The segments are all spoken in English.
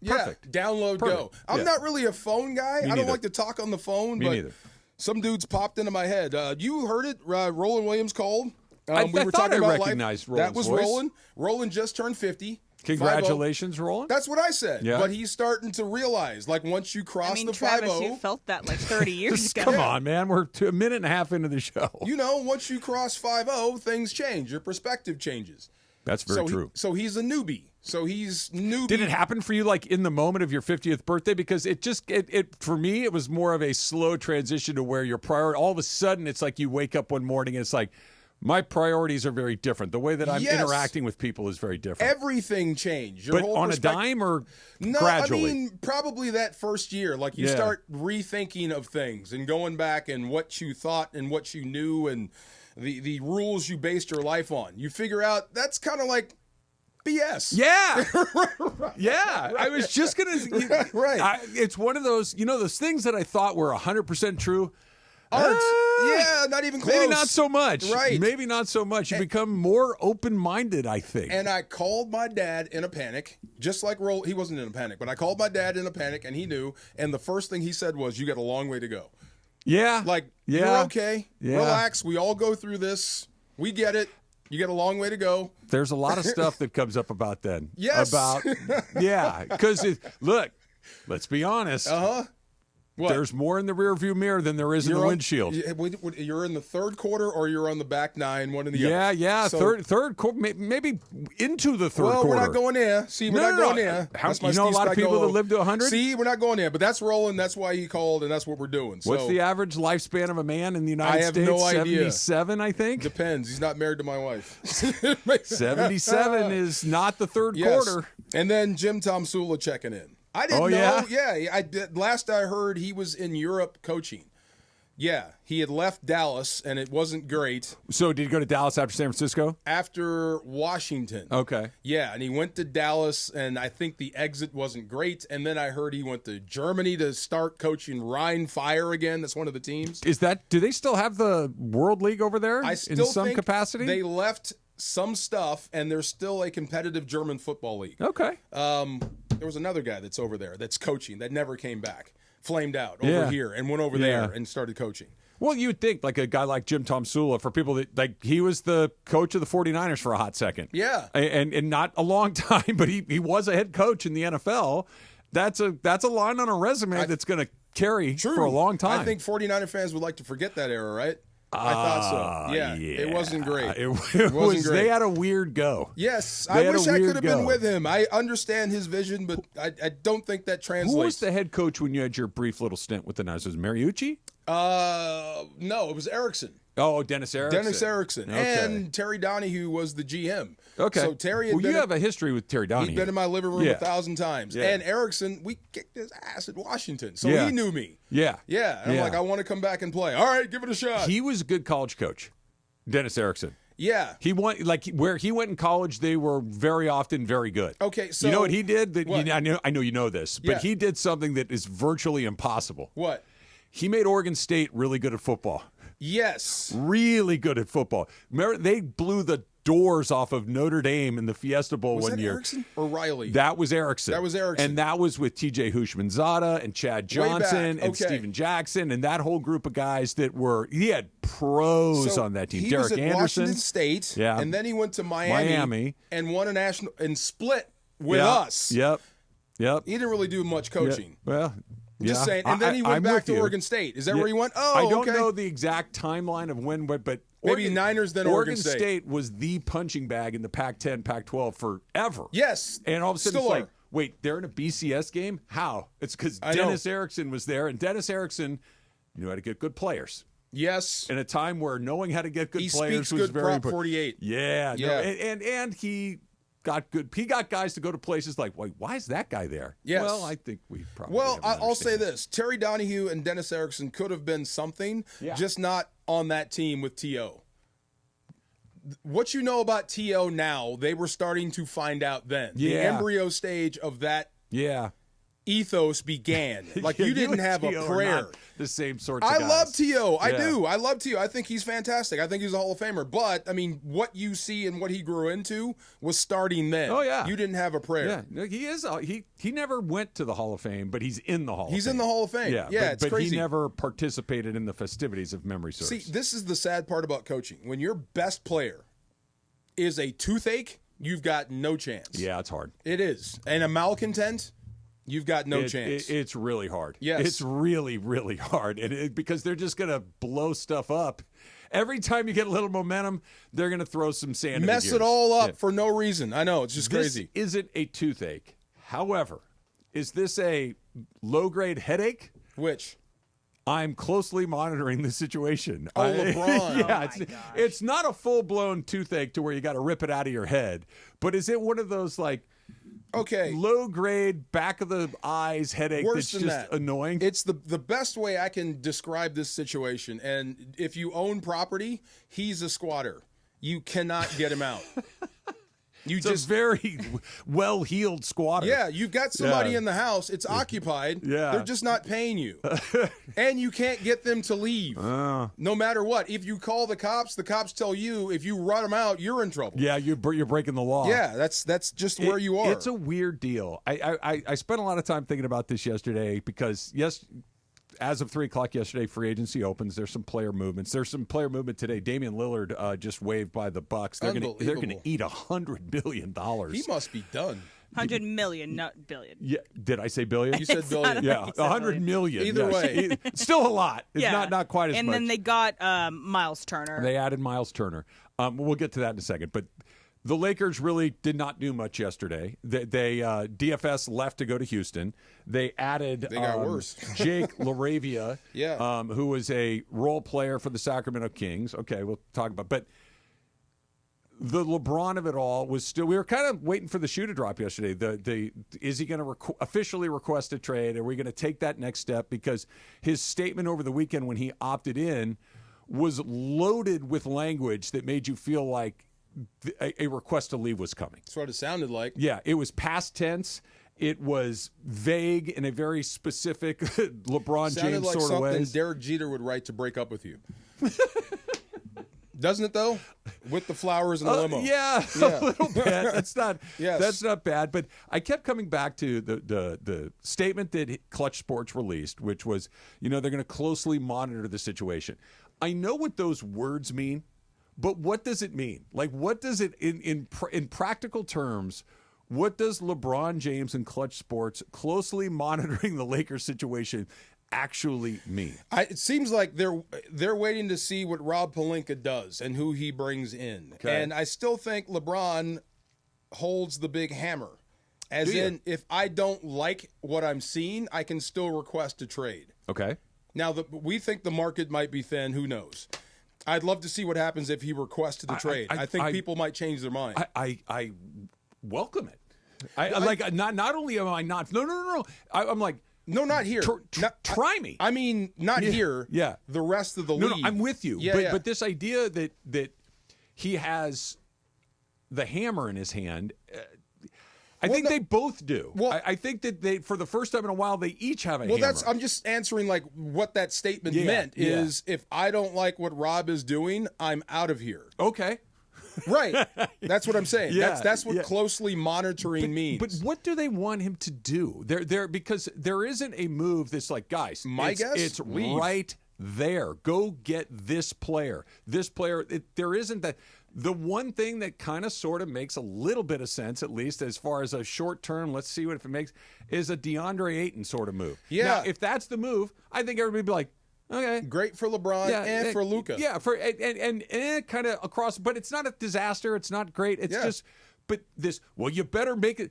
Perfect. Download, go. I'm not really a phone guy. I don't like to talk on the phone. Me but neither. Some dudes popped into my head. You heard it? Roland Williams called. I thought I recognized Roland's That was voice. Roland. Roland just turned 50. Congratulations, Roland. That's what I said. Yeah. But he's starting to realize, like, once you cross the 5-0. Travis, you felt that like 30 years ago. Come on, man. We're a minute and a half into the show. You know, once you cross 5-0, things change. Your perspective changes. That's very true. So he's a newbie. Did it happen for you like in the moment of your 50th birthday? Because it for me, it was more of a slow transition to where your priority, all of a sudden, it's like you wake up one morning and it's like, my priorities are very different. The way that I'm interacting with people is very different. Everything changed. But on a dime or gradually? I mean, probably that first year. Like, you start rethinking of things and going back and what you thought and what you knew and the rules you based your life on. You figure out that's kind of like BS. Yeah. Yeah. Right. I was just going to. Right. It's one of those, those things that I thought were 100% true. Not even close. Maybe not so much. Right. Maybe not so much. You become more open-minded, I think. And I called my dad in a panic, just like he wasn't in a panic, but I called my dad in a panic, and he knew. And the first thing he said was, "You got a long way to go." Yeah. Like, you're okay. Yeah. Relax. We all go through this. We get it. You got a long way to go. There's a lot of stuff that comes up about then. Yes. Because look, let's be honest. What? There's more in the rearview mirror than there is in the windshield. You're in the third quarter, or you're on the back nine, one of the other. Yeah. So, third quarter, maybe into the third quarter. Well, we're not going there. See, we're not going there. You know a lot of people that live to 100? See, we're not going there. But that's Roland. That's why he called, and that's what we're doing. So, what's the average lifespan of a man in the United States? I have no idea. 77, I think? Depends. He's not married to my wife. 77 is not the third quarter. And then Jim Tomsula checking in. I didn't know. Yeah, last I heard, he was in Europe coaching. Yeah, he had left Dallas, and it wasn't great. So did he go to Dallas after San Francisco? After Washington. Okay. Yeah, and he went to Dallas, and I think the exit wasn't great. And then I heard he went to Germany to start coaching Rhein Fire again. That's one of the teams. Do they still have the World League over there in some capacity? They left some stuff, and there's still a competitive German football league. Okay. There was another guy that's over there that's coaching that never came back, flamed out over here and went over there and started coaching. Well, you would think like a guy like Jim Tomsula, for people that like he was the coach of the 49ers for a hot second. Yeah. And not a long time, but he was a head coach in the NFL. That's a line on a resume that's going to carry for a long time. I think 49er fans would like to forget that era, right? I thought so. Yeah. It wasn't great. It wasn't great. They had a weird go. Yes. I wish I could have been with him. I understand his vision, but I don't think that translates. Who was the head coach when you had your brief little stint with the Niners? Was it Mariucci? No, it was Erickson. Oh, Dennis Erickson. Dennis Erickson. Okay. And Terry Donahue was the GM. Okay. So Terry had you have a history with Terry Donahue. He'd been in my living room 1,000 times. Yeah. And Erickson, we kicked his ass at Washington. So he knew me. Yeah. Yeah. And I'm like, I want to come back and play. All right, give it a shot. He was a good college coach, Dennis Erickson. Yeah. He went where he went in college, they were very often very good. Okay, so you know what he did? What? I know you know this, but he did something that is virtually impossible. What? He made Oregon State really good at football. Yes. Really good at football. Remember, they blew the doors off of Notre Dame in the Fiesta Bowl one year. Erickson or Riley? That was Erickson. And that was with TJ Hushmanzada and Chad Johnson and Steven Jackson and that whole group of guys he had pros on that team. He Derek was at Anderson. Washington State, and then he went to Miami and won a national and split with us. Yep. He didn't really do much coaching. Yeah. Well, just saying. And then he went back to Oregon State. Is that where he went? Oh, I don't know the exact timeline of when, but maybe Niners, then Oregon State. Oregon State was the punching bag in the Pac-10, Pac-12 forever. Yes. And all of a sudden it's like, wait, they're in a BCS game? How? It's because Dennis Erickson was there, and Dennis Erickson knew how to get good players. Yes. In a time where knowing how to get good players was good very Prop important. 48. Yeah. No, and he got good. He got guys to go to places like, wait, why is that guy there? Yes. Well, I think we probably. Well, I'll say this: Terry Donahue and Dennis Erickson could have been something, just not on that team with T.O. What you know about T.O. now, they were starting to find out then. The embryo stage of that. Yeah. ethos began. Like you didn't have a T.O. are prayer. not the same sorts of I guys. love T.O. I Yeah. do. I love T.O. I think he's fantastic. I think he's a Hall of Famer. But, I mean, what you see and what he grew into was starting then. Oh, yeah. You didn't have a prayer. Yeah, no, he is. He never went to the Hall of Fame, but he's in the Hall of Fame. He's in the Hall of Fame. Yeah, it's but crazy. he never participated in the festivities of memory serves. See, this is the sad part about coaching. When your best player is a toothache, you've got no chance. Yeah, it's hard. It is. And a malcontent, you've got no chance. It's really hard. Yes. It's really, really hard. And because they're just going to blow stuff up. Every time you get a little momentum, they're going to throw some sand in the Mess gears. it all up Yeah. for no reason. I know. It's just crazy. This isn't a toothache. However, is this a low-grade headache? Which? I'm closely monitoring the situation. Oh, LeBron. Yeah, Oh, my gosh. it's not a full-blown toothache to where you got to rip it out of your head. But is it one of those, like, Okay. low-grade, back-of-the-eyes headache Worse that's than just that. annoying? It's the best way I can describe this situation. And if you own property, he's a squatter. You cannot get him out. You It's just a very well-healed squatter. Yeah, you've got somebody Yeah. in the house. It's occupied. Yeah. They're just not paying you. And you can't get them to leave. No matter what. If you call the cops tell you if you run them out, you're in trouble. Yeah, you're breaking the law. Yeah, that's just where you are. It's a weird deal. I spent a lot of time thinking about this yesterday because, as of 3 o'clock yesterday, free agency opens. There's some player movements. There's some player movement today. Damian Lillard just waived by the Bucks. They're going to eat $100 billion. He must be done. 100 million, not billion. Yeah, did I say billion? You said billion. Yeah, 100 million. Either yes. way. Still a lot. It's Yeah. not quite as and much. then they got Miles Turner. They added Miles Turner. We'll get to that in a second. But the Lakers really did not do much yesterday. They DFS left to go to Houston. They added They got worse. Jake LaRavia, Yeah. who was a role player for the Sacramento Kings. Okay, we'll talk about. But the LeBron of it all was still. We were kind of waiting for the shoe to drop yesterday. Is he going to officially request a trade? Are we going to take that next step? Because his statement over the weekend when he opted in was loaded with language that made you feel like a request to leave was coming. That's what it sounded like. Yeah, it was past tense. It was vague in a very specific LeBron Sounded James like sort of something way. Derek Jeter would write to break up with you. Doesn't it though? With the flowers and the limo. Yeah, Yeah. a little bit. That's not. Yes. That's not bad. But I kept coming back to the statement that Clutch Sports released, which was, they're going to closely monitor the situation. I know what those words mean, but what does it mean? Like, what does it in practical terms? What does LeBron James and Clutch Sports closely monitoring the Lakers situation actually mean? It seems like they're waiting to see what Rob Pelinka does and who he brings in. Okay. And I still think LeBron holds the big hammer. As Do you? in, if I don't like what I'm seeing, I can still request a trade. Okay. Now, we think the market might be thin. Who knows? I'd love to see what happens if he requested the trade. I think people might change their mind. I welcome it. Not only am I not. No. I'm like, no, not here. Try me. I mean, not here. Yeah. The rest of the No, league. I'm with you. Yeah, But this idea that he has the hammer in his hand, I think they both do. Well, I think that they, for the first time in a while, they each have a hammer. I'm just answering like what that statement meant is if I don't like what Rob is doing, I'm out of here. Okay. Right. That's what I'm saying. Yeah, that's what yeah. closely monitoring means. But what do they want him to do? Because there isn't a move that's like, guys, it's Leave. right there. Go get this player. This player. There isn't that. The one thing that kind of sort of makes a little bit of sense, at least as far as a short term, let's see what if it makes, is a DeAndre Ayton sort of move. Yeah. Now, if that's the move, I think everybody would be like, okay. Great for LeBron and for Luka. Yeah, and kind of across, but it's not a disaster. It's not great. It's just, but this. Well, you better make it.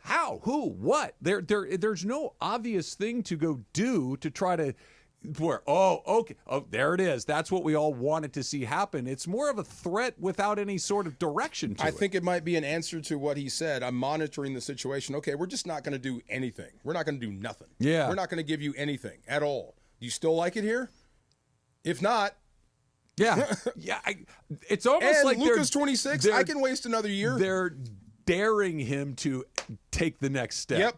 How? Who? What? There's no obvious thing to go do to try to. Where? Oh, okay. Oh, there it is. That's what we all wanted to see happen. It's more of a threat without any sort of direction to it. I think it might be an answer to what he said. I'm monitoring the situation. Okay, we're just not going to do anything. We're not going to do nothing. Yeah. We're not going to give you anything at all. Do you still like it here? If not, yeah, it's almost and like Luka's 26. I can waste another year. They're daring him to take the next step. Yep.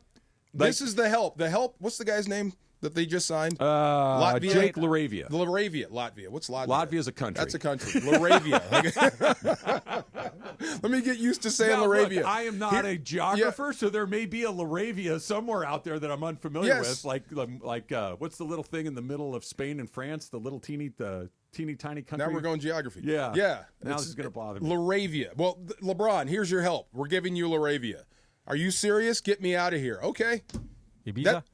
This is the help. The help. What's the guy's name that they just signed? Latvia. Jake Laravia. Latvia. What's Latvia? Latvia's a country. That's a country. Laravia. Let me get used to saying Laravia. Look, I am not a geographer, so there may be a Laravia somewhere out there that I'm unfamiliar with. Like what's the little thing in the middle of Spain and France? The little teeny tiny country. Now we're going geography. Yeah. Now this is going to bother me. Laravia. Well, LeBron, here's your help. We're giving you Laravia. Are you serious? Get me out of here. Okay. Ibiza?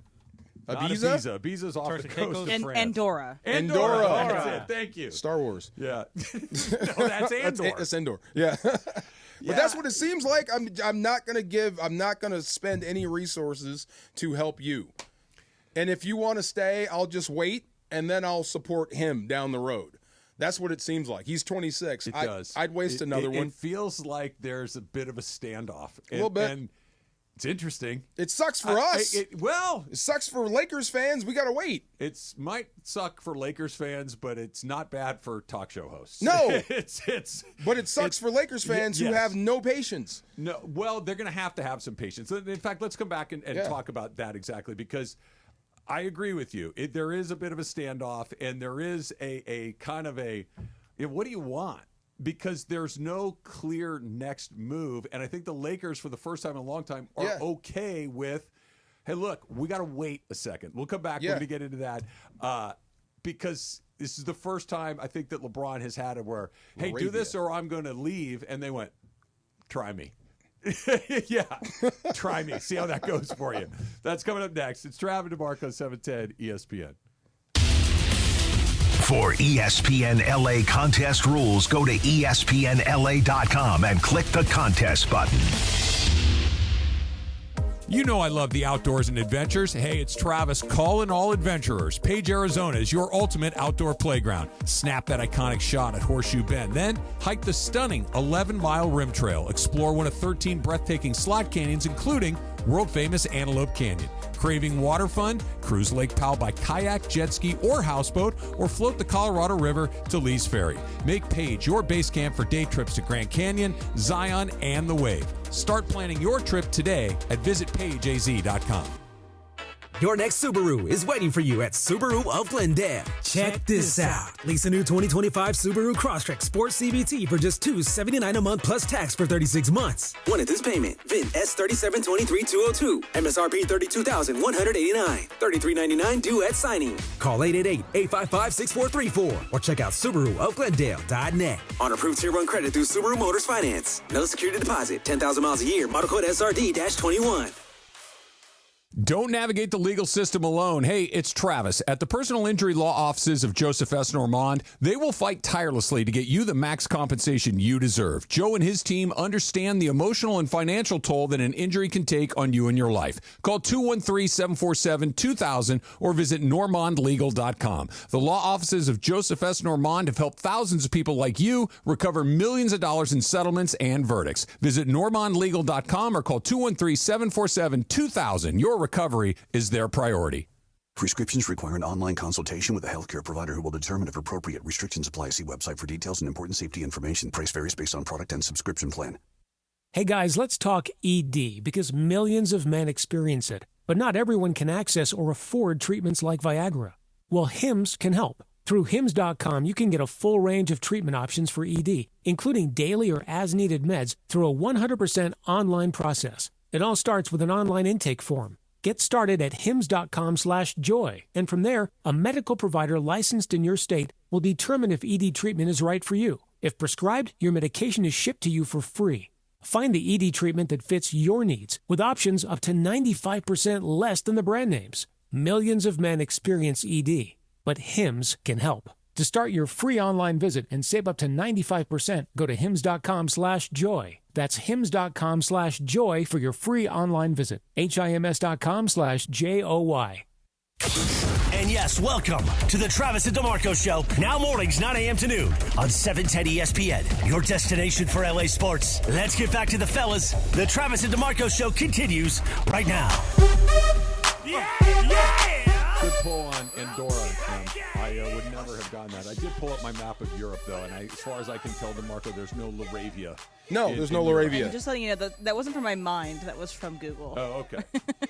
Ibiza? Ibiza's off the coast of France. Andorra. That's it. Thank you. Star Wars. Yeah. No, that's Andor. That's Andor. Yeah. But that's what it seems like. I'm not going to spend any resources to help you. And if you want to stay, I'll just wait, and then I'll support him down the road. That's what it seems like. He's 26. It does. I'd waste another one. It feels like there's a bit of a standoff. A little bit. And it's interesting. It sucks for us. It sucks for Lakers fans. We got to wait. It might suck for Lakers fans, but it's not bad for talk show hosts. No. But it sucks for Lakers fans who have no patience. No. Well, they're going to have some patience. In fact, let's come back and talk about that exactly, because I agree with you. There is a bit of a standoff, and there is a kind of what do you want? Because there's no clear next move, and I think the Lakers, for the first time in a long time, are okay with, hey, look, we got to wait a second. We'll come back. We're going to get into that because this is the first time I think that LeBron has had it where, hey, do this or I'm going to leave, and they went, try me. Yeah, try me. See how that goes for you. That's coming up next. It's Travis DeMarco, 710 ESPN. For ESPN LA contest rules, go to ESPNLA.com and click the contest button. You know I love the outdoors and adventures. Hey, it's Travis calling all adventurers. Page, Arizona is your ultimate outdoor playground. Snap that iconic shot at Horseshoe Bend. Then hike the stunning 11-mile rim trail. Explore one of 13 breathtaking slot canyons, including world-famous Antelope Canyon. Craving water fun? Cruise Lake Powell by kayak, jet ski, or houseboat, or float the Colorado River to Lee's Ferry. Make Page your base camp for day trips to Grand Canyon, Zion, and the Wave. Start planning your trip today at visitpageaz.com. Your next Subaru is waiting for you at Subaru of Glendale. Check this out. Lease a new 2025 Subaru Crosstrek Sport CVT for just $279 a month plus tax for 36 months. One at this payment. VIN S3723202. MSRP $32,189. $33.99 due at signing. Call 888-855-6434 or check out SubaruofGlendale.net. On approved Tier 1 credit through Subaru Motors Finance. No security deposit. 10,000 miles a year. Model code SRD-21. Don't navigate the legal system alone. Hey, it's Travis. At the personal injury law offices of Joseph S. Normand, they will fight tirelessly to get you the max compensation you deserve. Joe and his team understand the emotional and financial toll that an injury can take on you and your life. Call 213-747-2000 or visit normandlegal.com. The law offices of Joseph S. Normand have helped thousands of people like you recover millions of dollars in settlements and verdicts. Visit normandlegal.com or call 213-747-2000. Your recovery is their priority. Prescriptions require an online consultation with a healthcare provider who will determine if appropriate. Restrictions apply. See website for details and important safety information. Price varies based on product and subscription plan. Hey guys, let's talk ED because millions of men experience it, but not everyone can access or afford treatments like Viagra. Well, Hims can help. Through Hims.com, you can get a full range of treatment options for ED, including daily or as-needed meds through a 100% online process. It all starts with an online intake form. Get started at hims.com/joy, and from there, a medical provider licensed in your state will determine if ED treatment is right for you. If prescribed, your medication is shipped to you for free. Find the ED treatment that fits your needs with options up to 95% less than the brand names. Millions of men experience ED, but Hims can help. To start your free online visit and save up to 95%, go to hims.com/joy. That's hims.com/joy for your free online visit. HIMS.com/JOY. And yes, welcome to the Travis and DeMarco Show. Now mornings, 9 a.m. to noon on 710 ESPN. Your destination for LA sports. Let's get back to the fellas. The Travis and DeMarco Show continues right now. Yeah! Good pull on Andorra. I would never have gotten that. I did pull up my map of Europe, though, and as far as I can tell, DeMarco, there's no Laravia. No, there's no Laravia. I'm just letting you know that wasn't from my mind. That was from Google. Oh, okay.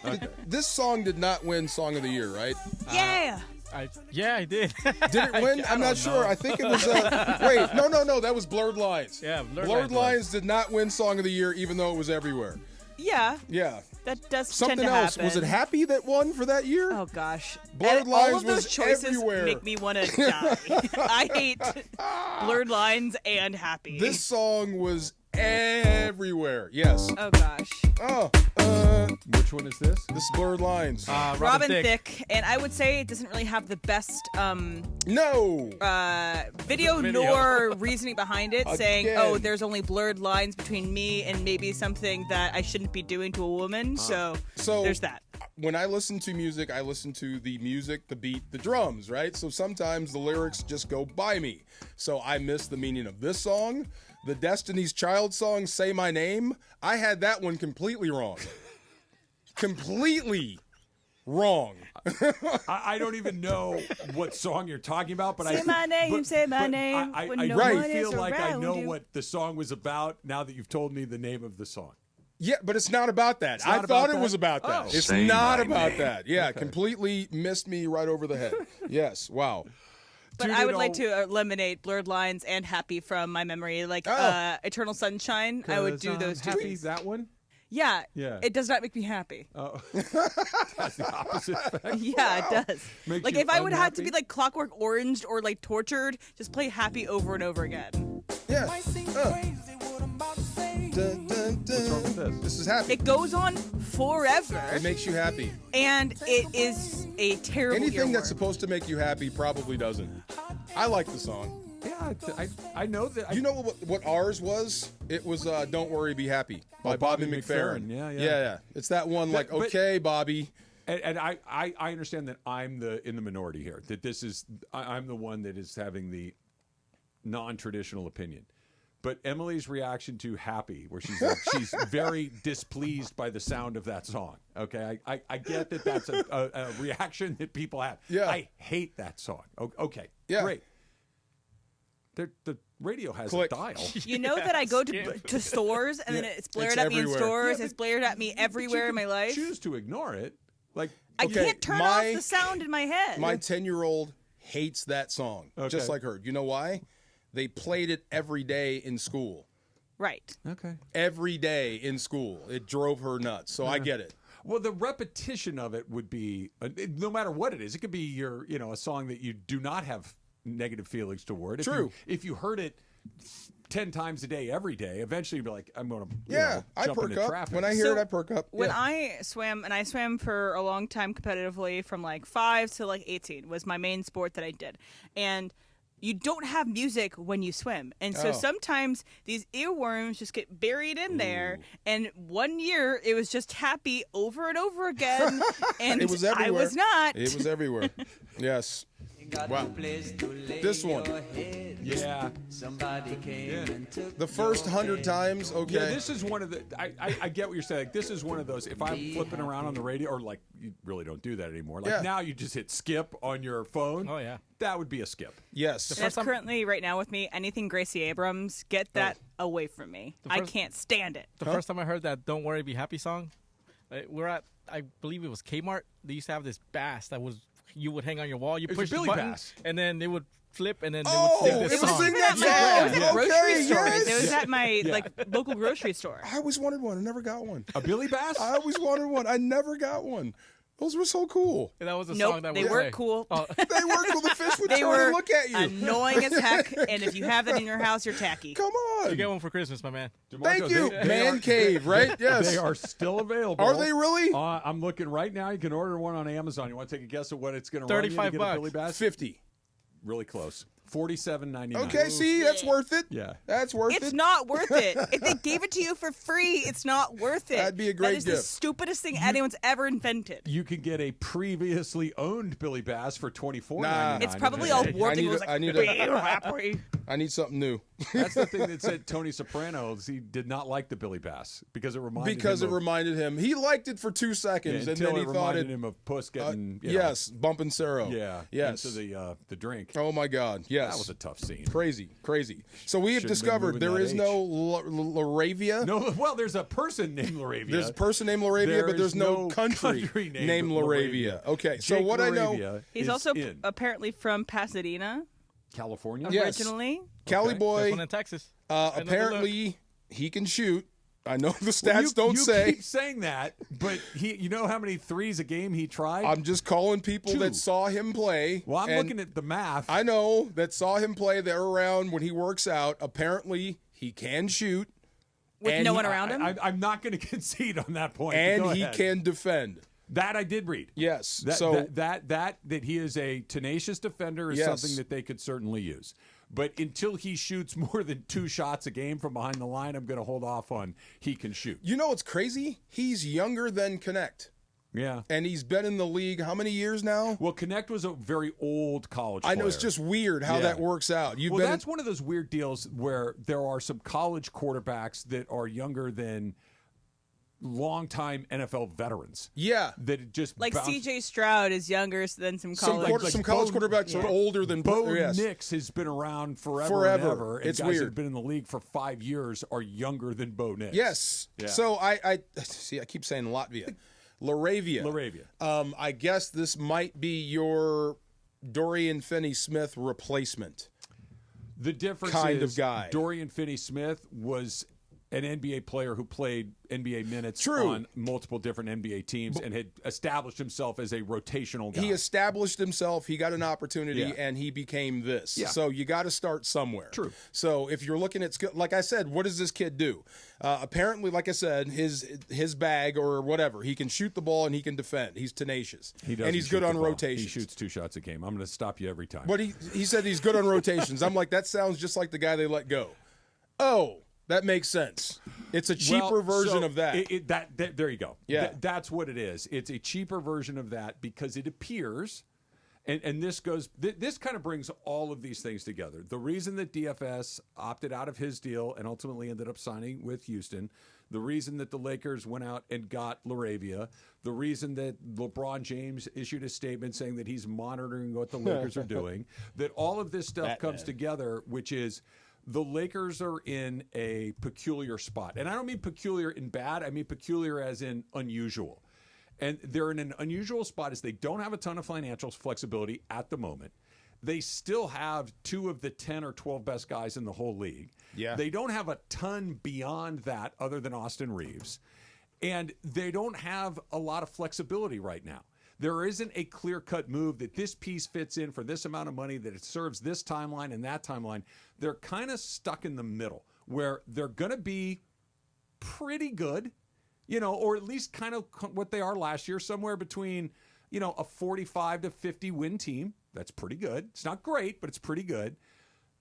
Okay. This song did not win Song of the Year, right? Yeah. I did. Did it win? I'm not sure. I think it was. Wait, no. That was Blurred Lines. Yeah, Blurred Lines did not win Song of the Year, even though it was everywhere. Yeah. Yeah. That does Something tend to else. happen. Was it Happy that won for that year? Oh gosh. Blurred And Lines all of those was choices everywhere. make me want to die. I hate Blurred Lines and Happy. This song was everywhere. Yes. Oh gosh. Oh. Which one is this? This is Blurred Lines. Robin Thicke, and I would say it doesn't really have the best video nor reasoning behind it, saying, "Oh, there's only blurred lines between me and maybe something that I shouldn't be doing to a woman." So there's that. When I listen to music, I listen to the music, the beat, the drums, right? So sometimes the lyrics just go by me. So I miss the meaning of this song. The Destiny's Child song, Say My Name, I had that one completely wrong. Completely wrong. I don't even know what song you're talking about, but say my name. I when no really one feel is like I around know you. what the song was about now that you've told me the name of the song. Yeah, but it's not about that. not I thought about it was that? about that. Oh. It's Say not my about name. that. Yeah, completely missed me right over the head. Yes, wow. But Dude, I you would know- like to eliminate Blurred Lines and Happy from my memory. Like Eternal Sunshine, I would do those two. Happy, that one? Yeah. Yeah. It does not make me happy. Oh. That's the opposite effect. Yeah, it does. Makes Like you if I would have to be unhappy? like Clockwork Oranged or like tortured, just play Happy over and over again. Yeah. What's wrong with this? This is happy. It goes on forever, It makes you happy. and it is a terrible Anything that's earworm. supposed to make you happy probably doesn't. I like the song. Yeah, I know that. You know what ours was? It was Don't Worry, Be Happy by Bobby McFerrin. Yeah. It's that one like, But- okay, Bobby. And I understand that I'm in the minority here. That this is I'm the one that is having the non-traditional opinion. But Emily's reaction to Happy, where she's like, she's very displeased by the sound of that song. Okay, I get that that's a reaction that people have. Yeah. I hate that song. Okay, Yeah. great. The radio has Click. a dial. You know that I go to stores and then it's blared It's at me in everywhere. stores. Yeah, it's blared at me everywhere in my life. Choose to ignore it. Like I Okay, can't turn my- off the sound in my head. My 10-year-old hates that song, just Okay. like her. You know why? They played it every day in school. right. okay. Every day in school. It drove her nuts. So I get it. Well, the repetition of it would be no matter what it is. It could be a song that you do not have negative feelings toward. True. If you heard it 10 times a day, every day, eventually you'd be like, I'm going to Yeah, I jump perk into up. traffic. When I hear So, it, I perk up. When Yeah. I swam, and I swam for a long time competitively from like 5 to like 18 was my main sport that I did. And you don't have music when you swim. And so sometimes these earworms just get buried in there. And one year it was just Happy over and over again. And It was everywhere. I was not. It was everywhere. Yes. Wow. This one. Yeah. The first 100 times, okay. Yeah, this is one of the. I get what you're saying. Like, this is one of those. If I'm flipping around on the radio, or like you really don't do that anymore. Like Yeah. now, you just hit skip on your phone. Oh, yeah. that would be a skip. Yes. That's currently right now with me. Anything Gracie Abrams, get that away from me. I can't stand it. The first time I heard that "Don't Worry, Be Happy" song, we're at, I believe it was Kmart. They used to have this bass that you would hang on your wall. You It was push a the Billy button, bass. and then it would flip, and then they Oh, would sing it this was song. sing It was that at song. my grocery Okay, stores. yes. It was at my like local grocery store. I always wanted one. I never got one. A Billy Bass? I always wanted one. I never got one. Those were so cool. And that was the Nope, song that they would weren't play. cool. Oh, They were cool. The fish would They turn were and look at you. annoying as heck, and if you have that in your house, you're tacky. Come on. you get one for Christmas, my man. Thank DeMarco, you. they Man are- cave, right? Yes. They are still available. Are they really? I'm looking right now. You can order one on Amazon. You want to take a guess at what it's going to run you to $35 get a Billy Bass? 50. Really close. $47.99. Okay, see, that's worth it. Yeah. That's worth it. It's not worth it. If they gave it to you for free, it's not worth it. That'd be a great That is the gift. stupidest thing anyone's ever invented. You can get a previously owned Billy Bass for $24.99. Nah. It's probably all warped. It was like, I need "Be happy." I need something new. That's the thing that said Tony Soprano. He did not like the Billy Bass because it reminded him. He liked it for 2 seconds, and until then he it thought reminded him of Puss getting yes, bumping Saro. yeah, yes, into the drink. Oh my God, yes, That was a tough scene. Crazy. So we have Shouldn't discovered been there moving is that no Laravia. No, well, there's a person named Laravia. There's a person named Laravia, but there's is no country named Laravia. Okay, so Jake what I know, Laravia He's is also in apparently from Pasadena California. Yes. originally. Cali Okay. boy, This one in Texas. apparently he can shoot. I know the stats Well, you don't say. keep saying that, but you know how many threes a game he tried? I'm just calling people 2. that saw him play. Well, I'm and looking at the math. I know that saw him play. They're around when he works out. Apparently, he can shoot. With and no he- one around him? I'm not going to concede on that point. but And go he ahead. can defend. That I did read. Yes. That, so that he is a tenacious defender is Yes. something that they could certainly use. But until he shoots more than 2 shots a game from behind the line, I'm going to hold off on he can shoot. you know what's crazy? He's younger than Connect. Yeah. And he's been in the league how many years now? Well, Connect was a very old college I know it's player. just weird how Yeah. that works out. Well, that's one of those weird deals where there are some college quarterbacks that are younger than longtime NFL veterans. Yeah. That it just Like bounce- C.J. Stroud is younger than some college. Some college quarterbacks are older than Bo yes. Nix has been around forever. Forever. And ever. And It's guys weird. that have been in the league for 5 years are younger than Bo Nix. Yes. Yeah. So I see. I keep saying Latvia, Laravia. Laravia. I guess this might be your Dorian Finney-Smith replacement. The difference Kind of is guy. Dorian Finney-Smith was an NBA player who played NBA minutes True. on multiple different NBA teams and had established himself as a rotational guy. He established himself. He got an opportunity, Yeah. and he became this. Yeah. So you got to start somewhere. True. So if you're looking at skill, like I said, what does this kid do? Apparently, like I said, his bag or whatever, he can shoot the ball and he can defend. He's tenacious. He doesn't and he's shoot good the on ball. rotations. He shoots 2 shots a game. I'm going to stop you every time. But he said he's good on rotations. I'm like, that sounds just like the guy they let go. Oh, that makes sense. It's a cheaper version of that. That there you go. Yeah. That's what it is. It's a cheaper version of that because it appears, and this goes. This kind of brings all of these things together. The reason that DFS opted out of his deal and ultimately ended up signing with Houston, the reason that the Lakers went out and got Laravia, the reason that LeBron James issued a statement saying that he's monitoring what the Lakers are doing, that all of this stuff comes together, which is. The Lakers are in a peculiar spot. And I don't mean peculiar in bad. I mean peculiar as in unusual. And they're in an unusual spot as they don't have a ton of financial flexibility at the moment. They still have 2 of the 10 or 12 best guys in the whole league. Yeah. They don't have a ton beyond that other than Austin Reeves. And they don't have a lot of flexibility right now. There isn't a clear-cut move that this piece fits in for this amount of money, that it serves this timeline and that timeline. They're kind of stuck in the middle where they're going to be pretty good, or at least kind of what they are last year, somewhere between, a 45 to 50 win team. That's pretty good. It's not great, but it's pretty good.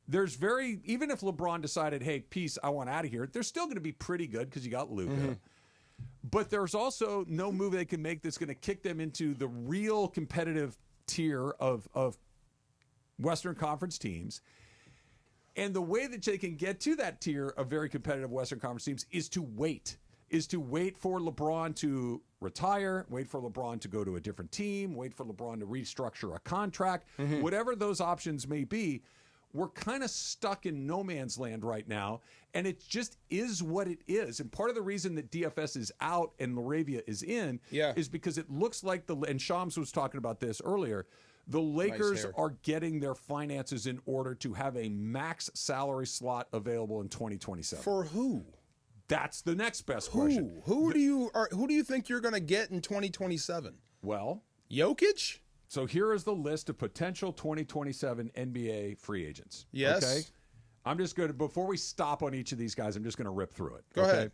Even if LeBron decided, hey, peace, I want out of here, they're still going to be pretty good because you got Luka. Mm-hmm. But there's also no move they can make that's going to kick them into the real competitive tier of Western Conference teams. And the way that they can get to that tier of very competitive Western Conference teams is to wait for LeBron to retire, wait for LeBron to go to a different team, wait for LeBron to restructure a contract, whatever those options may be. We're kind of stuck in no man's land right now, and it just is what it is. And part of the reason that DFS is out and Laravia is in is because it looks like and Shams was talking about this earlier, the Lakers are getting their finances in order to have a max salary slot available in 2027. For who? That's the next best question. Who do you think you're going to get in 2027? Well, Jokic? So here is the list of potential 2027 NBA free agents. Yes. Okay. I'm just going to, before we stop on each of these guys, I'm just going to rip through it. Go ahead.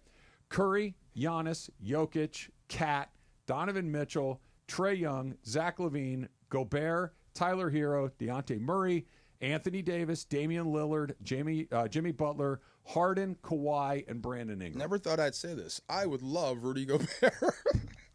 Curry, Giannis, Jokic, Kat, Donovan Mitchell, Trae Young, Zach LaVine, Gobert, Tyler Hero, Dejounte Murray, Anthony Davis, Damian Lillard, Jimmy Butler, Harden, Kawhi, and Brandon Ingram. Never thought I'd say this. I would love Rudy Gobert.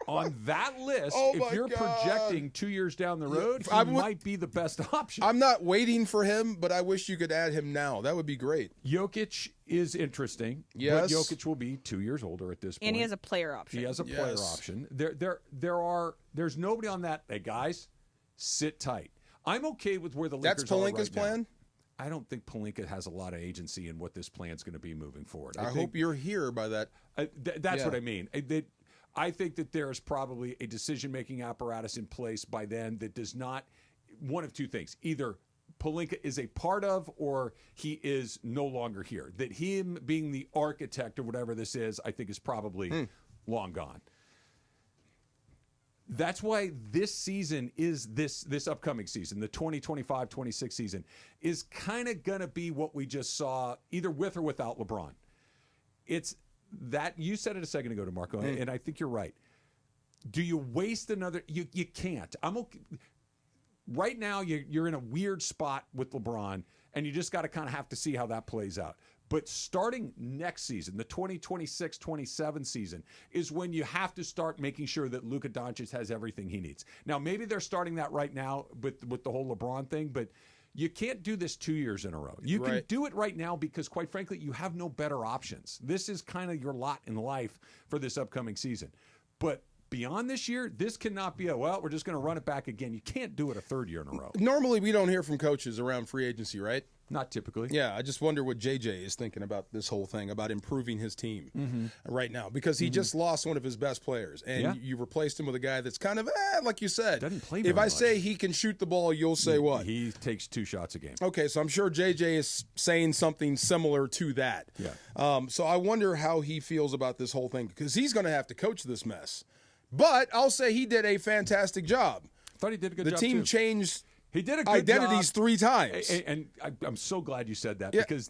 On that list, Oh if my you're God. projecting 2 years down the road, he might be the best option. I'm not waiting for him, but I wish you could add him now. That would be great. Jokic is interesting. Yes. But Jokic will be 2 years older at this point. And he has a player option. He has a player option. There's nobody on that. Hey, guys, sit tight. I'm okay with where the Lakers That's are Pelinka's right now. plan? I don't think Pelinka has a lot of agency in what this plan's going to be moving forward. I hope you're here by that. That's what I mean. I think that there's probably a decision-making apparatus in place by then that does not – one of two things. Either Pelinka is a part of or he is no longer here. That him being the architect or whatever this is, I think is probably long gone. That's why this season is this upcoming season, the 2025-26 season, is kind of going to be what we just saw either with or without LeBron. It's that you said it a second ago, DeMarco, and I think you're right. Do you waste another? You can't. I'm okay. Right now, you're in a weird spot with LeBron, and you just got to kind of have to see how that plays out. But starting next season, the 2026-27 season, is when you have to start making sure that Luka Doncic has everything he needs. Now, maybe they're starting that right now with the whole LeBron thing, but you can't do this 2 years in a row. You can do it right now because, quite frankly, you have no better options. This is kind of your lot in life for this upcoming season. But beyond this year, this cannot be we're just going to run it back again. You can't do it a third year in a row. Normally, we don't hear from coaches around free agency, right? Not typically. Yeah, I just wonder what JJ is thinking about this whole thing, about improving his team right now, because he just lost one of his best players, and you replaced him with a guy that's kind of, like you said. Doesn't play If very I much. say he can shoot the ball, you'll say what? He takes 2 shots a game. Okay, so I'm sure JJ is saying something similar to that. Yeah. So I wonder how he feels about this whole thing, because he's going to have to coach this mess. But I'll say he did a fantastic job. I thought he did a good The job, team too. changed He did a good identities job. 3 times. And I'm so glad you said that, Yeah. because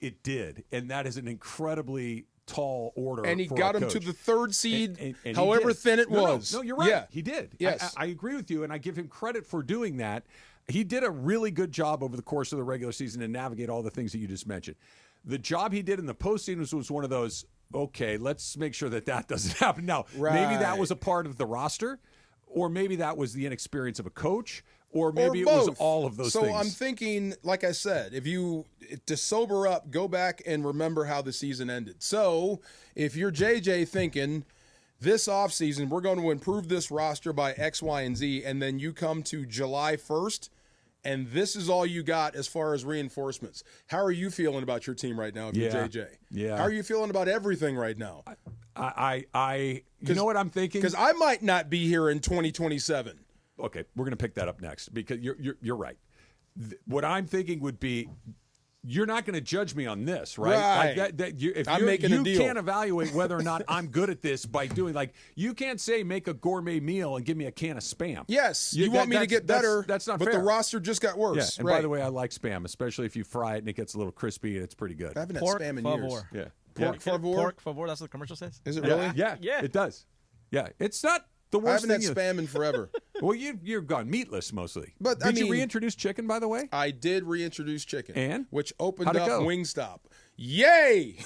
it did. And that is an incredibly tall order. And he for got a him coach. to the 3rd seed, And he however did. thin it No, was. No, you're right. Yeah. He did. Yes. I agree with you, and I give him credit for doing that. He did a really good job over the course of the regular season to navigate all the things that you just mentioned. The job he did in the postseason was one of those, okay, let's make sure that doesn't happen. Now, maybe that was a part of the roster, or maybe that was the inexperience of a coach, or maybe it was all of those things. So I'm thinking, like I said, to sober up, go back and remember how the season ended. So if you're JJ thinking, this offseason, we're going to improve this roster by X, Y, and Z, and then you come to July 1st, and this is all you got as far as reinforcements. How are you feeling about your team right now if you're JJ? Yeah. How are you feeling about everything right now? You know what I'm thinking? Because I might not be here in 2027. Okay, we're going to pick that up next, because you're right. What I'm thinking would be, you're not going to judge me on this, right? Right. If I'm making a deal. You can't evaluate whether or not I'm good at this by doing, you can't say make a gourmet meal and give me a can of Spam. Yes, you want me to get better. That's not but fair. the roster just got worse. Yeah, and by the way, I like Spam, especially if you fry it and it gets a little crispy and it's pretty good. I haven't had Pork Spam in favor. years. Yeah. Pork favor? Pork favor, that's what the commercial says. Is it really? Yeah, it does. Yeah, it's not the I worst haven't thing. had Spam in forever. Well, you've gone meatless mostly. But, did you reintroduce chicken, by the way? I did reintroduce chicken. And? Which opened How'd it up go? Wingstop. Yay!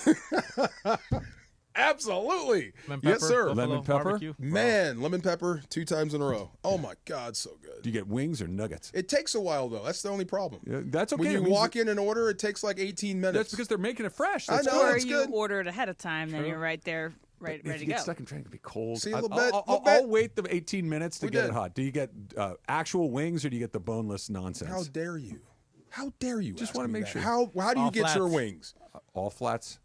Absolutely. Lemon Yes, pepper, sir. buffalo, Lemon pepper? barbecue. Man, lemon pepper 2 times in a row. Oh, my God, so good. Do you get wings or nuggets? It takes a while, though. That's the only problem. Yeah, that's okay. When It you means walk in and order, it takes like 18 minutes. That's because they're making it fresh. I That's know. good. Or that's you good. order it ahead of time, then you're right there, ready If to you go. get stuck in traffic, it can be cold. See, I'll Lebet- wait the 18 minutes to We get did. it hot. Do you get actual wings or do you get the boneless nonsense? How dare you? How dare you? Just ask wanna me make that? sure. How do you All get your flats. wings? All flats?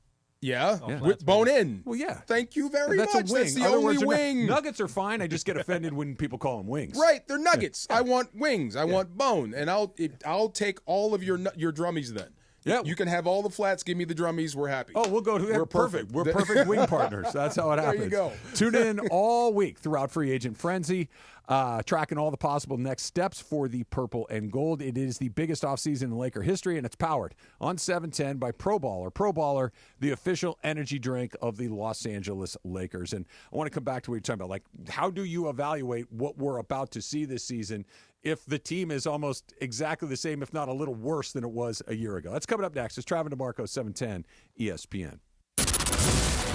Yeah, flats, with bone in. Well, yeah. Thank you very That's much. a wing. That's the Other only words, they're wing. Nuggets are fine. I just get offended when people call them wings. Right, they're nuggets. I want wings. I want bone, and I'll take all of your drummies then. Yeah. You can have all the flats. Give me the drummies. We're happy. Oh, we'll go to We're perfect. perfect. We're perfect wing partners. That's how it There happens. you go. Tune in all week throughout Free Agent Frenzy, tracking all the possible next steps for the purple and gold. It is the biggest offseason in Laker history, and it's powered on 710 by Pro Baller. Pro Baller, the official energy drink of the Los Angeles Lakers. And I want to come back to what you're talking about. Like, how do you evaluate what we're about to see this season if the team is almost exactly the same, if not a little worse than it was a year ago. That's coming up next. It's Travis DeMarco, 710 ESPN.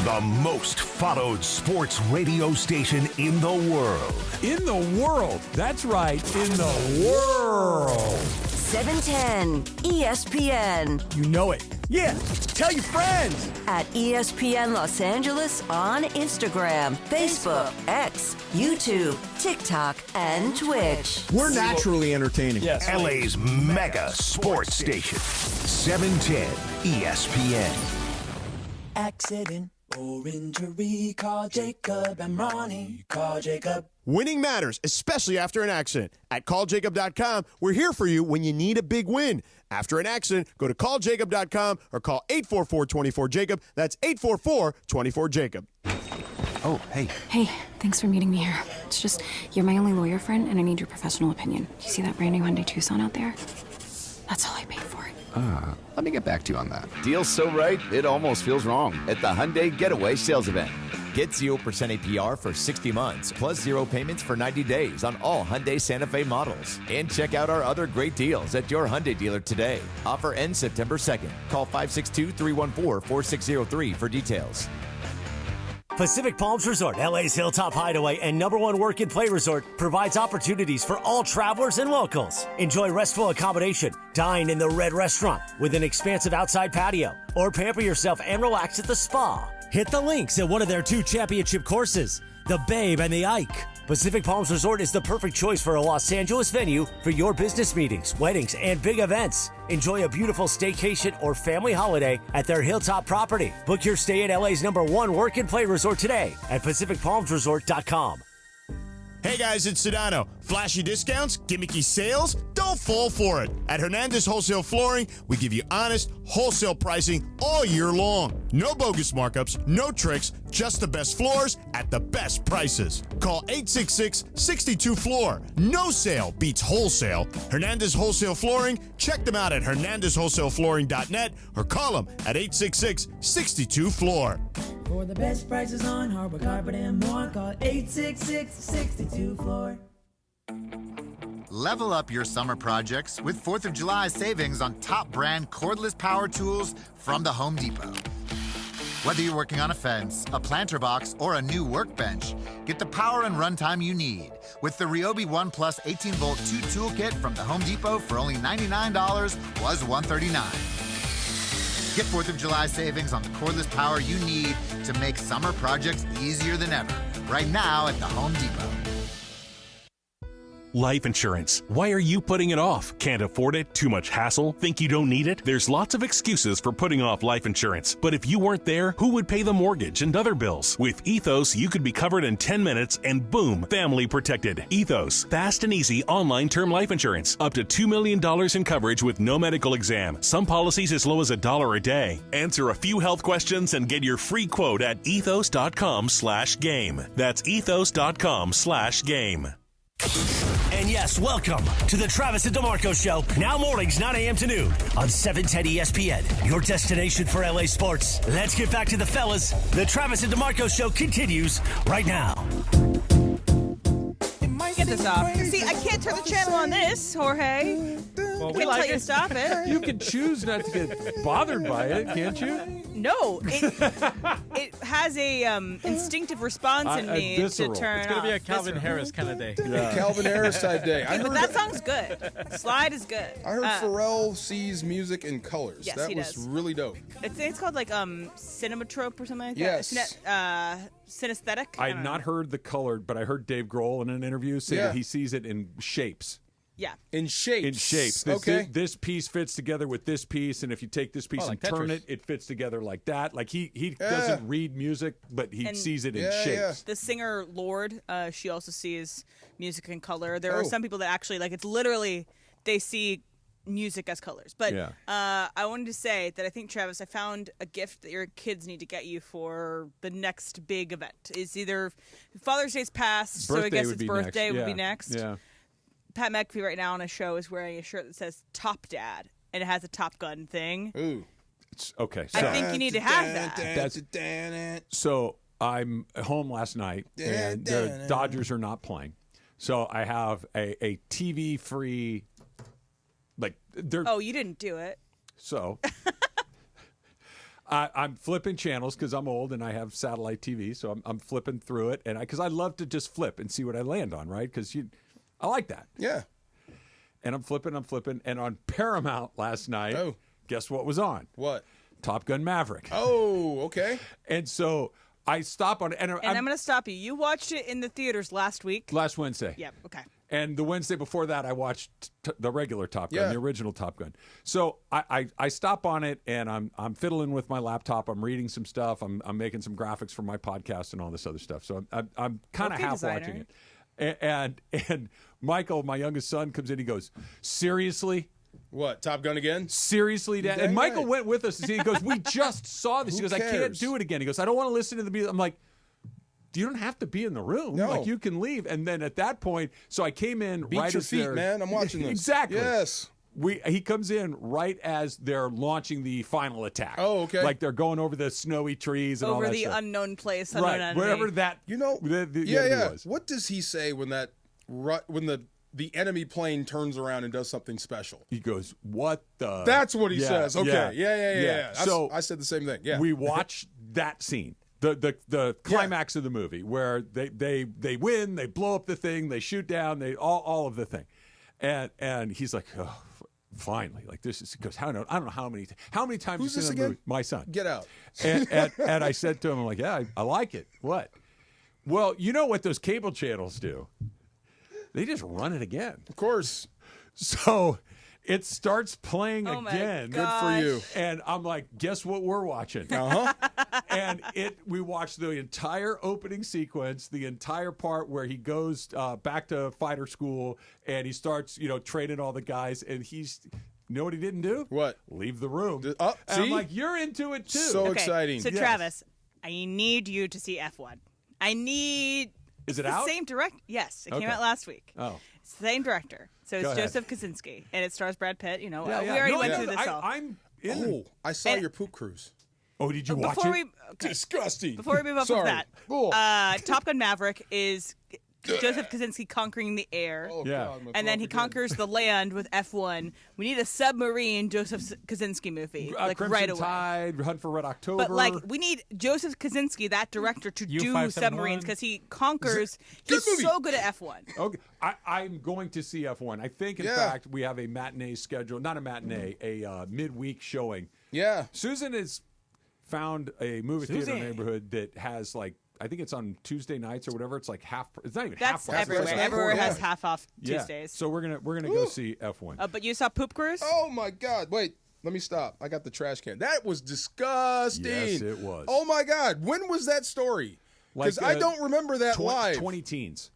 The most followed sports radio station in the world. In the world. That's right. In the world. 710 ESPN. You know it. Yeah. Tell your friends. At ESPN Los Angeles on Instagram, Facebook, X, YouTube, TikTok, and Twitch. We're naturally entertaining. Yes. LA's mega sports station. 710 ESPN. Accident or injury, call Jacob and Ronnie. Call Jacob. Winning matters, especially after an accident. At calljacob.com, we're here for you when you need a big win. After an accident, go to calljacob.com or call 844-24-JACOB. That's 844-24-JACOB. Oh, hey. Hey, thanks for meeting me here. It's just, you're my only lawyer friend, and I need your professional opinion. You see that brand new Hyundai Tucson out there? That's all I paid for it. Let me get back to you on that. Deal's so right, it almost feels wrong at the Hyundai Getaway Sales Event. Get 0% APR for 60 months, plus 0 payments for 90 days on all Hyundai Santa Fe models. And check out our other great deals at your Hyundai dealer today. Offer ends September 2nd. Call 562-314-4603 for details. Pacific Palms Resort, LA's Hilltop Hideaway and #1 work and play resort, provides opportunities for all travelers and locals. Enjoy restful accommodation, dine in the Red Restaurant with an expansive outside patio, or pamper yourself and relax at the spa. Hit the links at one of their 2 championship courses, the Babe and the Ike. Pacific Palms Resort is the perfect choice for a Los Angeles venue for your business meetings, weddings, and big events. Enjoy a beautiful staycation or family holiday at their Hilltop property. Book your stay at LA's #1 work and play resort today at PacificPalmsResort.com. Hey guys, it's Sedano. Flashy discounts, gimmicky sales? Don't fall for it. At Hernandez Wholesale Flooring, we give you honest, wholesale pricing all year long. No bogus markups, no tricks, just the best floors at the best prices. Call 866-62-FLOOR. No sale beats wholesale. Hernandez Wholesale Flooring, check them out at hernandezwholesaleflooring.net or call them at 866-62-FLOOR. For the best prices on hardwood carpet and more, call 866-62-FLOOR. Level up your summer projects with 4th of July savings on top brand cordless power tools from the Home Depot. Whether you're working on a fence, a planter box, or a new workbench, get the power and runtime you need with the Ryobi One Plus 18-volt 2 toolkit from the Home Depot for only $99, was $139. Get 4th of July savings on the cordless power you need to make summer projects easier than ever. Right now at the Home Depot. Life insurance. Why are you putting it off? Can't afford it? Too much hassle? Think you don't need it? There's lots of excuses for putting off life insurance. But if you weren't there, who would pay the mortgage and other bills? With Ethos, you could be covered in 10 minutes and boom, family protected. Ethos, fast and easy online term life insurance. Up to $2 million in coverage with no medical exam. Some policies as low as $1 a day. Answer a few health questions and get your free quote at ethos.com/game. That's ethos.com/game. And yes, welcome to the Travis and DeMarco Show. Now mornings, 9 a.m. to noon on 710 ESPN, your destination for LA sports. Let's get back to the fellas. The Travis and DeMarco Show continues right now. Get this off. See, I can't turn the channel on this, Jorge. Well, I can't tell you to stop it. You can choose not to get bothered by it, can't you? No, it has a instinctive response in me to turn. It's gonna be a off. Calvin Harris kind of day. Yeah. Calvin Harris type day. But that song's good. Slide is good. I heard Pharrell sees music in colors. Yes, that he was does. really dope. It's called like Cinematrope or something like yes. that. Synesthetic. I had not heard the colored, but I heard Dave Grohl in an interview say that he sees it in shapes. Yeah. In shapes. In shapes. This piece fits together with this piece, and if you take this piece and turn it, it fits together like that. Like he doesn't read music, but he sees it in shapes. The singer Lorde, she also sees music in color. There are some people that actually it's literally they see music as colors. But I wanted to say that I think, Travis, I found a gift that your kids need to get you for the next big event. It's either Father's Day's passed, so I guess it's birthday would be next. Yeah. Pat McAfee right now on a show is wearing a shirt that says Top Dad, and it has a Top Gun thing. Ooh. Okay. I think you need to have that. So I'm home last night, and the Dodgers are not playing. So I have a TV-free, like, Oh, you didn't do it. So I'm flipping channels because I'm old and I have satellite TV. So I'm flipping through it, and because I love to just flip and see what I land on, right? Because I like that. Yeah. And I'm flipping, and on Paramount last night, guess what was on? What? Top Gun Maverick. Oh, okay. And so I stop on it, and I'm going to stop you. You watched it in the theaters last week. Last Wednesday. Yep. Okay. And the Wednesday before that, I watched the regular Top Gun, the original Top Gun. So I stop on it, and I'm fiddling with my laptop. I'm reading some stuff. I'm making some graphics for my podcast and all this other stuff. So I'm kind of half watching it. And Michael, my youngest son, comes in. He goes, "Seriously? What, Top Gun again? Seriously, Dad?" And Michael went with us. He goes, "We just saw this." He goes, "I can't do it again." He goes, "I don't want to listen to the music." I'm like, you don't have to be in the room. No. Like, you can leave. And then at that point, so I came in Beat right your as feet, man. I'm watching this. Exactly. Yes. He comes in right as they're launching the final attack. Oh, okay. Like they're going over the snowy trees and all Over that the stuff. unknown place, unknown Right. enemy. Wherever that, the enemy was. What does he say when the enemy plane turns around and does something special? He goes, "What the?" That's what he says. Okay. Yeah. So I said the same thing. Yeah. We watch that scene. The climax of the movie where they win, they blow up the thing, they shoot down, they all of the thing, and he's like, "Oh, finally!" Like, this is because I don't know how many times Who's you've this seen that again? movie. My son. Get out. And I said to him, I'm like, "Yeah, I like it." What? Well, you know what those cable channels do? They just run it again. Of course. So it starts playing again. Good for you. And I'm like, guess what we're watching? And we watched the entire opening sequence, the entire part where he goes back to fighter school and he starts, training all the guys. And you know what he didn't do? What? Leave the room. See? And I'm like, you're into it too. So exciting. So, Yes. Travis, I need you to see F1. Is it the out? same director. Yes, it came Okay. out last week. Oh. It's the same director. So Go it's ahead. Joseph Kosinski, and it stars Brad Pitt. We Yeah, already No, went no, through this all. I'm in. I saw your poop cruise. Oh, did you watch Before it? Disgusting. Before we move up Sorry. with that, Top Gun Maverick is Joseph Kosinski conquering the air. Oh, Yeah. God, my And then cough he again. conquers the land with F1. We need a submarine Joseph Kosinski movie, Crimson right away. Tide, Hunt for Red October. But we need Joseph Kosinski, that director, to do 571. submarines because he conquers. He's movie. so good at F1. Okay, I'm going to see F1. I think, in fact, we have a matinee schedule. Not a matinee, a midweek showing. Yeah. Susan has found a movie theater neighborhood that has, like, I think it's on Tuesday nights or whatever. It's like half. It's not even half That's price. everywhere. price. Everywhere Yeah. has half off Yeah. Tuesdays. So we're gonna go see F1. But you saw Poop Cruise? Oh my God! Wait, let me stop. I got the trash can. That was disgusting. Yes, it was. Oh my God! When was that story? Because I don't remember that live. 20 teens.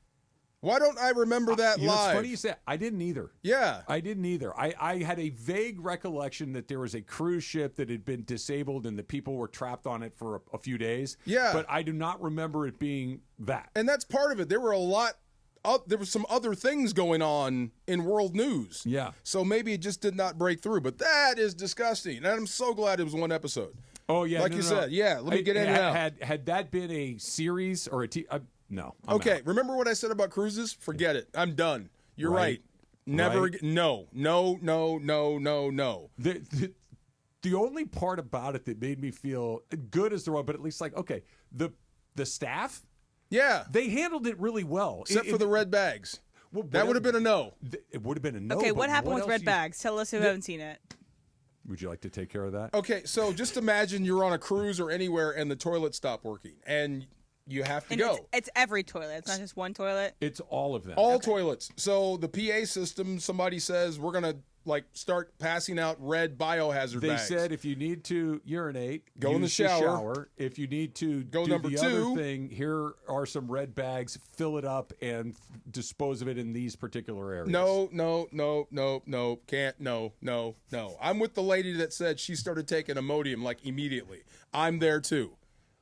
Why don't I remember that You know, live? it's funny you say I didn't either. Yeah. I didn't either. I had a vague recollection that there was a cruise ship that had been disabled and the people were trapped on it for a few days. Yeah. But I do not remember it being that. And that's part of it. There were there was some other things going on in world news. Yeah. So maybe it just did not break through. But that is disgusting. And I'm so glad it was one episode. Oh, yeah. Like no, you no, said. no. Yeah, let me get in and out. Had that been a series or a no. I'm Okay, out. remember what I said about cruises? Forget it. I'm done. You're right. Right. Never Right. again. No. The only part about it that made me feel good is the wrong, but at least like, okay, the staff, Yeah. they handled it really well. Except for the red bags. Well, That would have been a no. It would have been a no. Okay, but what happened with else Red you- Bags? Tell us who haven't seen it. Would you like to take care of that? Okay, so just imagine you're on a cruise or anywhere and the toilet stopped working and you have to And go. it's every toilet. It's not just one toilet. It's all of them. All toilets. So the PA system, somebody says we're going to start passing out red biohazard They bags. said if you need to urinate, Go in the use shower. If you need to Go do number the 2. other thing, here are some red bags. Fill it up and dispose of it in these particular areas. No, can't, no. I'm with the lady that said she started taking Imodium immediately. I'm there too.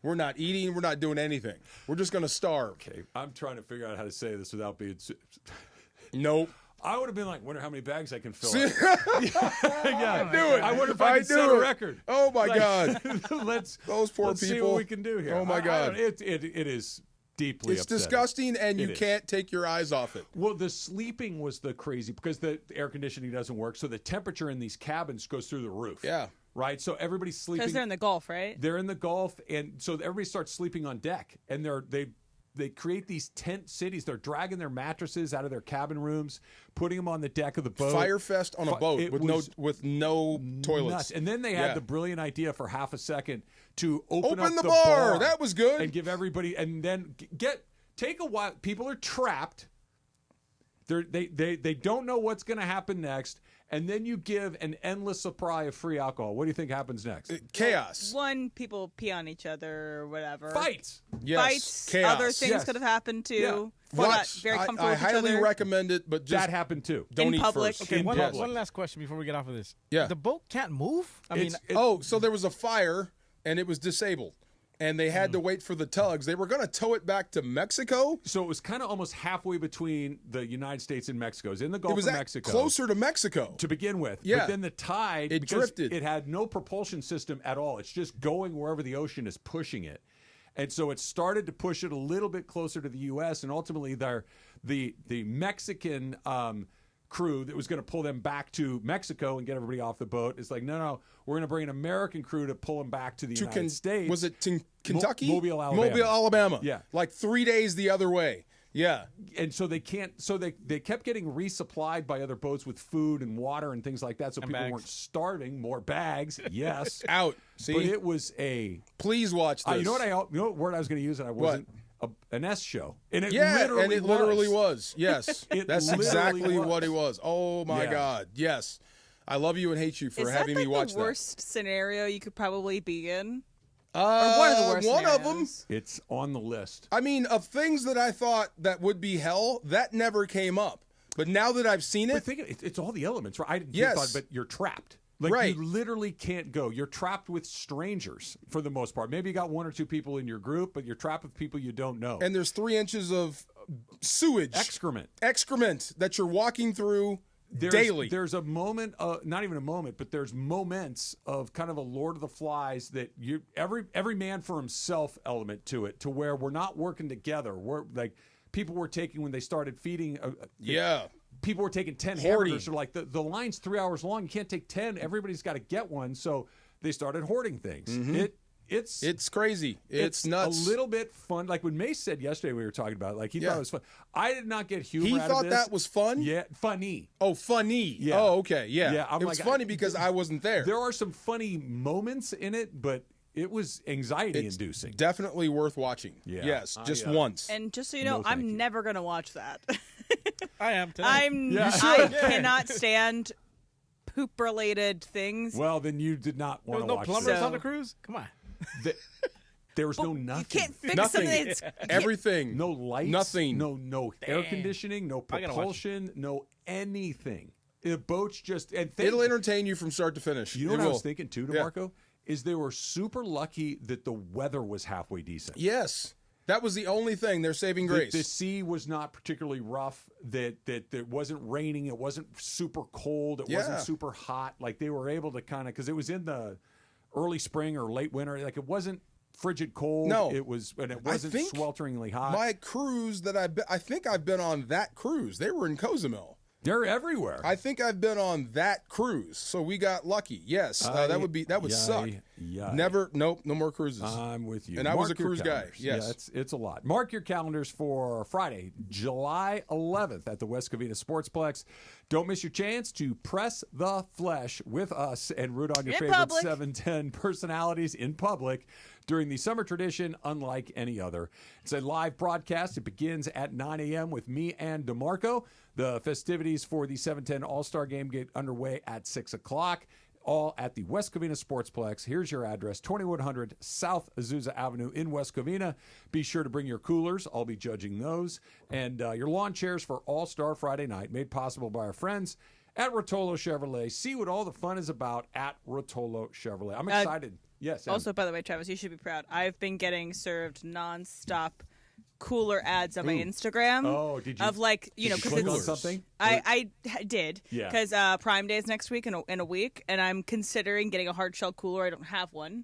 We're not eating. We're not doing anything. We're just going to starve. Okay, I'm trying to figure out how to say this without being. Nope. I would have been like, wonder how many bags I can fill. See? Up. I do it. I wonder if I can set a record. Oh my God. Let's Those poor let's people. see what we can do here. Oh my God. It is deeply It's upsetting. disgusting, and you It is. can't take your eyes off it. Well, the sleeping was the crazy because the air conditioning doesn't work, so the temperature in these cabins goes through the roof. Yeah. Right? So everybody's sleeping. Because they're in the Gulf, right? They're in the Gulf, and so everybody starts sleeping on deck, and they create these tent cities. They're dragging their mattresses out of their cabin rooms, putting them on the deck of the boat. Firefest on a boat It with no toilets. Nuts. And then they had the brilliant idea for half a second to open up the bar. That was good. And give everybody, and then take a while. People are trapped. They don't know what's going to happen next. And then you give an endless supply of free alcohol. What do you think happens next? Chaos. One, people pee on each other or whatever. Fights. Yes. Fights. Chaos. Other things could have happened too. Yeah. People got very comfortable I with each highly other. recommend it, but just that happened too. Don't In eat public. first. Okay, In one public. last question before we get off of this. Yeah. The boat can't move? So there was a fire, and it was disabled. And they had to wait for the tugs. They were going to tow it back to Mexico. So it was kind of almost halfway between the United States and Mexico. It was in the Gulf It was of Mexico. closer to Mexico. To begin with. Yeah. But then the tide, It because drifted. It had no propulsion system at all. It's just going wherever the ocean is pushing it. And so it started to push it a little bit closer to the U.S. And ultimately, the Mexican crew that was going to pull them back to Mexico and get everybody off the boat is like, no, we're going to bring an American crew to pull them back to the United States. Was it Kentucky? Mobile, Alabama. Mobile, Alabama. Yeah. Like 3 days the other way. Yeah. And so they can't. So they kept getting resupplied by other boats with food and water and things like that. So And people bags. weren't starving. More bags, yes. Out. See? But it was a. Please watch this. You know what word I was going to use, and I wasn't. An S show. And it literally literally was. Yes. That's exactly was. what it was. Oh my Yeah. God. Yes. I love you and hate you for Is having that me watch the worst scenario you could probably be in? that. Or one of the worst One of them. scenarios? It's on the list. I mean, of things that I thought that would be hell, that never came up. But now that I've seen But it, think of it, it's all the elements, right? I didn't Yes. thought, but you're trapped. Like Right. you literally can't go. You're trapped with strangers for the most part. Maybe you got one or two people in your group, but you're trapped with people you don't know. and there's 3 inches of sewage, excrement that you're walking through daily. There's a moment, not even a moment, but there's moments of kind of a Lord of the Flies that every man for himself element to it, to where we're not working together. We're like people were taking when they started feeding. People were taking 10 hamburgers. So like the line's 3 hours long. You can't take 10. Everybody's got to get one. So they started hoarding things. Mm-hmm. It's crazy. It's nuts. A little bit fun. Like when Mace said yesterday, we were talking about it, like he thought it was fun. I did not get humor. He out thought of this. that was fun? Yeah, funny. Oh, funny. Yeah. Oh, okay. Yeah. Yeah, I'm it was like, funny because I wasn't there. There are some funny moments in it, but it was anxiety-inducing. Definitely worth watching. Yeah. Yes, just once. And just so you know, No, thank I'm never going to watch that. I am tonight. I cannot stand poop-related things. Well, then you did not There want was to no watch plumbers this. on the cruise? Come on. There was no nothing. You can't fix Nothing. something that's... Everything. No lights. Nothing. No air conditioning. No I gotta watch it. propulsion. No anything. The boats just... and It'll entertain you from start to finish. You know It what I will. was thinking too, Yeah. DeMarco? Is they were super lucky that the weather was halfway decent. Yes. That was the only thing. They're saving grace. The sea was not particularly rough. That it wasn't raining. It wasn't super cold. It wasn't super hot. Like they were able to kind of, because it was in the early spring or late winter. Like it wasn't frigid cold. No. It was, and it wasn't think swelteringly hot. My cruise that I think I've been on that cruise. They were in Cozumel. They're everywhere. I think I've been on that cruise, so we got lucky. Yes, that would suck. Never, nope, no more cruises. I'm with you. And I was a Mark your cruise guy. calendars. Yes, Yeah, it's a lot. Mark your calendars for Friday, July 11th at the West Covina Sportsplex. Don't miss your chance to press the flesh with us and root on your In favorite public. 710 personalities in public during the summer tradition unlike any other. It's a live broadcast. It begins at 9 a.m. with me and DeMarco. The festivities for the 710 All-Star Game get underway at 6 o'clock, all at the West Covina Sportsplex. Here's your address, 2100 South Azusa Avenue in West Covina. Be sure to bring your coolers. I'll be judging those. And your lawn chairs for All-Star Friday night, made possible by our friends at Rotolo Chevrolet. See what all the fun is about at Rotolo Chevrolet. I'm excited. Yes. Em. Also, by the way, Travis, you should be proud. I've been getting served nonstop cooler ads on my Instagram. Oh, did you? Of like, you know, Did you because click on it's something? I did. Yeah. Because Prime Day is next week in a week, and I'm considering getting a hard shell cooler. I don't have one.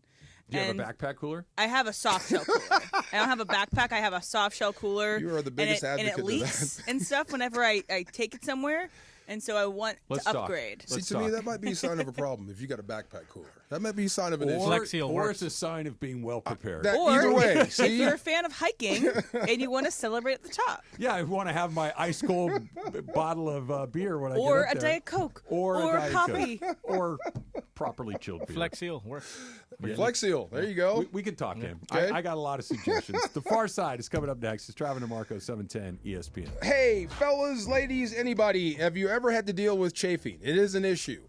Do you have a backpack cooler? I have a soft shell cooler. I don't have a backpack. I have a soft shell cooler. You are the biggest advocate and it leaks and stuff whenever I take it somewhere. And so I want to upgrade. See, to me, that might be a sign of a problem if you got a backpack cooler. That might be a sign of an issue. Or it's a sign of being well prepared. Either way, if you're a fan of hiking and you want to celebrate at the top. Yeah, I want to have my ice cold bottle of beer when I get up Or there. a Diet Coke. Or a coffee. Or properly chilled beer. Flex Seal works. Yeah. Flex Seal. There you go. We can talk, Kim. Okay. I got a lot of suggestions. The Far Side is coming up next. It's Travis DeMarco, 710 ESPN. Hey, fellas, ladies, anybody, have you ever had to deal with chafing? It is an issue.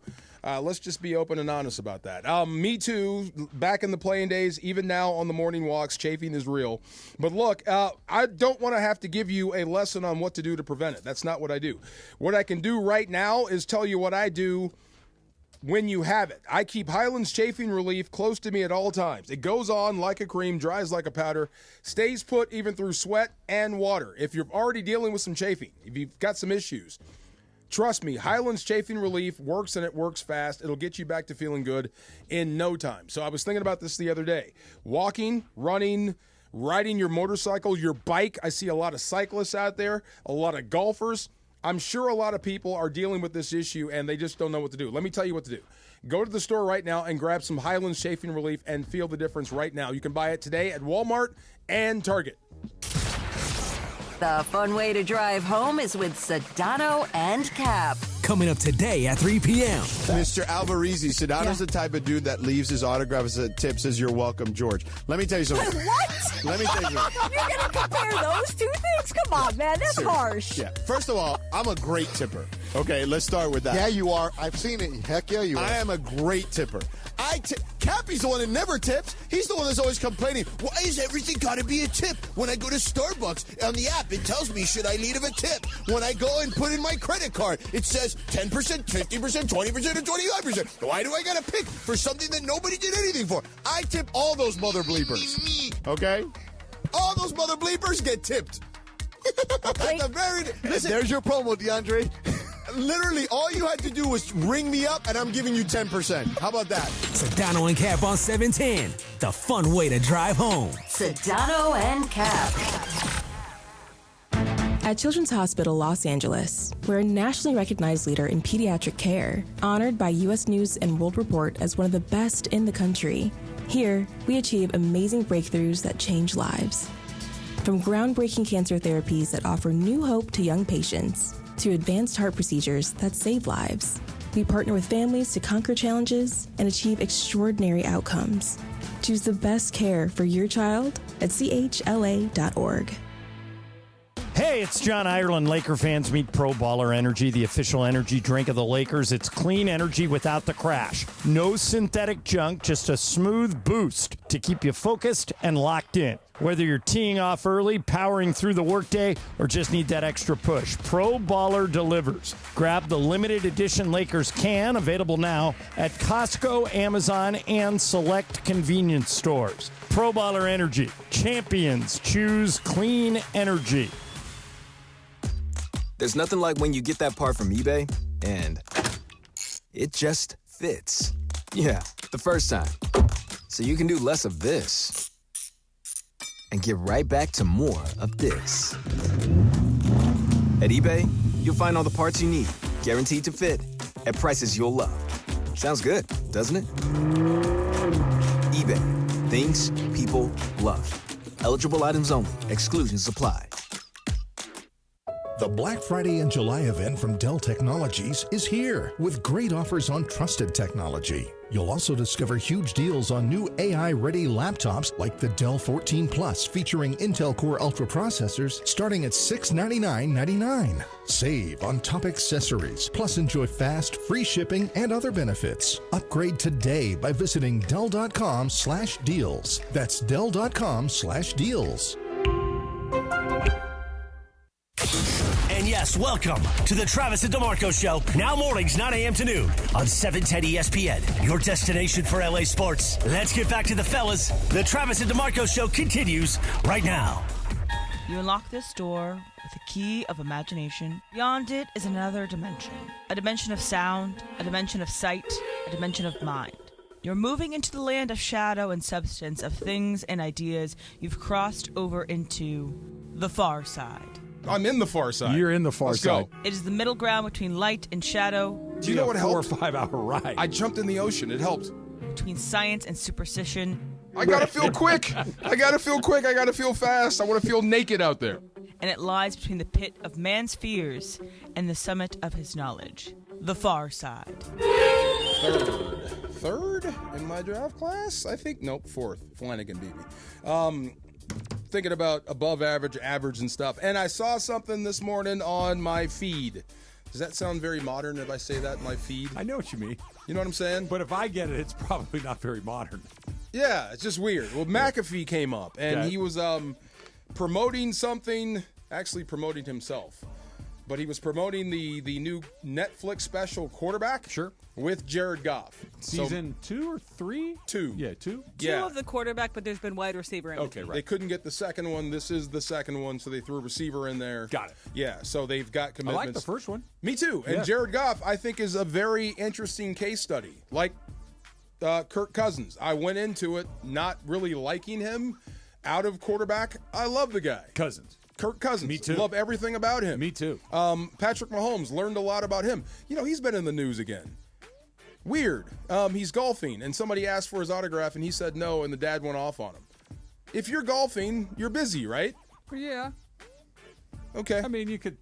Let's just be open and honest about that. Me too. Back in the playing days, even now on the morning walks, chafing is real. But look, I don't want to have to give you a lesson on what to do to prevent it. That's not what I do. What I can do right now is tell you what I do when you have it. I keep Highlands Chafing Relief close to me at all times. It goes on like a cream, dries like a powder, stays put even through sweat and water. If you're already dealing with some chafing, if you've got some issues, trust me, Highlands Chafing Relief works, and it works fast. It'll get you back to feeling good in no time. So I was thinking about this the other day. Walking, running, riding your motorcycle, your bike. I see a lot of cyclists out there, a lot of golfers. I'm sure a lot of people are dealing with this issue, and they just don't know what to do. Let me tell you what to do. Go to the store right now and grab some Highlands Chafing Relief and feel the difference right now. You can buy it today at Walmart and Target. The fun way to drive home is with Sedano and Cap. Coming up today at 3 p.m. Mr. Alvarez, Sedano's the type of dude that leaves his autograph as a tip, says you're welcome, George. Let me tell you something. What? Let me tell you something. You're going to compare those two things? Come on, man. That's Seriously. harsh. Yeah. First of all, I'm a great tipper. Okay, let's start with that. Yeah, you are. I've seen it. Heck yeah, you are. I am a great tipper. Cappy's the one that never tips. He's the one that's always complaining. Why is everything got to be a tip? When I go to Starbucks on the app, it tells me should I leave a tip. When I go and put in my credit card, it says 10%, 50%, 20%, or 25%. Why do I got to pick for something that nobody did anything for? I tip all those mother bleepers. Okay? All those mother bleepers get tipped. Listen, there's your promo, DeAndre. Literally, all you had to do was ring me up, and I'm giving you 10%. How about that? Sedano and Cap on 710. The fun way to drive home. Sedano and Cap. At Children's Hospital Los Angeles, we're a nationally recognized leader in pediatric care, honored by U.S. News and World Report as one of the best in the country. Here, we achieve amazing breakthroughs that change lives. From groundbreaking cancer therapies that offer new hope to young patients, to advanced heart procedures that save lives, we partner with families to conquer challenges and achieve extraordinary outcomes. Choose the best care for your child at chla.org. Hey, it's John Ireland. Laker fans, meet Pro Baller Energy, the official energy drink of the Lakers. It's clean energy without the crash. No synthetic junk, just a smooth boost to keep you focused and locked in. Whether you're teeing off early, powering through the workday, or just need that extra push, Pro Baller delivers. Grab the limited edition Lakers can, available now at Costco, Amazon, and select convenience stores. Pro Baller Energy. Champions choose clean energy. There's nothing like when you get that part from eBay and it just fits. Yeah, the first time. So you can do less of this and get right back to more of this. At eBay, you'll find all the parts you need, guaranteed to fit, at prices you'll love. Sounds good, doesn't it? eBay, things people love. Eligible items only. Exclusions apply. The Black Friday and July event from Dell Technologies is here with great offers on trusted technology. You'll also discover huge deals on new AI-ready laptops like the Dell 14 Plus featuring Intel Core Ultra processors starting at $699.99. Save on top accessories, plus enjoy fast, free shipping and other benefits. Upgrade today by visiting Dell.com/deals. That's Dell.com/deals. And yes, welcome to the Travis and DeMarco Show. Now mornings, 9 a.m. to noon on 710 ESPN, your destination for LA sports. Let's get back to the fellas. The Travis and DeMarco Show continues right now. You unlock this door with a key of imagination. Beyond it is another dimension. A dimension of sound, a dimension of sight, a dimension of mind. You're moving into the land of shadow and substance, of things and ideas. You've crossed over into the far side. I'm in the far side. You're in the far Let's side. Go. It is the middle ground between light and shadow. Do you know what helped? 4 or 5 hour ride. I jumped in the ocean. It helped. Between science and superstition. I gotta feel quick. I gotta feel quick. I gotta feel fast. I want to feel naked out there. And it lies between the pit of man's fears and the summit of his knowledge. The far side. Third in my draft class? I think, nope, fourth. Flanagan beat me. Thinking about above average, average, and stuff. And I saw something this morning on my feed. Does that sound very modern if I say that in my feed? I know what you mean. You know what I'm saying? But if I get it, it's probably not very modern. Yeah, it's just weird. Well, McAfee came up, and he was promoting something, actually promoting himself. But he was promoting the new Netflix special Quarterback. Sure. With Jared Goff. Season 2 or 3? 2. Yeah, 2? Two of the quarterback, but there's been wide receiver in between. Right. They couldn't get the second one. This is the second one, so they threw a receiver in there. Got it. Yeah, so they've got I commitments. like the first one. Me too. And Yeah. Jared Goff, I think, is a very interesting case study. Like Kirk Cousins. I went into it not really liking him out of quarterback. I love the guy. Kirk Cousins. Me too. Love everything about him. Me too. Patrick Mahomes, learned a lot about him. You know, he's been in the news again. Weird. He's golfing, and somebody asked for his autograph, and he said no, and the dad went off on him. If you're golfing, you're busy, right? Yeah. Okay. I mean, you could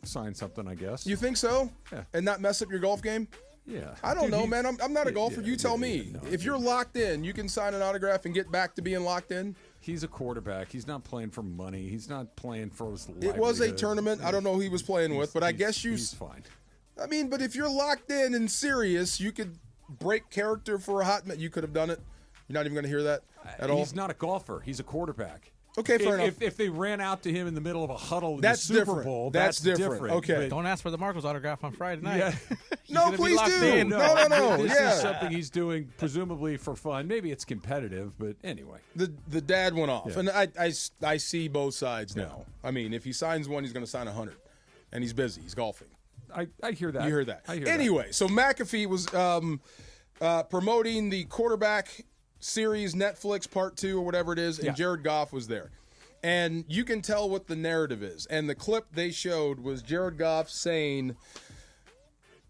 sign something, I guess. You think so? Yeah. And not mess up your golf game? Yeah. I don't Dude, know, man. I'm not a golfer. You tell me. no, if you're locked in, you can sign an autograph and get back to being locked in? He's a quarterback. He's not playing for money. He's not playing for his It was a livelihood. tournament. I don't know who he was playing with, but I guess he's fine. I mean, but if you're locked in and serious, you could break character for a hot minute. You could have done it. You're not even going to hear that at all? He's not a golfer. He's a quarterback. Okay, fair enough. If they ran out to him in the middle of a huddle in That's the Super different. Bowl, That's that's different. Okay. But- Don't ask for the Marcos autograph on Friday night. Yeah. No, gonna be please locked do. in. No. This Yeah. is something he's doing presumably for fun. Maybe it's competitive, but anyway. The dad went off, Yeah. and I see both sides now. I mean, if he signs one, he's going to sign 100, and he's busy. He's golfing. I hear that. You heard that. I hear anyway, so McAfee was promoting the quarterback series, Netflix Part 2 or whatever it is, and Jared Goff was there. And you can tell what the narrative is. And the clip they showed was Jared Goff saying,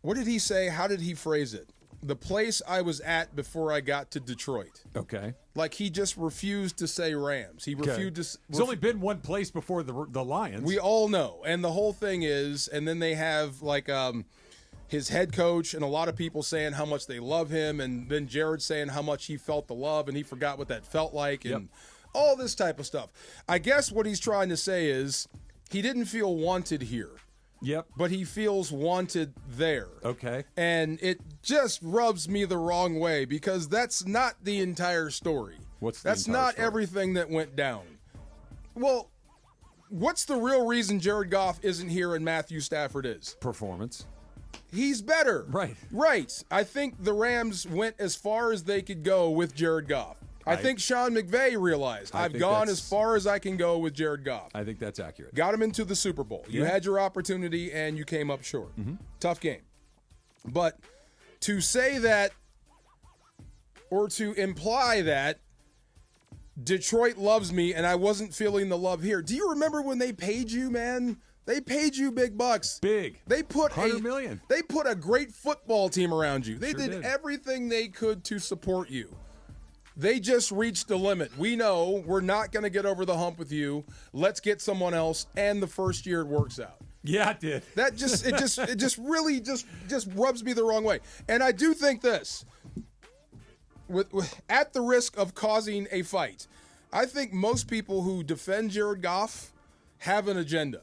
what did he say? How did he phrase it? The place I was at before I got to Detroit. Okay. Like he just refused to say Rams. He refused to. There's only been one place before the Lions. We all know. And the whole thing is, and then they have like his head coach and a lot of people saying how much they love him, and then Jared saying how much he felt the love and he forgot what that felt like, and all this type of stuff. I guess what he's trying to say is he didn't feel wanted here. Yep. But he feels wanted there. Okay. And it just rubs me the wrong way because that's not the entire story. That's not everything that went down. Well, what's the real reason Jared Goff isn't here and Matthew Stafford is? Performance. He's better. Right. Right. I think the Rams went as far as they could go with Jared Goff. I think Sean McVay realized I've gone as far as I can go with Jared Goff. I think that's accurate. Got him into the Super Bowl. You had your opportunity and you came up short. Tough game. But to say that or to imply that Detroit loves me and I wasn't feeling the love here. Do you remember when they paid you, man? They paid you big bucks. Big. They put $100 million. They put a great football team around you. They Sure did did. everything they could to support you. They just reached the limit. We know we're not going to get over the hump with you. Let's get someone else. And the first year it works out. Yeah, it did. That it just really rubs me the wrong way. And I do think this, with at the risk of causing a fight, I think most people who defend Jared Goff have an agenda.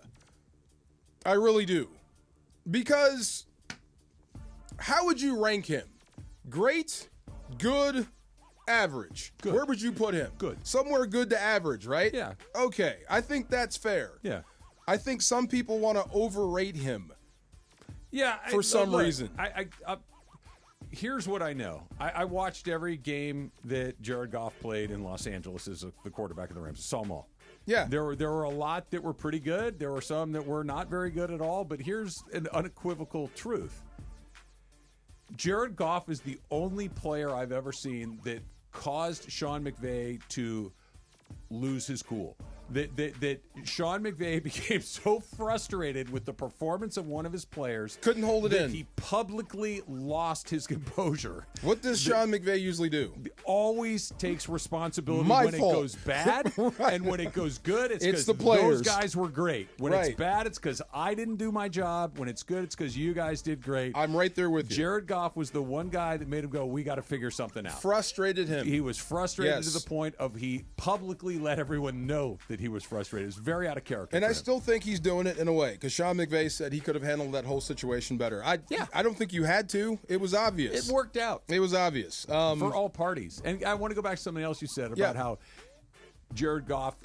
I really do. Because how would you rank him? Great, good, average. Good. Where would you put him? Good. Somewhere good to average, right? Yeah. Okay. I think that's fair. Yeah. I think some people want to overrate him. Yeah. For some reason. Here's what I know. I watched every game that Jared Goff played in Los Angeles as the quarterback of the Rams. I saw them all. Yeah. There were a lot that were pretty good. There were some that were not very good at all. But here's an unequivocal truth. Jared Goff is the only player I've ever seen that caused Sean McVay to lose his cool. That Sean McVay became so frustrated with the performance of one of his players, couldn't hold it in. He publicly lost his composure. What does Sean McVay usually do? Always takes responsibility My when fault. it goes bad, Right. and when it goes good, it's because the players. those guys were great. When Right. it's bad, it's because I didn't do my job. When it's good, it's because you guys did great. I'm right there with you. Jared Goff was the one guy that made him go, we got to figure something out. Frustrated him. He was frustrated Yes. to the point of he publicly let everyone know that he was frustrated. It was very out of character. And for I him. still think he's doing it in a way because Sean McVay said he could have handled that whole situation better. I don't think you had to. It was obvious. It worked out. It was obvious For all parties. And I want to go back to something else you said about how Jared Goff,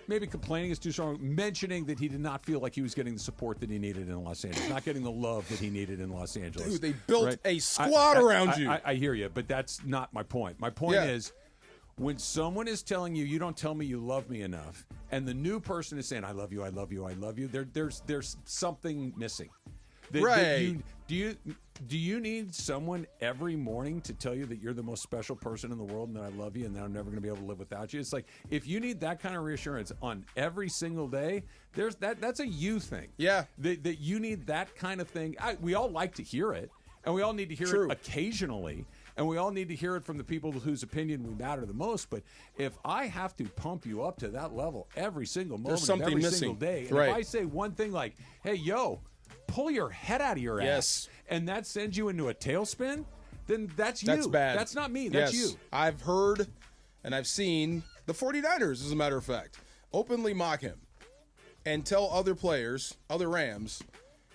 maybe complaining is too strong, mentioning that he did not feel like he was getting the support that he needed in Los Angeles, not getting the love that he needed in Los Angeles. Dude, they built a squad around you. I hear you, but that's not my point. My point is, when someone is telling you, you don't tell me you love me enough, and the new person is saying, I love you, I love you, I love you, there's something missing. Right. Do you need someone every morning to tell you that you're the most special person in the world and that I love you and that I'm never going to be able to live without you? It's like, if you need that kind of reassurance on every single day, that's a you thing. Yeah. That you need that kind of thing. We all like to hear it, and we all need to hear it occasionally. And we all need to hear it from the people whose opinion we matter the most. But if I have to pump you up to that level every single moment, There's something every missing. single day, and if I say one thing like, hey, yo, pull your head out of your ass, and that sends you into a tailspin, then that's you. That's bad. That's not me. That's you. I've heard and I've seen the 49ers, as a matter of fact, openly mock him and tell other players, other Rams,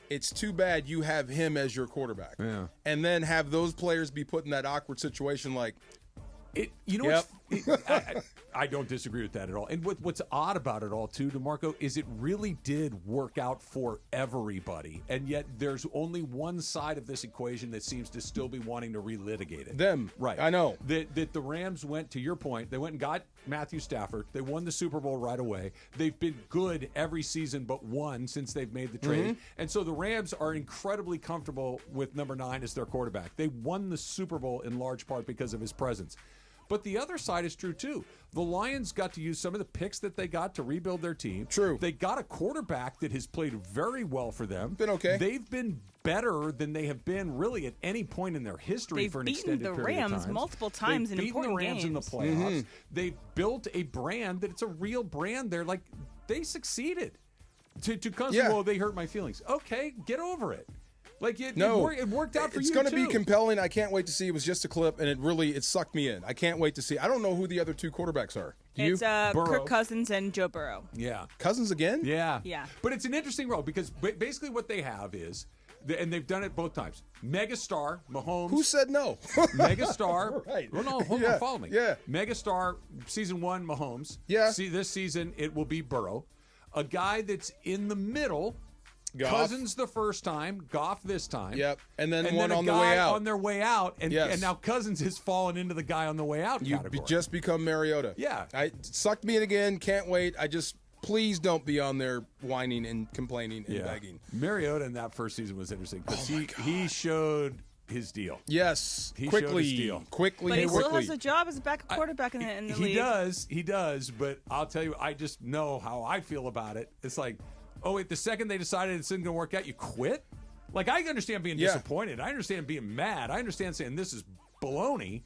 it's too bad you have him as your quarterback. Yeah. And then have those players be put in that awkward situation like, I don't disagree with that at all. And what's odd about it all, too, DeMarco, is it really did work out for everybody. And yet there's only one side of this equation that seems to still be wanting to relitigate it. Them. Right. I know. That the Rams went, to your point, they went and got Matthew Stafford. They won the Super Bowl right away. They've been good every season but one since they've made the trade. And so the Rams are incredibly comfortable with number 9 as their quarterback. They won the Super Bowl in large part because of his presence. But the other side is true, too. The Lions got to use some of the picks that they got to rebuild their team. True. They got a quarterback that has played very well for them. Been okay. They've been better than they have been really at any point in their history for an extended period of time. They've beaten the Rams multiple times in important They've beaten the Rams games. in the playoffs. They've built a brand that it's a real brand. They're like, they succeeded. To come, well, they hurt my feelings. Okay, get over it. Like it worked out for you. It's going to too. be compelling. I can't wait to see. It was just a clip, and it sucked me in. I can't wait to see. I don't know who the other two quarterbacks are. Do you? It's Kirk Cousins and Joe Burrow. Yeah. Cousins again? Yeah. Yeah. But it's an interesting role because basically what they have is, and they've done it both times, megastar, Mahomes. Who said no? Megastar. Right. Well, no, hold on, follow me. Yeah. Megastar, season 1, Mahomes. Yeah. See, this season, it will be Burrow. A guy that's in the middle, Goff. Cousins the first time, Goff this time. Yep. And then And one then on a the way guy out. on their way out, and now Cousins has fallen into the guy on the way out category. Just become Mariota. Yeah. It sucked me in again. Can't wait. Please don't be on there whining and complaining and begging. Mariota in that first season was interesting because he showed his deal. Yes. He quickly. showed his deal. Quickly. But he quickly. still has a job as a backup quarterback in the league. He does, but I'll tell you, I just know how I feel about it. It's like, oh, wait, the second they decided it's not going to work out, you quit? Like, I understand being disappointed. I understand being mad. I understand saying this is baloney,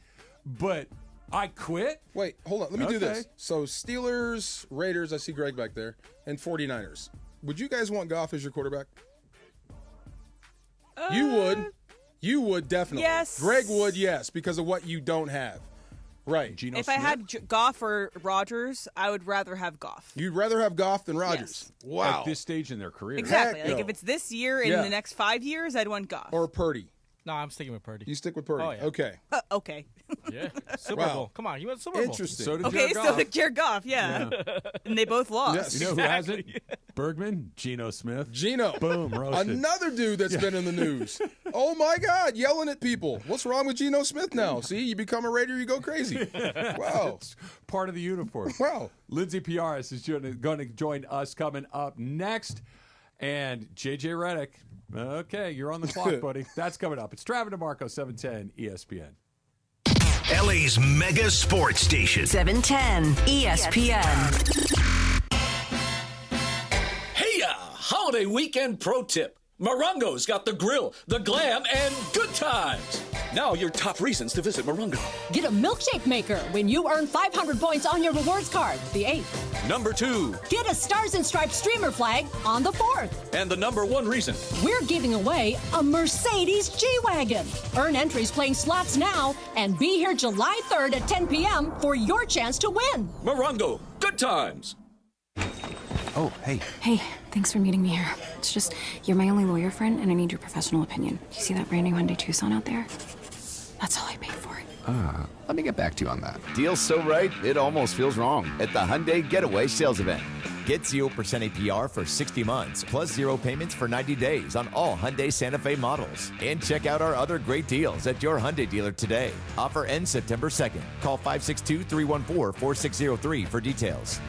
but I quit? Wait, hold on. Let me do this. So, Steelers, Raiders, I see Greg back there, and 49ers. Would you guys want Goff as your quarterback? You would. You would, definitely. Yes. Greg would, yes, because of what you don't have. Right. If I had Goff or Rodgers, I would rather have Goff. You'd rather have Goff than Rodgers. Yes. Wow. At this stage in their career. Exactly. Heck Like no. if it's this year in the next 5 years, I'd want Goff. Or Purdy. No, I'm sticking with Purdy. You stick with Purdy. Oh, yeah. Okay. Okay. Yeah. Super Wow. Bowl. Come on, you went Super Bowl. Interesting. So did Okay, Jared so Goff. did Jared Goff, yeah. And they both lost. Yes. You know who hasn't? Bergman, Geno Smith. Geno. Boom, roasted. Another dude that's been in the news. Oh, my God, yelling at people. What's wrong with Geno Smith now? See, you become a Raider, you go crazy. Wow. It's part of the uniform. Wow. Lindsay Piaris is going to join us coming up next. And J.J. Redick, Okay, you're on the clock, buddy. That's coming up. It's Travis DeMarco, 710 ESPN. LA's mega sports station. 710 ESPN. Hey, holiday weekend pro tip. Morongo's got the grill, the glam, and good times. Now your top reasons to visit Morongo. Get a milkshake maker when you earn 500 points on your rewards card, the 8th. Number 2. Get a Stars and Stripes streamer flag on the 4th. And the number 1 reason. We're giving away a Mercedes G-Wagon. Earn entries playing slots now and be here July 3rd at 10 p.m. for your chance to win. Morongo, good times. Oh, hey. Hey, thanks for meeting me here. It's just, you're my only lawyer friend, and I need your professional opinion. You see that brand new Hyundai Tucson out there? That's all I paid for it. Let me get back to you on that. Deal's so right, it almost feels wrong at the Hyundai Getaway Sales Event. Get 0% APR for 60 months, plus 0 payments for 90 days on all Hyundai Santa Fe models. And check out our other great deals at your Hyundai dealer today. Offer ends September 2nd. Call 562-314-4603 for details.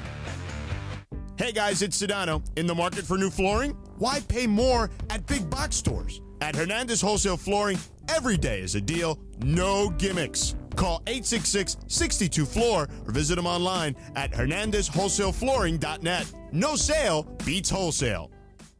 Hey guys, it's Sedano. In the market for new flooring? Why pay more at big box stores? At Hernandez Wholesale Flooring, every day is a deal, no gimmicks. Call 866-62-FLOOR or visit them online at hernandezwholesaleflooring.net. No sale beats wholesale.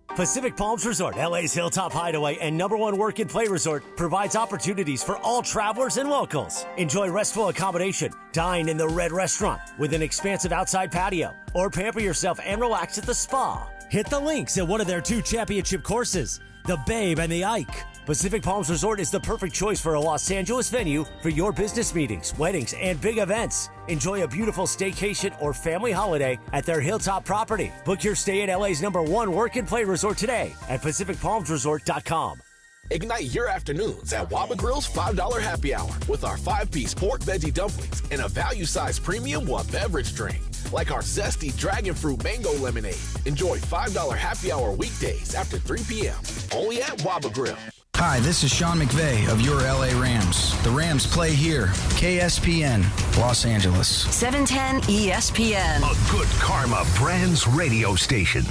Pacific Palms Resort, LA's Hilltop Hideaway and #1 work and play resort, provides opportunities for all travelers and locals. Enjoy restful accommodation, dine in the Red Restaurant with an expansive outside patio, or pamper yourself and relax at the spa. Hit the links at one of their 2 championship courses, the Babe and the Ike. Pacific Palms Resort is the perfect choice for a Los Angeles venue for your business meetings, weddings, and big events. Enjoy a beautiful staycation or family holiday at their Hilltop property. Book your stay at LA's #1 work and play resort today at PacificPalmsResort.com. Ignite your afternoons at Waba Grill's $5 happy hour with our 5-piece pork veggie dumplings and a value-sized premium beverage drink, like our zesty dragon fruit mango lemonade. Enjoy $5 happy hour weekdays after 3 p.m. only at Waba Grill. Hi, this is Sean McVay of your LA Rams. The Rams play here. KSPN, Los Angeles. 710 ESPN. A good karma brands radio station.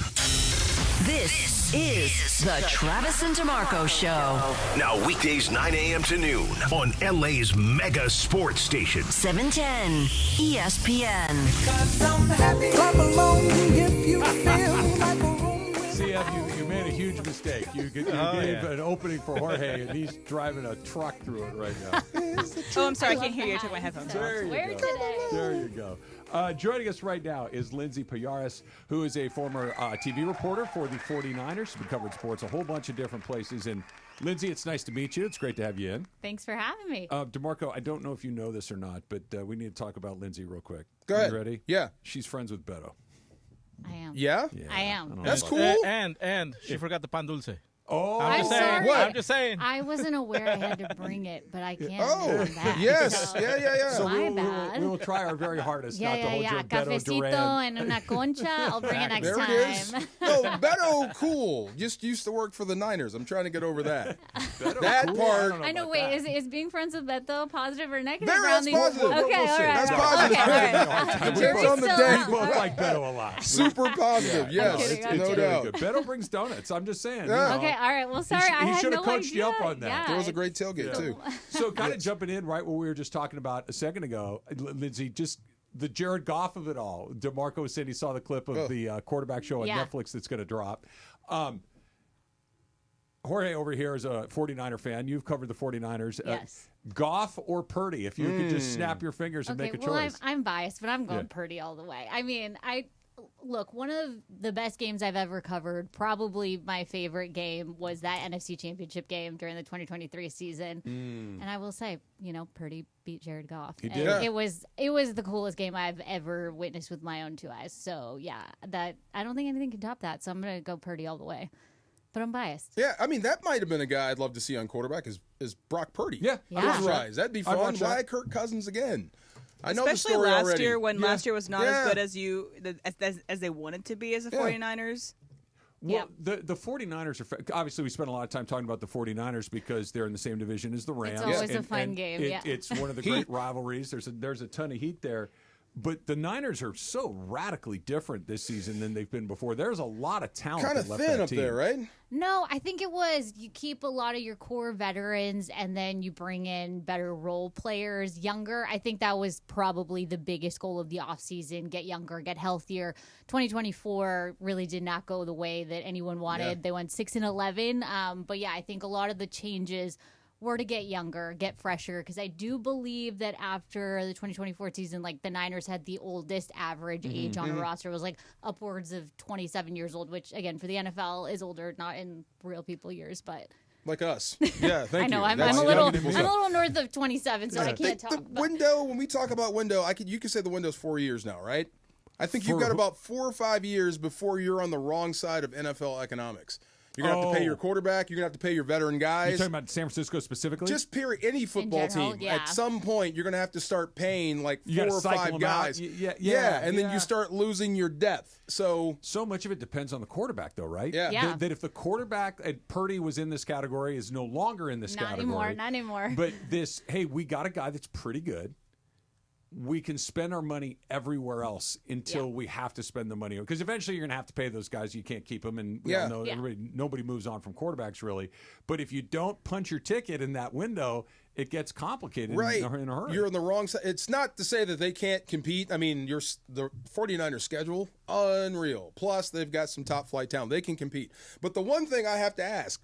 This is the Travis and DeMarco Show. Now weekdays 9 a.m. to noon on LA's mega sports station. 710 ESPN. CF, you made a huge mistake. You gave an opening for Jorge, and he's driving a truck through it right now. Oh, I'm sorry. I can't hear you. I took my headphones off. There you go. Joining us right now is Lindsay Payaris, who is a former TV reporter for the 49ers. She's been covering sports a whole bunch of different places. And Lindsay, it's nice to meet you. It's great to have you in. Thanks for having me. DeMarco, I don't know if you know this or not, but we need to talk about Lindsay real quick. Go ahead. You ready? Yeah. She's friends with Beto. I am. Yeah? I am. That's cool. And she forgot the pan dulce. Oh, I'm sorry. I'm just saying. I wasn't aware I had to bring it, but I can't. Oh, back, yes. so Yeah. So my bad. we will try our very hardest not to hold your Beto Cafecito Duran. and una concha. I'll bring it next There time. it is. No, Beto, cool. Just used to work for the Niners. I'm trying to get over that. That cool. part. I know. Wait, is being friends with Beto positive or negative? That's positive. Okay, all right. That's positive. Okay, all right. Depends on the day. We both like Beto a lot. Super positive. Yes, It's no very doubt. good. Beto brings donuts. I'm just saying. Yeah. Okay, all right. Well, sorry, I He had should no have coached idea. you up on that. Yeah. There was a great tailgate, too. So kind of jumping in right what we were just talking about a second ago, Lindsay, just the Jared Goff of it all. DeMarco said he saw the clip of the quarterback show on Netflix that's going to drop. Jorge over here is a 49er fan. You've covered the 49ers. Yes. Goff or Purdy, if you could just snap your fingers and make a choice. I'm biased, but I'm going Purdy all the way. I mean, look, one of the best games I've ever covered, probably my favorite game, was that NFC Championship game during the 2023 season. And I will say, Purdy beat Jared Goff. He And did. it was the coolest game I've ever witnessed with my own 2 eyes. So, yeah, that I don't think anything can top that. So I'm going to go Purdy all the way. But I'm biased. Yeah, I mean, that might have been a guy I'd love to see on quarterback is Brock Purdy. Yeah. Close your eyes. That'd be fun. watch that. Why Kirk Cousins again? I know Especially the story last already. year when Yeah. last year was not Yeah. as good as they wanted to be as the 49ers. Well, the 49ers are obviously we spent a lot of time talking about the 49ers because they're in the same division as the Rams. It's always a fun game. It's one of the great rivalries. There's a ton of heat there. But the Niners are so radically different this season than they've been before. There's a lot of talent. Kind of thin up there, right? No, I think it was you keep a lot of your core veterans and then you bring in better role players, younger. I think that was probably the biggest goal of the offseason, get younger, get healthier. 2024 really did not go the way that anyone wanted. Yeah. They went 6-11. But yeah, I think a lot of the changes were to get younger, get fresher, because I do believe that after the 2024 season, like the Niners had the oldest average age on a roster. It was like upwards of 27 years old, which again for the NFL is older, not in real people years, but like us. Yeah, thank I know, you. I'm a little north of 27, so I can't talk. The window, when we talk about window, you could say the window's 4 years now, right? I think you've got about 4 or 5 years before you're on the wrong side of NFL economics. You're going to have to pay your quarterback. You're going to have to pay your veteran guys. You're talking about San Francisco specifically? Just period. Any football team. Yeah. At some point, you're going to have to start paying like 4 or 5 guys. And then you start losing your depth. So much of it depends on the quarterback, though, right? Yeah. That if the quarterback, Purdy was in this category, is no longer in this category. Not anymore. But hey, we got a guy that's pretty good. We can spend our money everywhere else until we have to spend the money. Because eventually you're going to have to pay those guys. You can't keep them. And we all know nobody moves on from quarterbacks, really. But if you don't punch your ticket in that window, it gets complicated in a hurry. You're on the wrong side. It's not to say that they can't compete. I mean, the 49ers schedule, unreal. Plus, they've got some top-flight talent. They can compete. But the one thing I have to ask,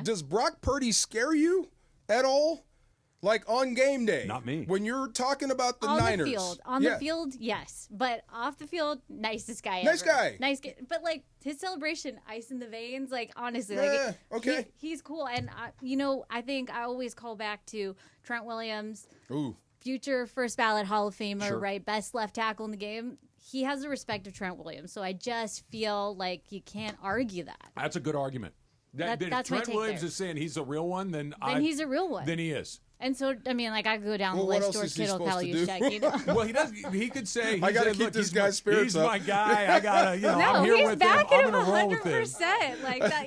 does Brock Purdy scare you at all? Like on game day. Not me. When you're talking about the on Niners. On the field, yes. But off the field, nicest guy ever. Nice guy. But like his celebration, ice in the veins, like honestly, he's cool. And, I think I always call back to Trent Williams. Ooh. Future first ballot Hall of Famer, right? Best left tackle in the game. He has the respect of Trent Williams. So I just feel like you can't argue that. That's a good argument. That's if Trent Williams is saying he's a real one, then he's a real one. Then he is. And so, I mean, like, I could go down the list. George Kittle, Kyle Juszczyk, Well, he does. He could say, I got to keep this guy's spirits up. He's my guy. I got to, I'm here with him. I'm going to roll with him. 100%. Like that,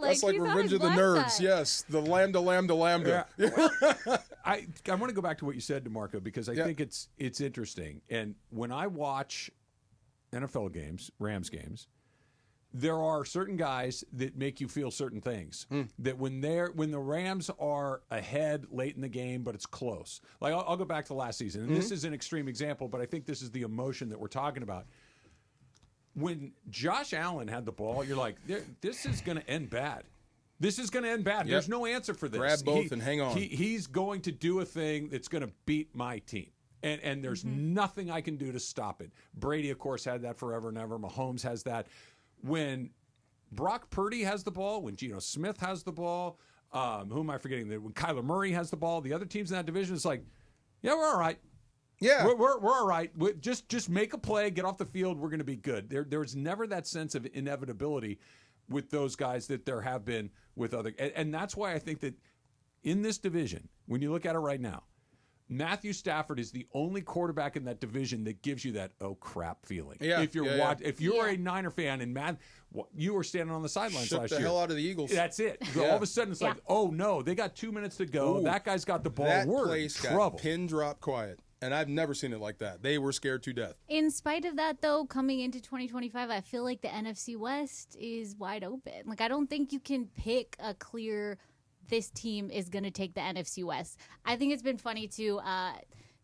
That's like Revenge of the Nerds. Side. Yes. The lambda. Yeah. Well, I want to go back to what you said, DeMarco, because I think it's interesting. And when I watch NFL games, Rams games, there are certain guys that make you feel certain things. That when the Rams are ahead late in the game, but it's close. Like I'll go back to last season, and this is an extreme example, but I think this is the emotion that we're talking about. When Josh Allen had the ball, you're like, this is going to end bad. This is going to end bad. Yep. There's no answer for this. Grab both and hang on. He's going to do a thing that's going to beat my team. And there's nothing I can do to stop it. Brady, of course, had that forever and ever. Mahomes has that. When Brock Purdy has the ball, when Geno Smith has the ball, who am I forgetting? When Kyler Murray has the ball, the other teams in that division, it's like, yeah, we're all right. Yeah, we're all right. Just make a play, get off the field. We're going to be good. There's never that sense of inevitability with those guys that there have been with other, and that's why I think that in this division, when you look at it right now, Matthew Stafford is the only quarterback in that division that gives you that oh crap feeling. Yeah, if you're a Niner fan and you were standing on the sidelines last year. Shook the hell out of the Eagles. That's it. All of a sudden it's like, oh no, they got 2 minutes to go. Ooh, that guy's got the ball. That We're place in trouble. Got pin drop quiet. And I've never seen it like that. They were scared to death. In spite of that, though, coming into 2025, I feel like the NFC West is wide open. Like, I don't think you can pick a clear, this team is going to take the NFC West. I think it's been funny, too,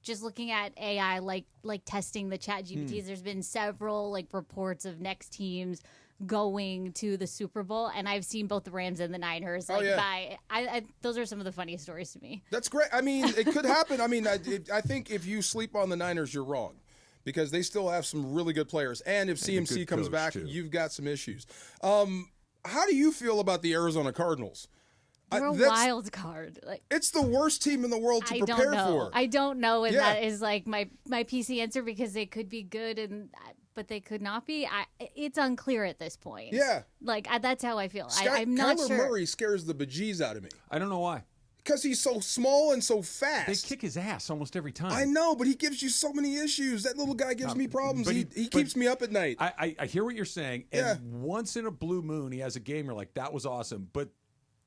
just looking at AI, like testing the chat GPTs. There's been several, reports of next teams going to the Super Bowl, and I've seen both the Rams and the Niners. Those are some of the funniest stories to me. That's great. I mean, it could happen. I mean, I think if you sleep on the Niners, you're wrong, because they still have some really good players. And if CMC comes back, you've got some issues. How do you feel about the Arizona Cardinals? They're a wild card. It's the worst team in the world to prepare for. I don't know, and that is my PC answer, because they could be good but they could not be. It's unclear at this point. Yeah. That's how I feel. I'm not sure. Kyler Murray scares the bejeez out of me. I don't know why. Because he's so small and so fast. They kick his ass almost every time. I know, but he gives you so many issues. That little guy gives me problems. He keeps me up at night. I hear what you're saying. And once in a blue moon, he has a game, you're like, that was awesome. But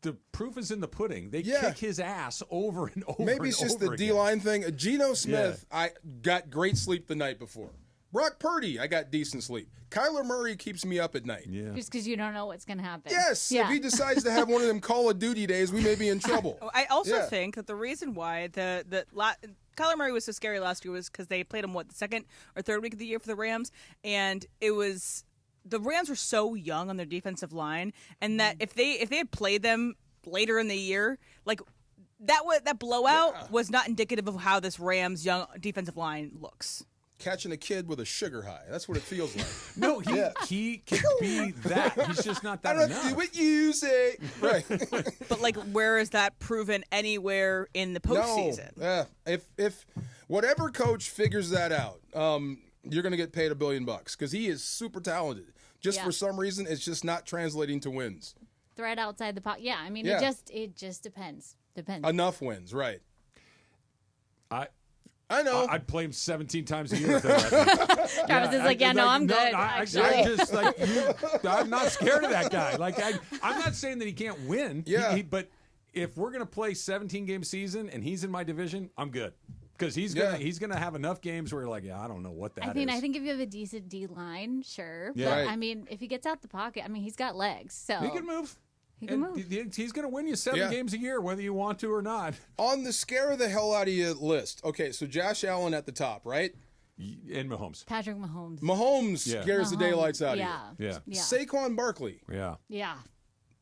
the proof is in the pudding. They kick his ass over and over. Maybe it's just the D-line thing. Geno Smith, I got great sleep the night before. Brock Purdy, I got decent sleep. Kyler Murray keeps me up at night. Yeah. Just because you don't know what's going to happen. Yes. If he decides to have one of them Call of Duty days, we may be in trouble. I also think that the reason why Kyler Murray was so scary last year was because they played him, the second or third week of the year for the Rams, and it was the Rams were so young on their defensive line, and that if they had played them later in the year, like that blowout was not indicative of how this Rams young defensive line looks. Catching a kid with a sugar high. That's what it feels like. No, he can be that. He's just not that I don't enough. do what you say. Right. But like, where is that proven anywhere in the postseason? No. If whatever coach figures that out, you're going to get paid $1 billion because he is super talented. Just for some reason, it's just not translating to wins. Threat outside the pocket. Yeah, I mean, it just depends. Enough wins, right? I know. I'd play him 17 times a year. Travis is like, I'm good. I'm not scared of that guy. Like, I'm not saying that he can't win. Yeah. But if we're going to play 17-game season and he's in my division, I'm good. Because he's gonna have enough games where you're like, I don't know what that is. I think if you have a decent D line, sure. Yeah. But Right. I mean, if he gets out the pocket, he's got legs. So he can move. He can move. He's going to win you 7 games a year, whether you want to or not. On the scare the hell out of you list. Okay, so Josh Allen at the top, right? And Mahomes. Patrick Mahomes. Mahomes scares the daylights out of you. Yeah. Saquon Barkley. Yeah. Yeah.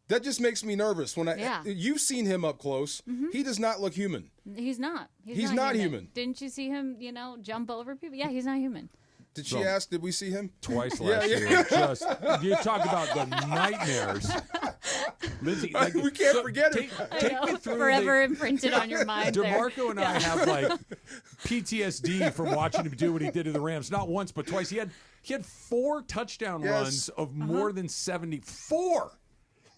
That just makes me nervous. When you've seen him up close, he does not look human. He's not. He's not human. Didn't you see him, jump over people? Yeah, he's not human. Did she ask, did we see him? Twice last year. You talk about the nightmares. Lindsay, we can't forget it. Take me through forever imprinted on your mind. DeMarco and I have PTSD from watching him do what he did to the Rams. Not once, but twice. He had 4 touchdown runs of more than 74.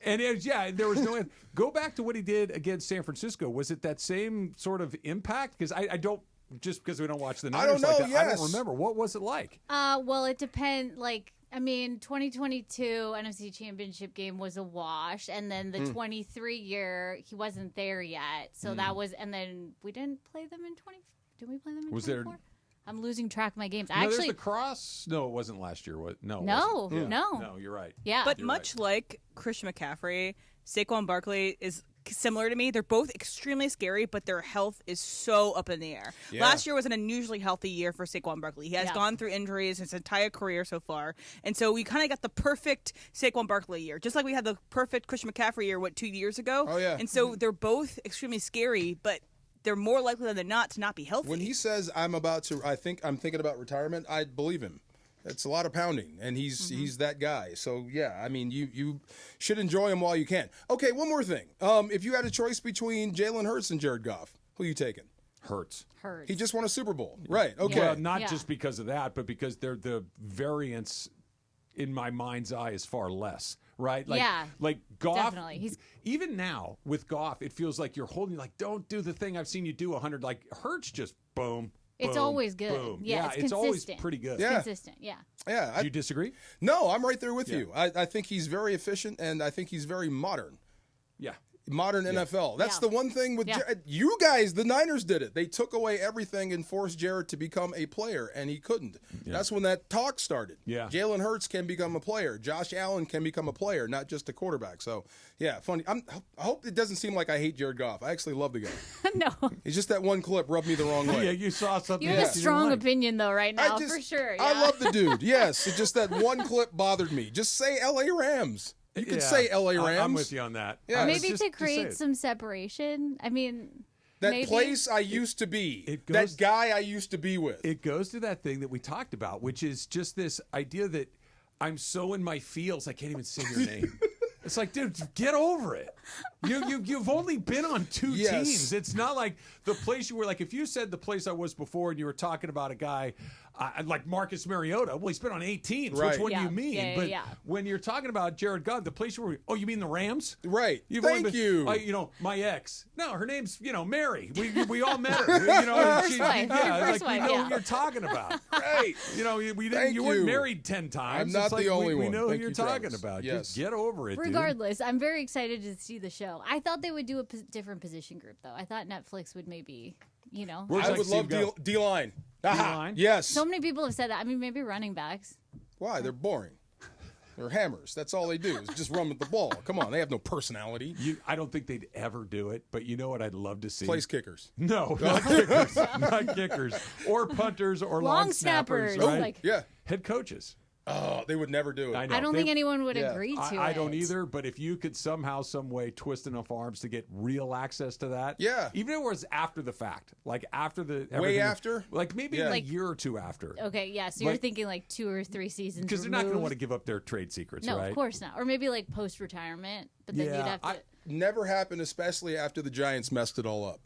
And there was no end. Go back to what he did against San Francisco. Was it that same sort of impact? Because I don't. Just because we don't watch the Niners, I don't know. I don't remember. What was it like? Well, it depends. 2022 NFC Championship game was a wash, and then the 23 year he wasn't there yet. So that was, and then we didn't play them in 20. Did we play them in 24? I'm losing track of my games. There's the cross. No, it wasn't last year. No, you're right. Yeah, but much like Christian McCaffrey, Saquon Barkley is similar to me. They're both extremely scary, but their health is so up in the air. Yeah. Last year was an unusually healthy year for Saquon Barkley. He has gone through injuries his entire career so far. And so we kind of got the perfect Saquon Barkley year, just like we had the perfect Christian McCaffrey year, 2 years ago? Oh, yeah. And so they're both extremely scary, but they're more likely than not to not be healthy. When he says, I'm thinking about retirement, I believe him. It's a lot of pounding, and he's that guy. So, yeah, I mean, you should enjoy him while you can. Okay, one more thing. If you had a choice between Jalen Hurts and Jared Goff, who are you taking? Hurts. He just won a Super Bowl. Right, okay. Well, not just because of that, but because the variance in my mind's eye is far less, right? Like Goff, definitely. Even now with Goff, it feels like you're holding, don't do the thing I've seen you do 100. Like Hurts just boom. It's boom, always good. Boom. Yeah, it's always pretty good. It's consistent, yeah. Yeah. Do you disagree? No, I'm right there with you. I think he's very efficient, and I think he's very modern. Yeah. Modern NFL. That's the one thing with you guys, the Niners did it. They took away everything and forced Jared to become a player, and he couldn't. Yeah. That's when that talk started. Yeah. Jalen Hurts can become a player. Josh Allen can become a player, not just a quarterback. So, yeah, funny. I hope it doesn't seem like I hate Jared Goff. I actually love the guy. No. He's just that one clip rubbed me the wrong way. Yeah, you saw something. You have a strong opinion, though, right now, for sure. Yeah. I love the dude. Yes. It's just that one clip bothered me. Just say L.A. Rams. You could say L.A. Rams. I'm with you on that. Yeah. Maybe to create some separation. I mean, that place I used to be. That guy I used to be with. It goes to that thing that we talked about, which is just this idea that I'm so in my feels I can't even say your name. It's like, dude, get over it. You've only been on 2 teams. It's not like the place you were like. If you said the place I was before and you were talking about a guy like Marcus Mariota. Well, he's been on 8 teams. Right. Which one do you mean? But yeah. when you're talking about Jared Goff, the place where you mean the Rams? Right. Thank you. My ex. No, her name's Mary. We all met her. We know who you're talking about. Right. You weren't married 10 times. I'm not the only one. We know Thank who you're you, talking Travis. about. Yes. Just get over it. Regardless, I'm very excited to see the show. I thought they would do a different position group, though. I thought Netflix would maybe, I would love D-line. D-line? Yes. So many people have said that. I mean, maybe running backs. Why? They're boring. They're hammers. That's all they do is just run with the ball. Come on, they have no personality. I don't think they'd ever do it, but you know what I'd love to see? Place kickers. No, not kickers. Not kickers. Or punters or long snappers. Right? Yeah. Head coaches. Oh, they would never do it. I know. I don't think anyone would agree to it. I don't either, but if you could somehow, some way twist enough arms to get real access to that. Yeah. Even if it was after the fact. Like after the... Way after? Like maybe a year or two after. Okay, yeah, so you're thinking like 2 or 3 seasons because they're not going to want to give up their trade secrets, no, right? No, of course not. Or maybe like post-retirement, but then you'd have to... Never happened, especially after the Giants messed it all up.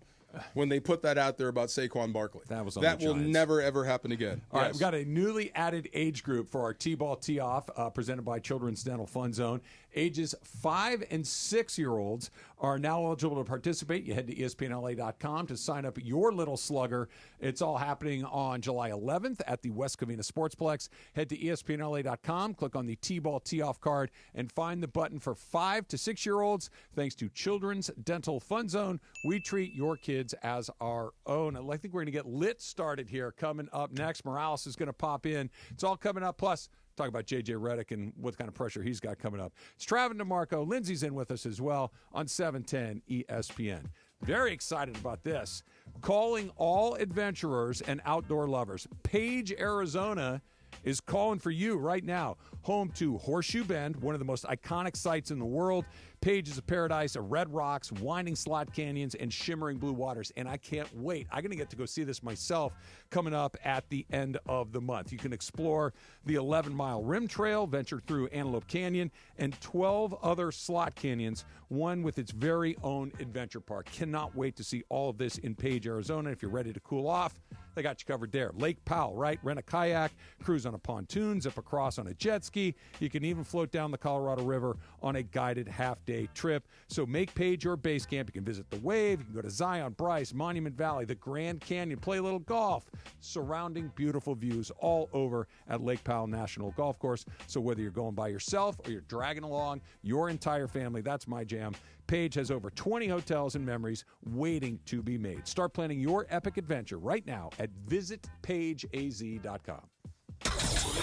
When they put that out there about Saquon Barkley. That was on That the will Giants. never, ever happen again. All right, we've got a newly added age group for our T-Ball Tee-Off presented by Children's Dental Fun Zone. Ages 5 and 6-year-olds are now eligible to participate. You head to ESPNLA.com to sign up your little slugger. It's all happening on July 11th at the West Covina Sportsplex. Head to ESPNLA.com, click on the T-Ball Tee-Off card, and find the button for 5 to 6-year-olds. Thanks to Children's Dental Fun Zone, we treat your kids as our own. I think we're going to get lit started here coming up next. Morales is going to pop in. It's all coming up. Plus, talk about J.J. Redick and what kind of pressure he's got coming up. It's Travis DeMarco. Lindsay's in with us as well on 710 ESPN. Very excited about this. Calling all adventurers and outdoor lovers. Page, Arizona is calling for you right now. Home to Horseshoe Bend, one of the most iconic sites in the world. Page is a paradise of red rocks, winding slot canyons, and shimmering blue waters. And I can't wait. I'm going to get to go see this myself coming up at the end of the month. You can explore the 11-mile rim trail, venture through Antelope Canyon, and 12 other slot canyons, one with its very own adventure park. Cannot wait to see all of this in Page, Arizona. If you're ready to cool off, they got you covered there. Lake Powell, right? Rent a kayak, cruise on a pontoon, zip across on a jet ski. You can even float down the Colorado River on a guided half-day trip. So make Page your base camp. You can visit the Wave. You can go to Zion, Bryce, Monument Valley, the Grand Canyon, play a little golf. Surrounding beautiful views all over at Lake Powell National Golf Course. So whether you're going by yourself or you're dragging along your entire family, that's my jam. Page has over 20 hotels and memories waiting to be made. Start planning your epic adventure right now at visitpageaz.com.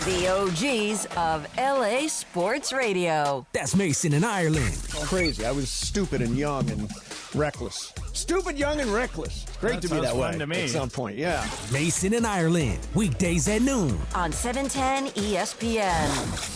The OGs of LA Sports Radio. That's Mason in Ireland. Crazy. I was stupid and young and reckless. Stupid, young, and reckless. It's great to be that way to me. at some point, yeah. Mason in Ireland. Weekdays at noon. On 710 ESPN.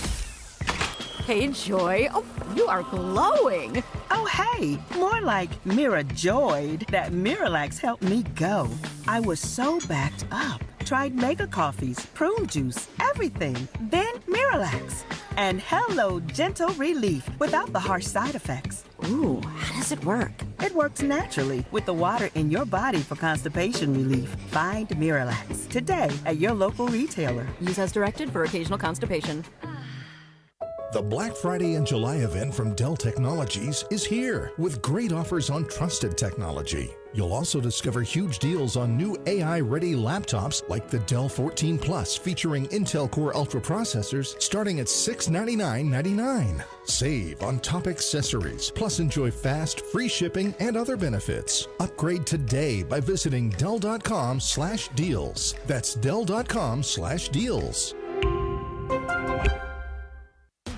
Hey, Joy. Oh, you are glowing. Oh, hey. More like Mirajoyed. That Miralax helped me go. I was so backed up. Tried mega coffees, prune juice, everything. Then Miralax. And hello, gentle relief without the harsh side effects. Ooh, how does it work? It works naturally with the water in your body for constipation relief. Find Miralax today at your local retailer. Use as directed for occasional constipation. The Black Friday and July event from Dell Technologies is here with great offers on trusted technology. You'll also discover huge deals on new AI-ready laptops like the Dell 14 Plus featuring Intel Core Ultra processors starting at $699.99. Save on top accessories, plus enjoy fast, free shipping and other benefits. Upgrade today by visiting Dell.com/deals. That's Dell.com/deals.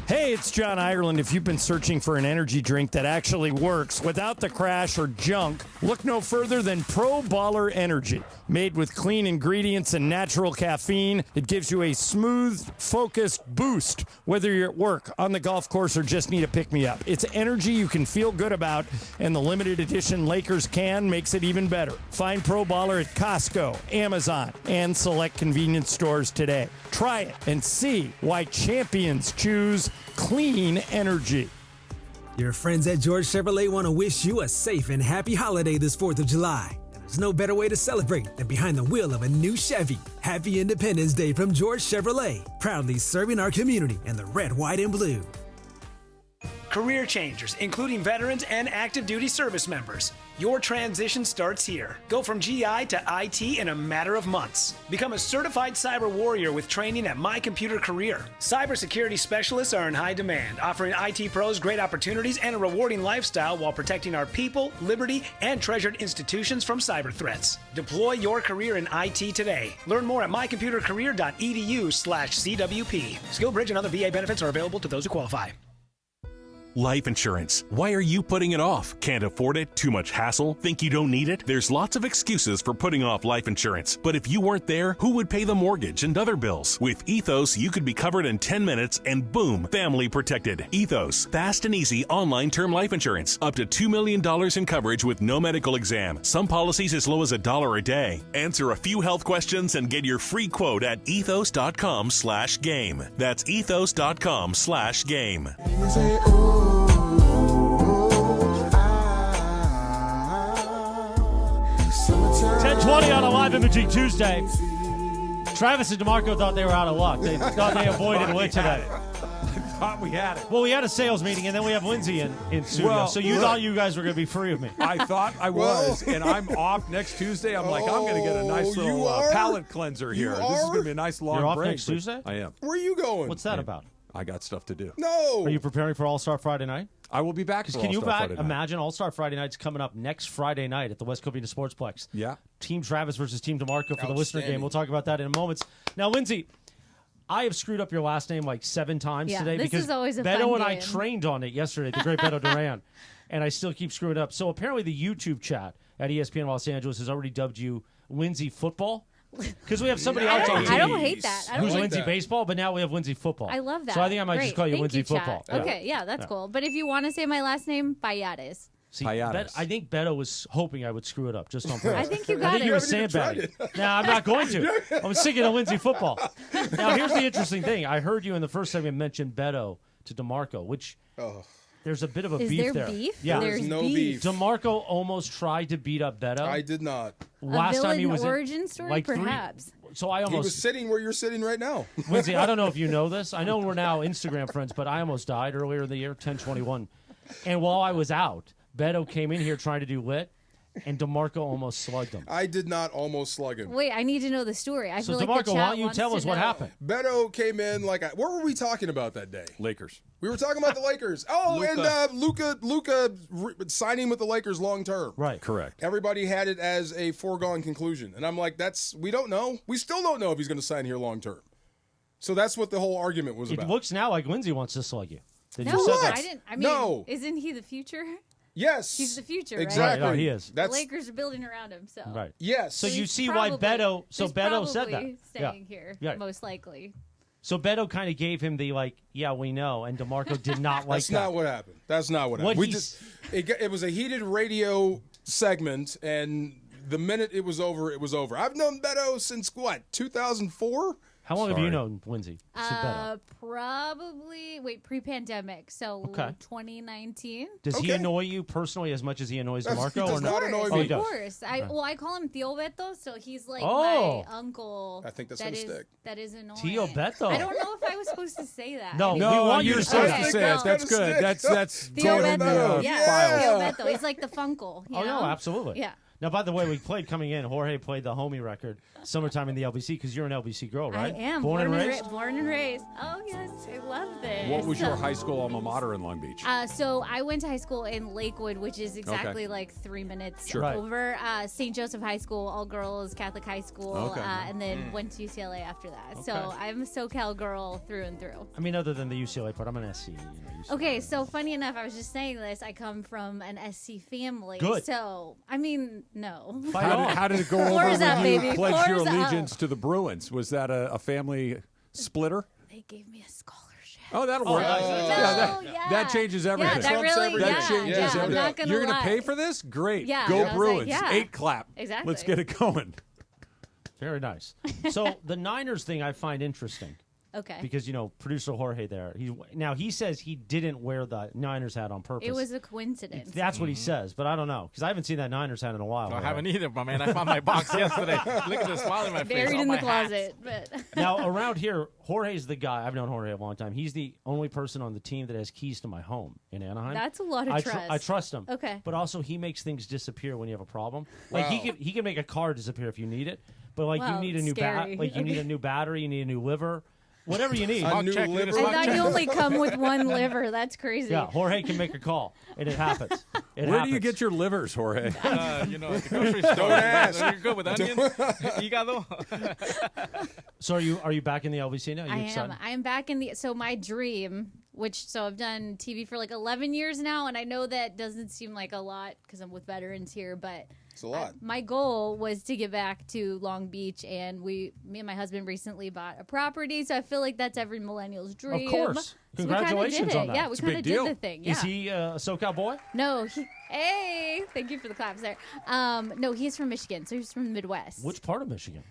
Hey, it's John Ireland. If you've been searching for an energy drink that actually works without the crash or junk, look no further than Pro Baller Energy. Made with clean ingredients and natural caffeine, it gives you a smooth, focused boost, whether you're at work, on the golf course, or just need a pick-me-up. It's energy you can feel good about, and the limited edition Lakers can makes it even better. Find Pro Baller at Costco, Amazon, and select convenience stores today. Try it and see why champions choose clean energy. Your friends at George Chevrolet want to wish you a safe and happy holiday this 4th of July. There's no better way to celebrate than behind the wheel of a new Chevy. Happy Independence Day from George Chevrolet, proudly serving our community in the red, white, and blue. Career changers, including veterans and active duty service members. Your transition starts here. Go from GI to IT in a matter of months. Become a certified cyber warrior with training at My Computer Career. Cybersecurity specialists are in high demand, offering IT pros great opportunities and a rewarding lifestyle while protecting our people, liberty, and treasured institutions from cyber threats. Deploy your career in IT today. Learn more at mycomputercareer.edu/CWP. SkillBridge and other VA benefits are available to those who qualify. Life insurance. Why are you putting it off? Can't afford it? Too much hassle? Think you don't need it? There's lots of excuses for putting off life insurance. But if you weren't there, who would pay the mortgage and other bills? With Ethos, you could be covered in 10 minutes and boom, family protected. Ethos, fast and easy online term life insurance. Up to $2 million in coverage with no medical exam. Some policies as low as $1 a day. Answer a few health questions and get your free quote at ethos.com/game. That's ethos.com/game. 10:20 on a live imaging Tuesday. Travis and DeMarco thought they were out of luck. They thought they avoided win today. I thought we had it. Well, we had a sales meeting, and then we have Lindsay in studio. Well, so you thought you guys were going to be free of me. I thought I was, and I'm off next Tuesday. I'm I'm going to get a nice little palate cleanser here. This is going to be a nice long You're off break. next Tuesday? I am. Where are you going? What's that about? I got stuff to do. No. Are you preparing for All-Star Friday night? I will be back for Can you All-Star Friday night. imagine All-Star Friday night's coming up next Friday night at the West Covina Sportsplex? Yeah. Team Travis versus Team DeMarco for the listener game. We'll talk about that in a moment. Now, Lindsay, I have screwed up your last name like 7 times today this because is always a Beto fun and I game. trained on it yesterday, the great Beto Duran, and I still keep screwing it up. So apparently the YouTube chat at ESPN Los Angeles has already dubbed you Lindsay Football. Because we have somebody else on TV. I don't hate that. Who's Lindsay Baseball, but now we have Lindsay Football. I love that. So I think I might just call you Thank Lindsay Chad. Football. Okay, yeah, that's cool. But if you want to say my last name, Payares. See, I think Beto was hoping I would screw it up just on purpose. I think you got I think it. he was sandbagging. No, I'm not going to. I'm sticking to Lindsay Football. Now, here's the interesting thing. I heard you in the first segment mention Beto to DeMarco, which there's a bit of a Is beef there there. beef? Yeah. There's no beef. DeMarco almost tried to beat up Beto. I did not. Last time he was origin story, like perhaps. So I He almost was sitting where you're sitting right now. Lindsay, I don't know if you know this. I know we're now Instagram friends, but I almost died earlier in the year, 10/21. And while I was out, Beto came in here trying to do lit, and DeMarco almost slugged him. I did not almost slug him. Wait, I need to know the story. I So, feel DeMarco, like the why chat don't you wants tell to us what know. happened? Beto came in what were we talking about that day? Lakers. We were talking about the Lakers. Oh, Luka. and Luka signing with the Lakers long term. Right. Correct. Everybody had it as a foregone conclusion. And I'm like, we don't know. We still don't know if he's going to sign here long term. So that's what the whole argument was It about. looks now like Lindsay wants to slug you. Did No, you say that? I didn't. I mean, No. isn't he the future? Yes. He's the future, Exactly. Right, no, he is. The Lakers are building around him, so. Right. Yes. So you he's see why probably- Beto. So he's Beto said that. probably staying here, Yeah. most likely. So Beto kind of gave him the yeah, we know, and DeMarco did not like That's that. not what happened. That's not what happened. It was a heated radio segment, and the minute it was over, it was over. I've known Beto since 2004? How long have you known Lindsay? Probably pre-pandemic, so Okay. 2019. Does he annoy you personally as much as he annoys DeMarco? does or not annoy me. Oh, he Of does. course. I call him Tío Beto, so he's like Oh. my uncle. I think that's that gonna is stick. that is annoying. Tío Beto. I don't know if I was supposed to say that. No, I we mean, want you you're to supposed Okay, to say well- it. That's good. That's Tío going in the Beto. Yeah, files. Tío Beto. He's like the Funkle. You Oh, know? no, absolutely. Yeah. Now, by the way, we played coming in. Jorge played the homie record, Summertime in the LBC, because you're an LBC girl, right? I am. Born and raised? Born and raised. Oh, yes. I love this. What was your high school alma mater in Long Beach? So I went to high school in Lakewood, which is exactly like 3 minutes Sure. Right. over. St. Joseph High School, all girls, Catholic high school, Okay. And then went to UCLA after that. So Okay. I'm a SoCal girl through and through. I mean, other than the UCLA part, I'm an SC. UCLA. Okay, so funny enough, I was just saying this. I come from an SC family. Good. So, I mean, no. How did it go over Floors when up, you baby. pledged your Floors up. allegiance to the Bruins? Was that a family splitter? They gave me a scholarship. Oh, that'll work. That changes everything. Yeah, that really, That changes I'm everything. not gonna You're going to lie. pay for this? Great. Yeah, Go I was like, Bruins. yeah. 8 clap. Exactly. Let's get it going. Very nice. So the Niners thing I find interesting. Okay. Because, producer Jorge there, he says he didn't wear the Niners hat on purpose. It was a coincidence. That's what he says, but I don't know, because I haven't seen that Niners hat in a while. I haven't either, my man. I found my box yesterday. Look at the smile in my face. Buried in the closet. But Now, around here, Jorge's the guy. I've known Jorge a long time. He's the only person on the team that has keys to my home in Anaheim. That's a lot of trust. I trust him. Okay. But also, he makes things disappear when you have a problem. Like, he can make a car disappear if you need it. But you need a new you need a new battery, you need a new liver, whatever you need. A new liver. I thought you only come with one liver. That's crazy. Yeah, Jorge can make a call, and it happens. Where do you get your livers, Jorge? At the grocery store. Don't ask. You're good with onions. Hígado. So are you back in the LVC now? I am. I am back in the. So my dream, I've done TV for 11 years now, and I know that doesn't seem like a lot because I'm with veterans here, but it's a lot. My goal was to get back to Long Beach, and me and my husband recently bought a property, so I feel like that's every millennial's dream. Of course. So Congratulations on that. Yeah, we kind of did the thing. Yeah. Is he a SoCal boy? No. Hey, thank you for the claps there. No, he's from Michigan, so he's from the Midwest. Which part of Michigan?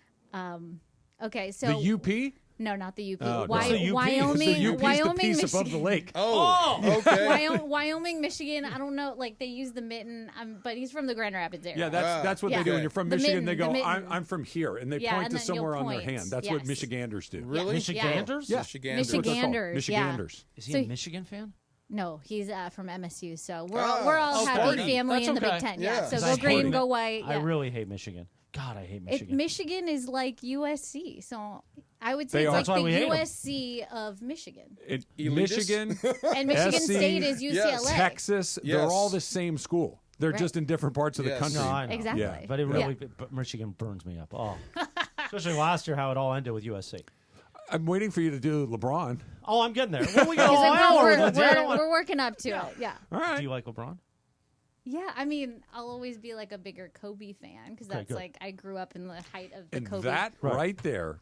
Okay, so the UP? No, not the UP. Oh, Wyoming, the UP's Wyoming, the piece Michigan. above the lake. Oh, okay. Wyoming, Michigan. I don't know. They use the mitten, but he's from the Grand Rapids area. Yeah, that's what they do. When you're from The Michigan, mitten, they the go, mitten. I'm from here. And they Yeah, point and to then you'll somewhere on their point. hand. That's what Michiganders do. Really? Michiganders? Yeah. Michiganders. That's what they're called. Michiganders, yeah. Michiganders. Is he a Michigan fan? No, he's from MSU. So we're all happy family That's in the okay. Big Ten. Yeah. So 'Cause go I green, hate go it. white. I Yeah. really hate Michigan. God, I hate Michigan. Michigan is like USC. So I would say They it's are. like That's why we the hate 'em. USC of Michigan. Michigan, And Michigan SC, State is UCLA. Texas, they're Yes. all the same school. They're Right. just in different parts of the Yes. country. No, I know. Exactly. Yeah. But it really, but Michigan burns me up. Oh, especially last year, how it all ended with USC. I'm waiting for you to do LeBron. Oh, I'm getting there. Well, we got He's all like, hour. we're, Lindsay. I don't want- we're working up to it. Yeah. All right. Do you like LeBron? Yeah, I mean, I'll always be a bigger Kobe fan because Okay, that's good. I grew up in the height of the And Kobe. that right there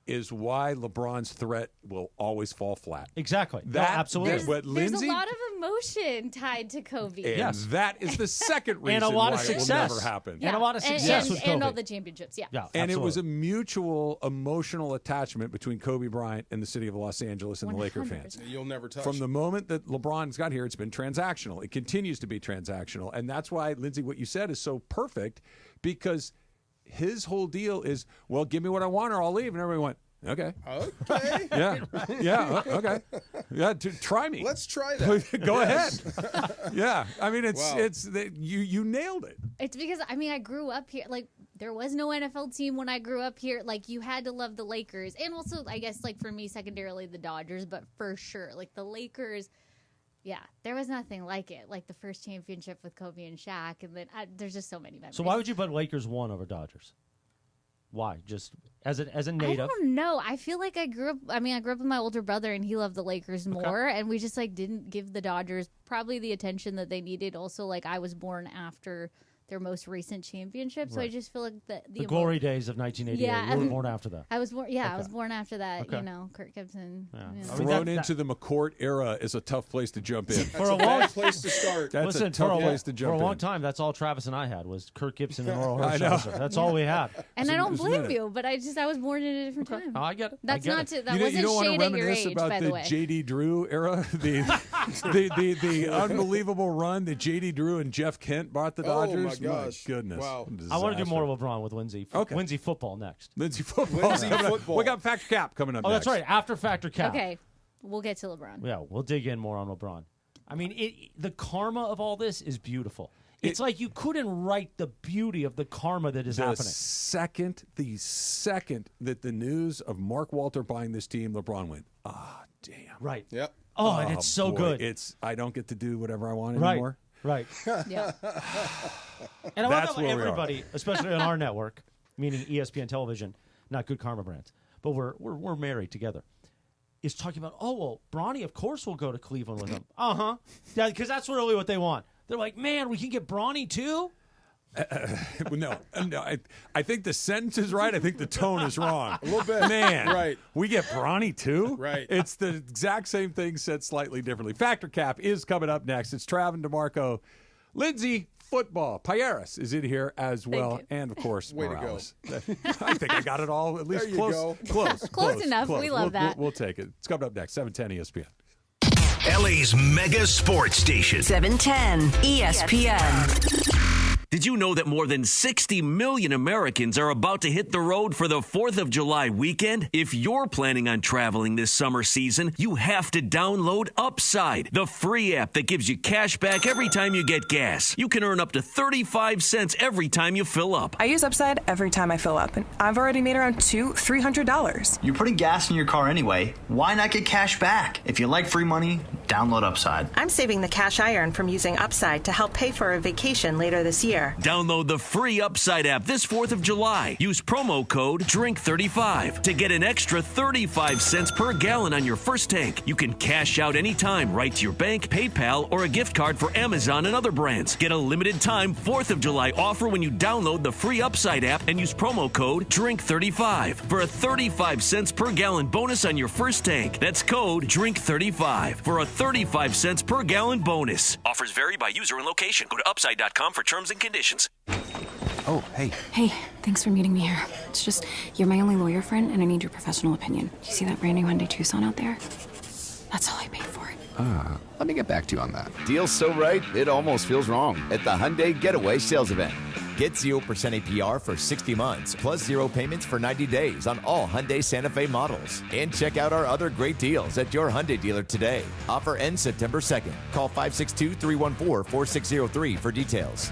is why LeBron's threat will always fall flat. Exactly. That, absolutely. What There's Lindsay, a lot of emotion tied to Kobe. and Yes. that is the second reason And a lot why of it will success. never happen. And a lot of success with and Kobe. all the championships. Yeah. Yeah, And it was a absolutely. mutual emotional attachment between Kobe Bryant and the city of Los Angeles and the Laker 100%. fans. You'll never touch. From the moment that LeBron's got here, it's been transactional. It continues to be transactional. And that's why, Lindsay, what you said is so perfect because his whole deal is, well, give me what I want or I'll leave. And everybody went, okay. Okay. Yeah. Okay. Yeah. Try me. Let's try that. Go ahead. Yeah. I mean, Wow. you nailed it. It's because I grew up here. There was no NFL team when I grew up here. You had to love the Lakers, and also I guess for me secondarily the Dodgers, but for sure the Lakers. Yeah, there was nothing like it. The first championship with Kobe and Shaq, and then there's just so many memories. So why would you put Lakers 1 over Dodgers? Why? Just as a native? I don't know. I feel like I grew up. I grew up with my older brother, and he loved the Lakers more, and we just didn't give the Dodgers probably the attention that they needed. Also, I was born after their most recent championship, so I Right. just feel like the glory days of 1988. Yeah, You were born after that. I was born. Yeah, I Okay. was born after that. Okay. Kurt Gibson. Yeah. you know. Thrown into the McCourt era is a tough place to jump in. For a long place to start. That's Listen, a tough place to for jump a long in. time, that's all Travis and I had was Kurt Gibson and Oral I know. Hershiser. That's all we had. And I don't isn't blame it? you, but I was born in a different time. Oh, I get it. That's not to. That you wasn't don't want to shading your reminisce age, about by the the way. J.D. Drew era, the unbelievable run that J.D. Drew and Jeff Kent brought the Oh, Dodgers. my gosh. Goodness. Wow. I want to do Disaster. more LeBron with Lindsay. Okay. Lindsay football next. Lindsay football. Lindsay coming up. football. We got Factor Cap coming up Oh, next. that's right. After Factor Cap. Okay, we'll get to LeBron. Yeah, we'll dig in more on LeBron. The karma of all this is beautiful. It's like you couldn't write the beauty of the karma that is The happening. second that the news of Mark Walter buying this team, LeBron went, damn. Right. Yep. Oh, and it's so boy. good. I don't get to do whatever I want Right. anymore. Right. Yeah. And I That's love where we are. everybody, especially on our network, meaning ESPN Television, not Good Karma Brands, but we're married together, is talking about, Bronny, of course, will go to Cleveland with him. Yeah, because that's really what they want. They're like, man, we can get Bronny too? No. I think the sentence is right. I think the tone is wrong. A little bit. Man, Right. we get Bronny too? Right. It's the exact same thing said slightly differently. Factor Cap is coming up next. It's Trav and DeMarco. Lindsay, football. Payeras is in here as well, and of course, Way Morales. I think I got it all at least There you close. go. Close enough. We love that. We'll take it. It's coming up next. 710 ESPN. LA's mega sports station. 710 ESPN. Did you know that more than 60 million Americans are about to hit the road for the 4th of July weekend? If you're planning on traveling this summer season, you have to download Upside, the free app that gives you cash back every time you get gas. You can earn up to 35 cents every time you fill up. I use Upside every time I fill up, and I've already made around $300. You're putting gas in your car anyway. Why not get cash back? If you like free money, download Upside. I'm saving the cash I earn from using Upside to help pay for a vacation later this year. Download the free Upside app this 4th of July. Use promo code DRINK35 to get an extra 35 cents per gallon on your first tank. You can cash out anytime right to your bank, PayPal, or a gift card for Amazon and other brands. Get a limited time 4th of July offer when you download the free Upside app and use promo code DRINK35 for a 35 cents per gallon bonus on your first tank. That's code DRINK35 for a 35 cents per gallon bonus. Offers vary by user and location. Go to upside.com for terms and conditions. Oh, hey. Hey, thanks for meeting me here. It's just, you're my only lawyer friend, and I need your professional opinion. Do you see that brand new Hyundai Tucson out there? That's all I paid for it. Let me get back to you on that. Deal's so right, it almost feels wrong at the Hyundai Getaway Sales Event. Get 0% APR for 60 months, plus 0 payments for 90 days on all Hyundai Santa Fe models. And check out our other great deals at your Hyundai dealer today. Offer ends September 2nd. Call 562-314-4603 for details.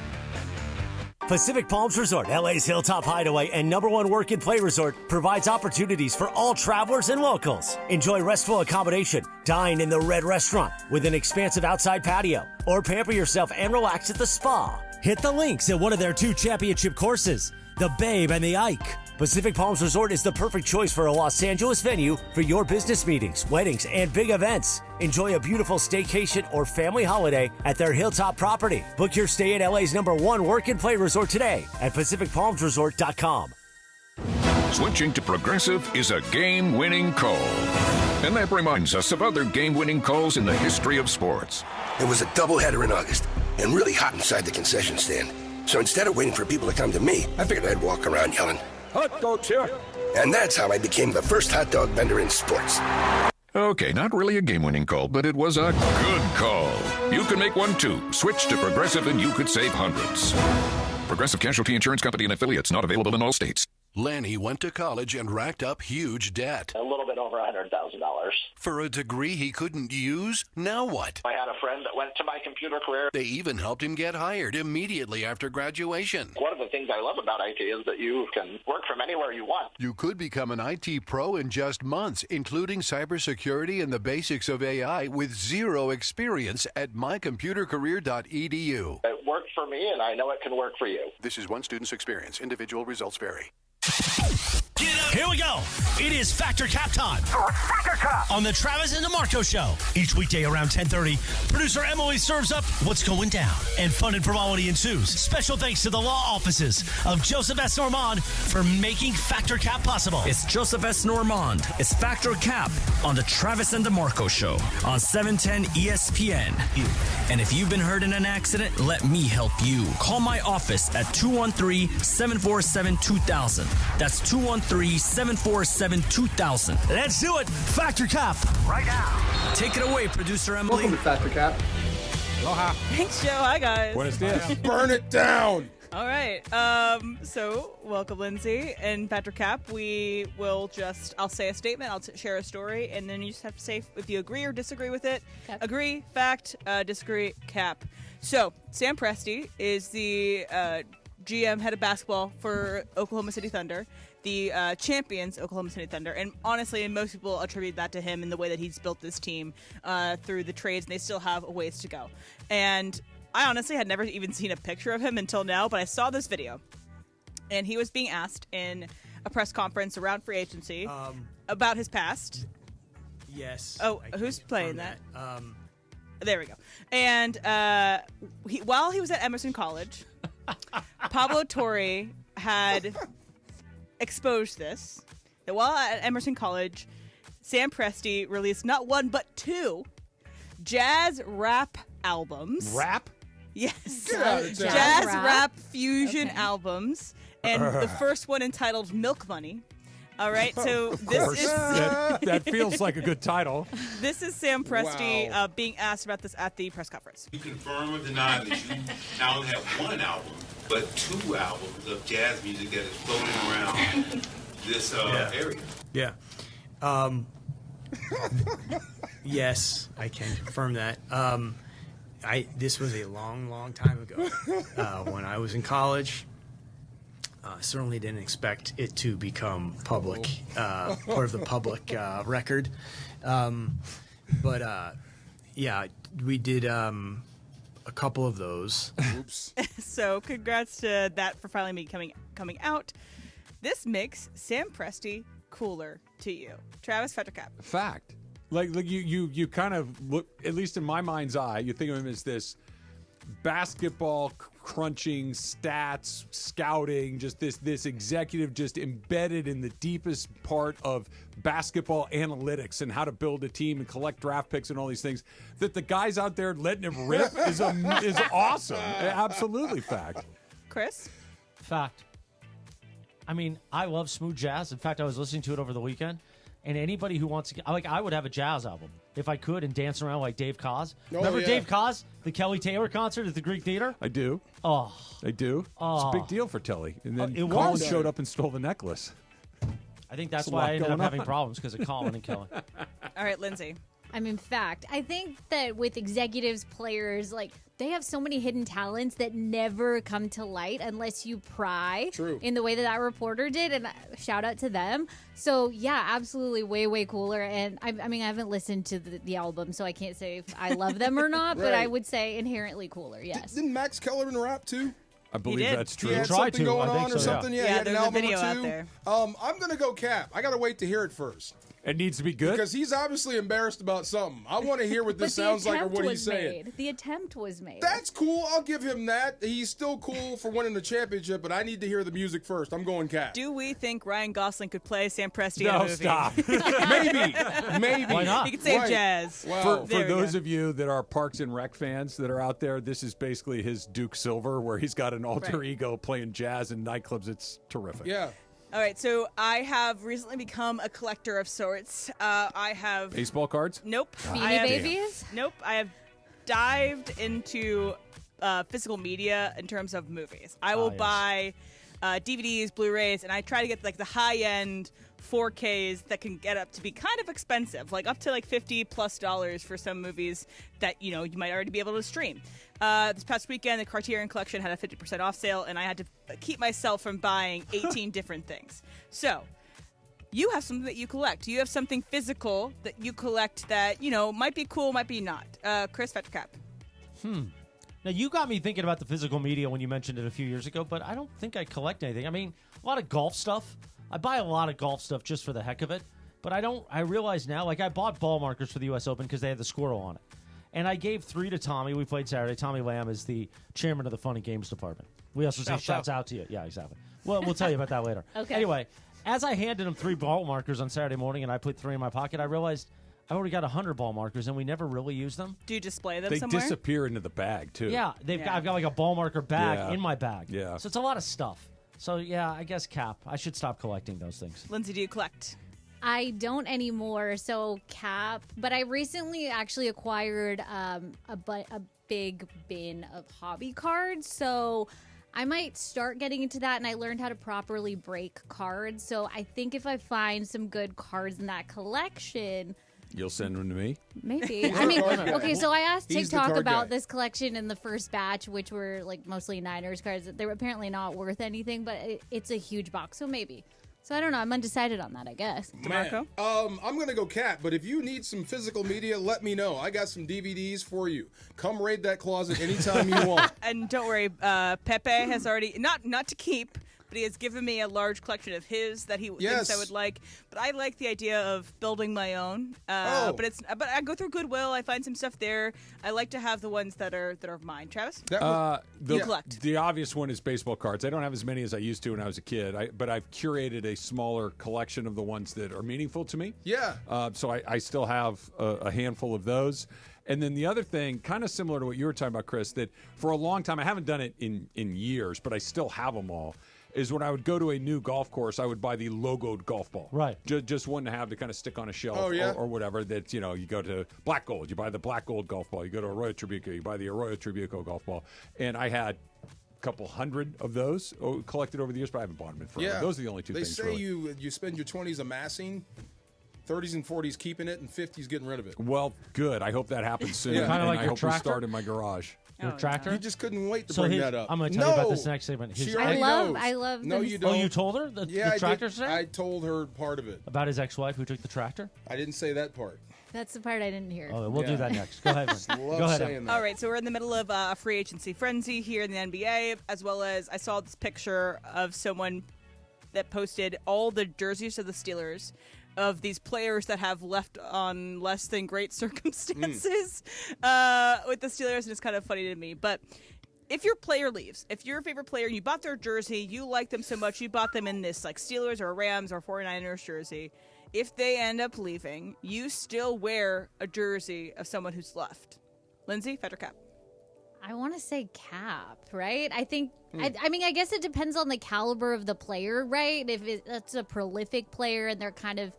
Pacific Palms Resort, LA's Hilltop Hideaway and #1 work and play resort, provides opportunities for all travelers and locals. Enjoy restful accommodation, dine in the Red Restaurant with an expansive outside patio, or pamper yourself and relax at the spa. Hit the links at one of their 2 championship courses, the Babe and the Ike. Pacific Palms Resort is the perfect choice for a Los Angeles venue for your business meetings, weddings, and big events. Enjoy a beautiful staycation or family holiday at their Hilltop property. Book your stay at LA's #1 work and play resort today at PacificPalmsResort.com. Switching to Progressive is a game-winning call. And that reminds us of other game-winning calls in the history of sports. It was a doubleheader in August and really hot inside the concession stand. So instead of waiting for people to come to me, I figured I'd walk around yelling, "Hot dogs here!" And that's how I became the first hot dog vendor in sports. Okay, not really a game-winning call, but it was a good call. You can make one too. Switch to Progressive and you could save hundreds. Progressive Casualty Insurance Company and affiliates, not available in all states. Lanny went to college and racked up huge debt. A little bit over $100,000. For a degree he couldn't use? Now what? I had a friend that went to my computer career. They even helped him get hired immediately after graduation. One of the things I love about IT is that you can work from anywhere you want. You could become an IT pro in just months, including cybersecurity and the basics of AI with zero experience at mycomputercareer.edu. It worked for me, and I know it can work for you. This is one student's experience. Individual results vary. Here we go. It is Factor Cap time. Factor Cap on the Travis and DeMarco Show. Each weekday around 10:30, producer Emily serves up what's going down, and fun and frivolity ensues. Special thanks to the law offices of Joseph S. Normand for making Factor Cap possible. It's Joseph S. Normand. It's Factor Cap on the Travis and DeMarco Show on 710 ESPN. And if you've been hurt in an accident, let me help you. Call my office at 213-747-2000. That's 213-747-2000. Let's do it. Factor Cap right now. Take it away, producer Emily. Welcome to Factor Cap. Aloha. Thanks, Joe. Hi, guys. Buenos dias. Burn it down. All right. So welcome, Lindsay. And Factor Cap, I'll say a statement, I'll share a story, and then you just have to say if you agree or disagree with it. Cap. Agree, fact, disagree, cap. So Sam Presti is the GM, head of basketball for Oklahoma City Thunder, the champions Oklahoma City Thunder. And honestly, most people attribute that to him and the way that he's built this team through the trades, and they still have a ways to go. And I honestly had never even seen a picture of him until now, but I saw this video. And he was being asked in a press conference around free agency about his past. Yes. Oh, who's playing that? There we go. And while he was at Emerson College, Pablo Torre had exposed this, that while at Emerson College, Sam Presti released not one but 2 jazz rap albums. Rap? Yes. Get out of town. Jazz rap fusion albums. And the first one entitled Milk Money. All right, so this is that feels like a good title. This is Sam Presti being asked about this at the press conference. You confirm or deny that you not only have one album, but 2 albums of jazz music that is floating around this area? Yeah. Yes, I can confirm that. This was a long time ago when I was in college. Certainly didn't expect it to become public, part of the public record. But we did a couple of those. Oops. So congrats to that for finally coming out. This makes Sam Presti cooler to you. Travis Fettercap. Fact. Like you kind of look, at least in my mind's eye, you think of him as this basketball crunching, stats, scouting, just this executive just embedded in the deepest part of basketball analytics and how to build a team and collect draft picks and all these things. That the guys out there letting him rip is awesome. Absolutely fact. Chris? Fact. I mean, I love smooth jazz. In fact, I was listening to it over the weekend. And anybody who wants to get, I would have a jazz album if I could and dance around like Dave Koz. Remember Dave Koz, the Kelly Taylor concert at the Greek Theater? I do. Oh. I do. Oh. It's a big deal for Telly. And then it Colin was. showed up and stole the necklace. I think that's why I ended up having problems because of Colin and Kelly. All right, Lindsay. I mean, fact. I think that with executives, players, like, they have so many hidden talents that never come to light unless you pry in the way that reporter did. And shout out to them. So, yeah, absolutely way cooler. And I mean, I haven't listened to the album, so I can't say if I love them or not, but I would say inherently cooler, yes. Didn't Max Kellerman rap too? I believe that's true. He had something going on or something? Yeah, he had an there's a album video or out two. there. I'm going to go Cap. I got to wait to hear it first. It needs to be good? Because he's obviously embarrassed about something. I want to hear what this sounds like or what he's saying. The attempt was made. That's cool. I'll give him that. He's still cool for winning the championship, but I need to hear the music first. I'm going Cap. Do we think Ryan Gosling could play Sam Presti in a movie? Stop. Maybe. Why not? He could save jazz. Wow. For those of you that are Parks and Rec fans that are out there, this is basically his Duke Silver, where he's got an alter ego playing jazz in nightclubs. It's terrific. Yeah. All right, so I have recently become a collector of sorts. I have Baseball cards? Nope. Beanie Babies? Nope. I have dived into physical media in terms of movies. I will buy DVDs, Blu-rays, and I try to get like the high-end 4Ks that can get up to be kind of expensive, like up to like $50+ for some movies that you might already be able to stream. This past weekend, the Criterion Collection had a 50% off sale, and I had to keep myself from buying 18 different things. So, you have something that you collect. You have something physical that you collect that, might be cool, might be not. Chris Fettercap. Now, you got me thinking about the physical media when you mentioned it a few years ago, but I don't think I collect anything. I mean, a lot of golf stuff. I buy a lot of golf stuff just for the heck of it, but I realize now, like I bought ball markers for the U.S. Open because they had the squirrel on it. And I gave 3 to Tommy. We played Saturday. Tommy Lamb is the chairman of the Funny Games department. We also say shouts out to you. Yeah, exactly. Well, we'll tell you about that later. Okay. Anyway, as I handed him 3 ball markers on Saturday morning and I put 3 in my pocket, I realized I already got 100 ball markers and we never really use them. Do you display them They somewhere? disappear into the bag, too. Yeah, I've got like a ball marker bag in my bag. Yeah. So it's a lot of stuff. So, yeah, I guess Cap. I should stop collecting those things. Lindsay, do you collect? I don't anymore, so Cap. But I recently actually acquired a big bin of hobby cards, so I might start getting into that, and I learned how to properly break cards. So I think if I find some good cards in that collection, You'll send them to me? maybe. I mean, okay, so I asked He's the TikTok card about guy. this collection in the first batch, which were like mostly Niners cards. They were apparently not worth anything, but it's a huge box, so maybe. So I don't know. I'm undecided on that, I guess. DeMarco? I'm going to go Cat, but if you need some physical media, let me know. I got some DVDs for you. Come raid that closet anytime you want. And don't worry, Pepe has already not to keep, but he has given me a large collection of his that he thinks I would like. But I like the idea of building my own. But I go through Goodwill. I find some stuff there. I like to have the ones that are mine. Travis, you collect. The obvious one is baseball cards. I don't have as many as I used to when I was a kid, but I've curated a smaller collection of the ones that are meaningful to me. Yeah. So I still have a handful of those. And then the other thing, kind of similar to what you were talking about, Chris, that for a long time, I haven't done it in years, but I still have them all, is when I would go to a new golf course, I would buy the logoed golf ball. Right. Just one to have to kind of stick on a shelf or whatever. That, you go to Black Gold, you buy the Black Gold golf ball. You go to Arroyo Tribuco, you buy the Arroyo Tribuco golf ball. And I had a couple hundred of those collected over the years, but I haven't bought them in forever. Yeah. Those are the only two things. They say you spend your 20s amassing, 30s and 40s keeping it, and 50s getting rid of it. Well, good. I hope that happens soon. Kind of and like I your hope we tractor? start in my garage. Your tractor? You just couldn't wait to bring that up. I'm going to tell you about this next segment. She His- already knows. I love No, the- you don't. Oh, you told her the tractor thing? I told her part of it. About his ex-wife who took the tractor? I didn't say that part. That's the part I didn't hear. Oh, we'll do that next. Go ahead. Go ahead. Em. All right, so we're in the middle of a free agency frenzy here in the NBA, as well as I saw this picture of someone that posted all the jerseys of the Steelers of these players that have left on less than great circumstances with the Steelers, and it's kind of funny to me. But if your player leaves, if your favorite player, you bought their jersey, you like them so much, you bought them in this like Steelers or Rams or 49ers jersey, if they end up leaving, you still wear a jersey of someone who's left. Lindsay, Fed or Cap? I want to say Cap, right? I think, I mean, I guess it depends on the caliber of the player, right? If that's a prolific player and they're kind of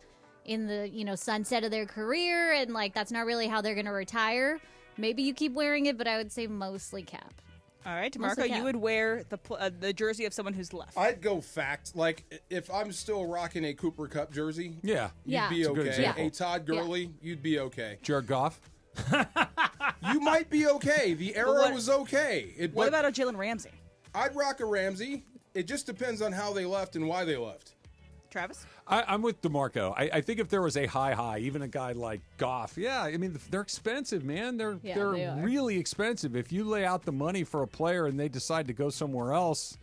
in the, sunset of their career and, like, that's not really how they're going to retire, maybe you keep wearing it, but I would say mostly Cap. All right, Mostly DeMarco, Cap. you would wear the jersey of someone who's left. I'd go fact. Like, if I'm still rocking a Cooper Cup jersey, you'd be It's a good okay. example. A Todd Gurley, you'd be okay. Jared Goff? You might be okay. The era was okay. What about a Jalen Ramsey? I'd rock a Ramsey. It just depends on how they left and why they left. Travis? I'm with DeMarco. I think if there was a high, even a guy like Goff, I mean, they're expensive, man. They're they are. really expensive. If you lay out the money for a player and they decide to go somewhere else,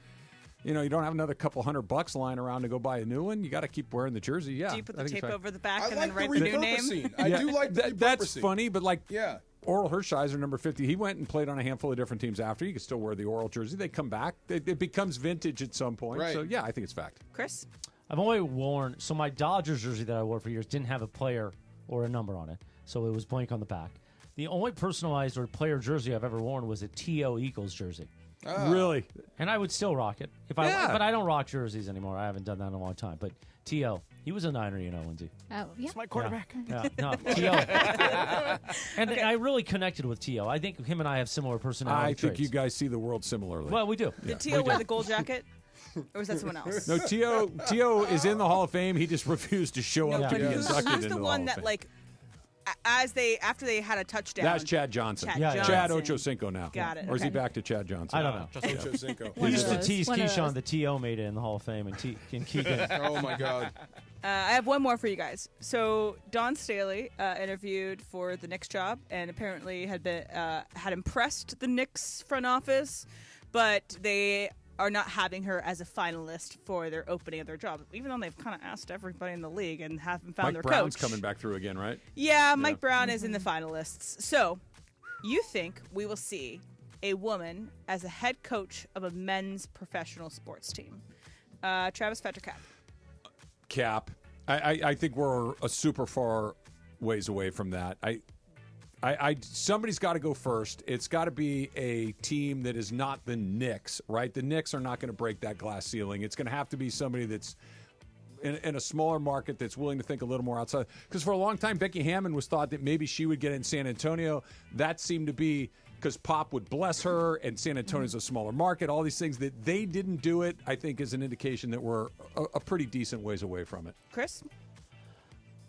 you don't have another couple $100 lying around to go buy a new one. You got to keep wearing the jersey. Yeah. Do you put I the think tape it's over the back I and like then write the the new name? repurposing. I do like the That's repurposing. funny, but like Yeah. Oral Hershiser, number 50, he went and played on a handful of different teams after. You can still wear the Oral jersey. They come back. It becomes vintage at some point. Right. So, yeah, I think it's fact. Chris? I've only worn, so my Dodgers jersey that I wore for years didn't have a player or a number on it, so it was blank on the back. The only personalized or player jersey I've ever worn was a T.O. Eagles jersey. Really? And I would still rock it. But I don't rock jerseys anymore. I haven't done that in a long time. But T.O., he was a Niner, Lindsay. Oh, yeah. He's my quarterback. Yeah, no, T.O. And I really connected with T.O. I think him and I have similar personality I think traits. you guys see the world similarly. Well, we do. Did T.O. wear the gold jacket? Or was that someone else? No, T.O. is in the Hall of Fame. He just refused to show up to be inducted Who's into the the one Hall that, of Fame. like, after they had a touchdown? That's Chad Johnson. Chad Chad Johnson. Ochocinco now. Got it. Or is he Okay. back to Chad Johnson? I don't know. Just Ochocinco. He used to those. tease One of Keyshawn those. that T.O. made it in the Hall of Fame and Keegan. Oh, my God. I have one more for you guys. So Don Staley interviewed for the Knicks job, and apparently had impressed the Knicks front office, but they are not having her as a finalist for their opening of their job, even though they've kind of asked everybody in the league and haven't found Mike their Brown's coach. coming back through again, right? Yeah, Mike Brown is in the finalists. So, you think we will see a woman as a head coach of a men's professional sports team? Travis, Fed or Cap? Cap. I think we're a super far ways away from that. Somebody's got to go first. It's got to be a team that is not the Knicks, right? The Knicks are not going to break that glass ceiling. It's going to have to be somebody that's in a smaller market that's willing to think a little more outside. Because for a long time, Becky Hammond was thought that maybe she would get in San Antonio. That seemed to be because Pop would bless her, and San Antonio's a smaller market. All these things that they didn't do it, I think, is an indication that we're a pretty decent ways away from it. Chris?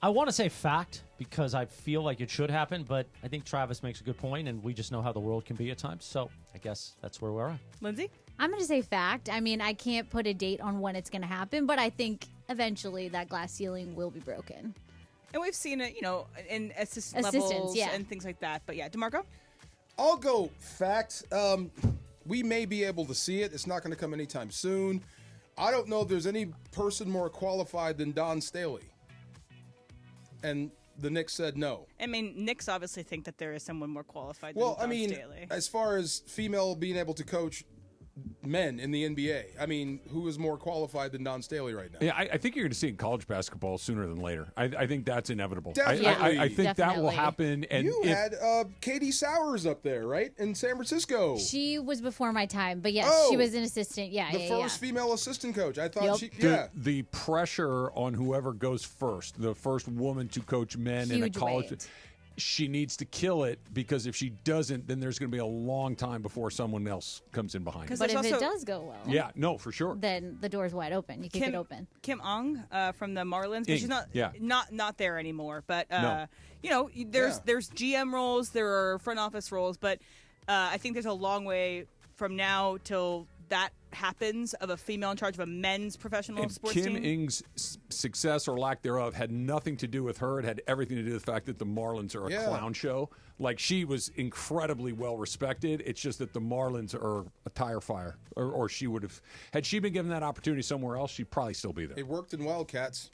I want to say fact because I feel like it should happen, but I think Travis makes a good point, and we just know how the world can be at times. So I guess that's where we're at. Lindsay? I'm going to say fact. I mean, I can't put a date on when it's going to happen, but I think eventually that glass ceiling will be broken. And we've seen it, in assistant Assistants, levels yeah. and things like that. But yeah, DeMarco? I'll go fact. We may be able to see it. It's not going to come anytime soon. I don't know if there's any person more qualified than Don Staley. And the Knicks said no. I mean, Knicks obviously think that there is someone more qualified than Well, Don I mean, Staley. as far as female being able to coach men in the NBA. I mean, who is more qualified than Don Staley right now? Yeah, I think you're going to see it in college basketball sooner than later. I think that's inevitable. Definitely. I think that will happen. And you had Katie Sowers up there, right, in San Francisco. She was before my time, but yes, she was an assistant. Yeah, the first female assistant coach. I thought the pressure on whoever goes first, the first woman to coach men in a college. She needs to kill it, because if she doesn't, then there's going to be a long time before someone else comes in behind. But if it does go well, yeah, no, for sure, then the door's wide open. You kick it open. Kim Ong from the Marlins, but she's not there anymore. But you know, there's GM roles, there are front office roles, but I think there's a long way from now till that happens of a female in charge of a men's professional sports team. Kim Ng's success or lack thereof had nothing to do with her. It had everything to do with the fact that the Marlins are a clown show. Like, she was incredibly well respected. It's just that the Marlins are a tire fire. Or she would have, had she been given that opportunity somewhere else, she'd probably still be there. It worked in Wildcats.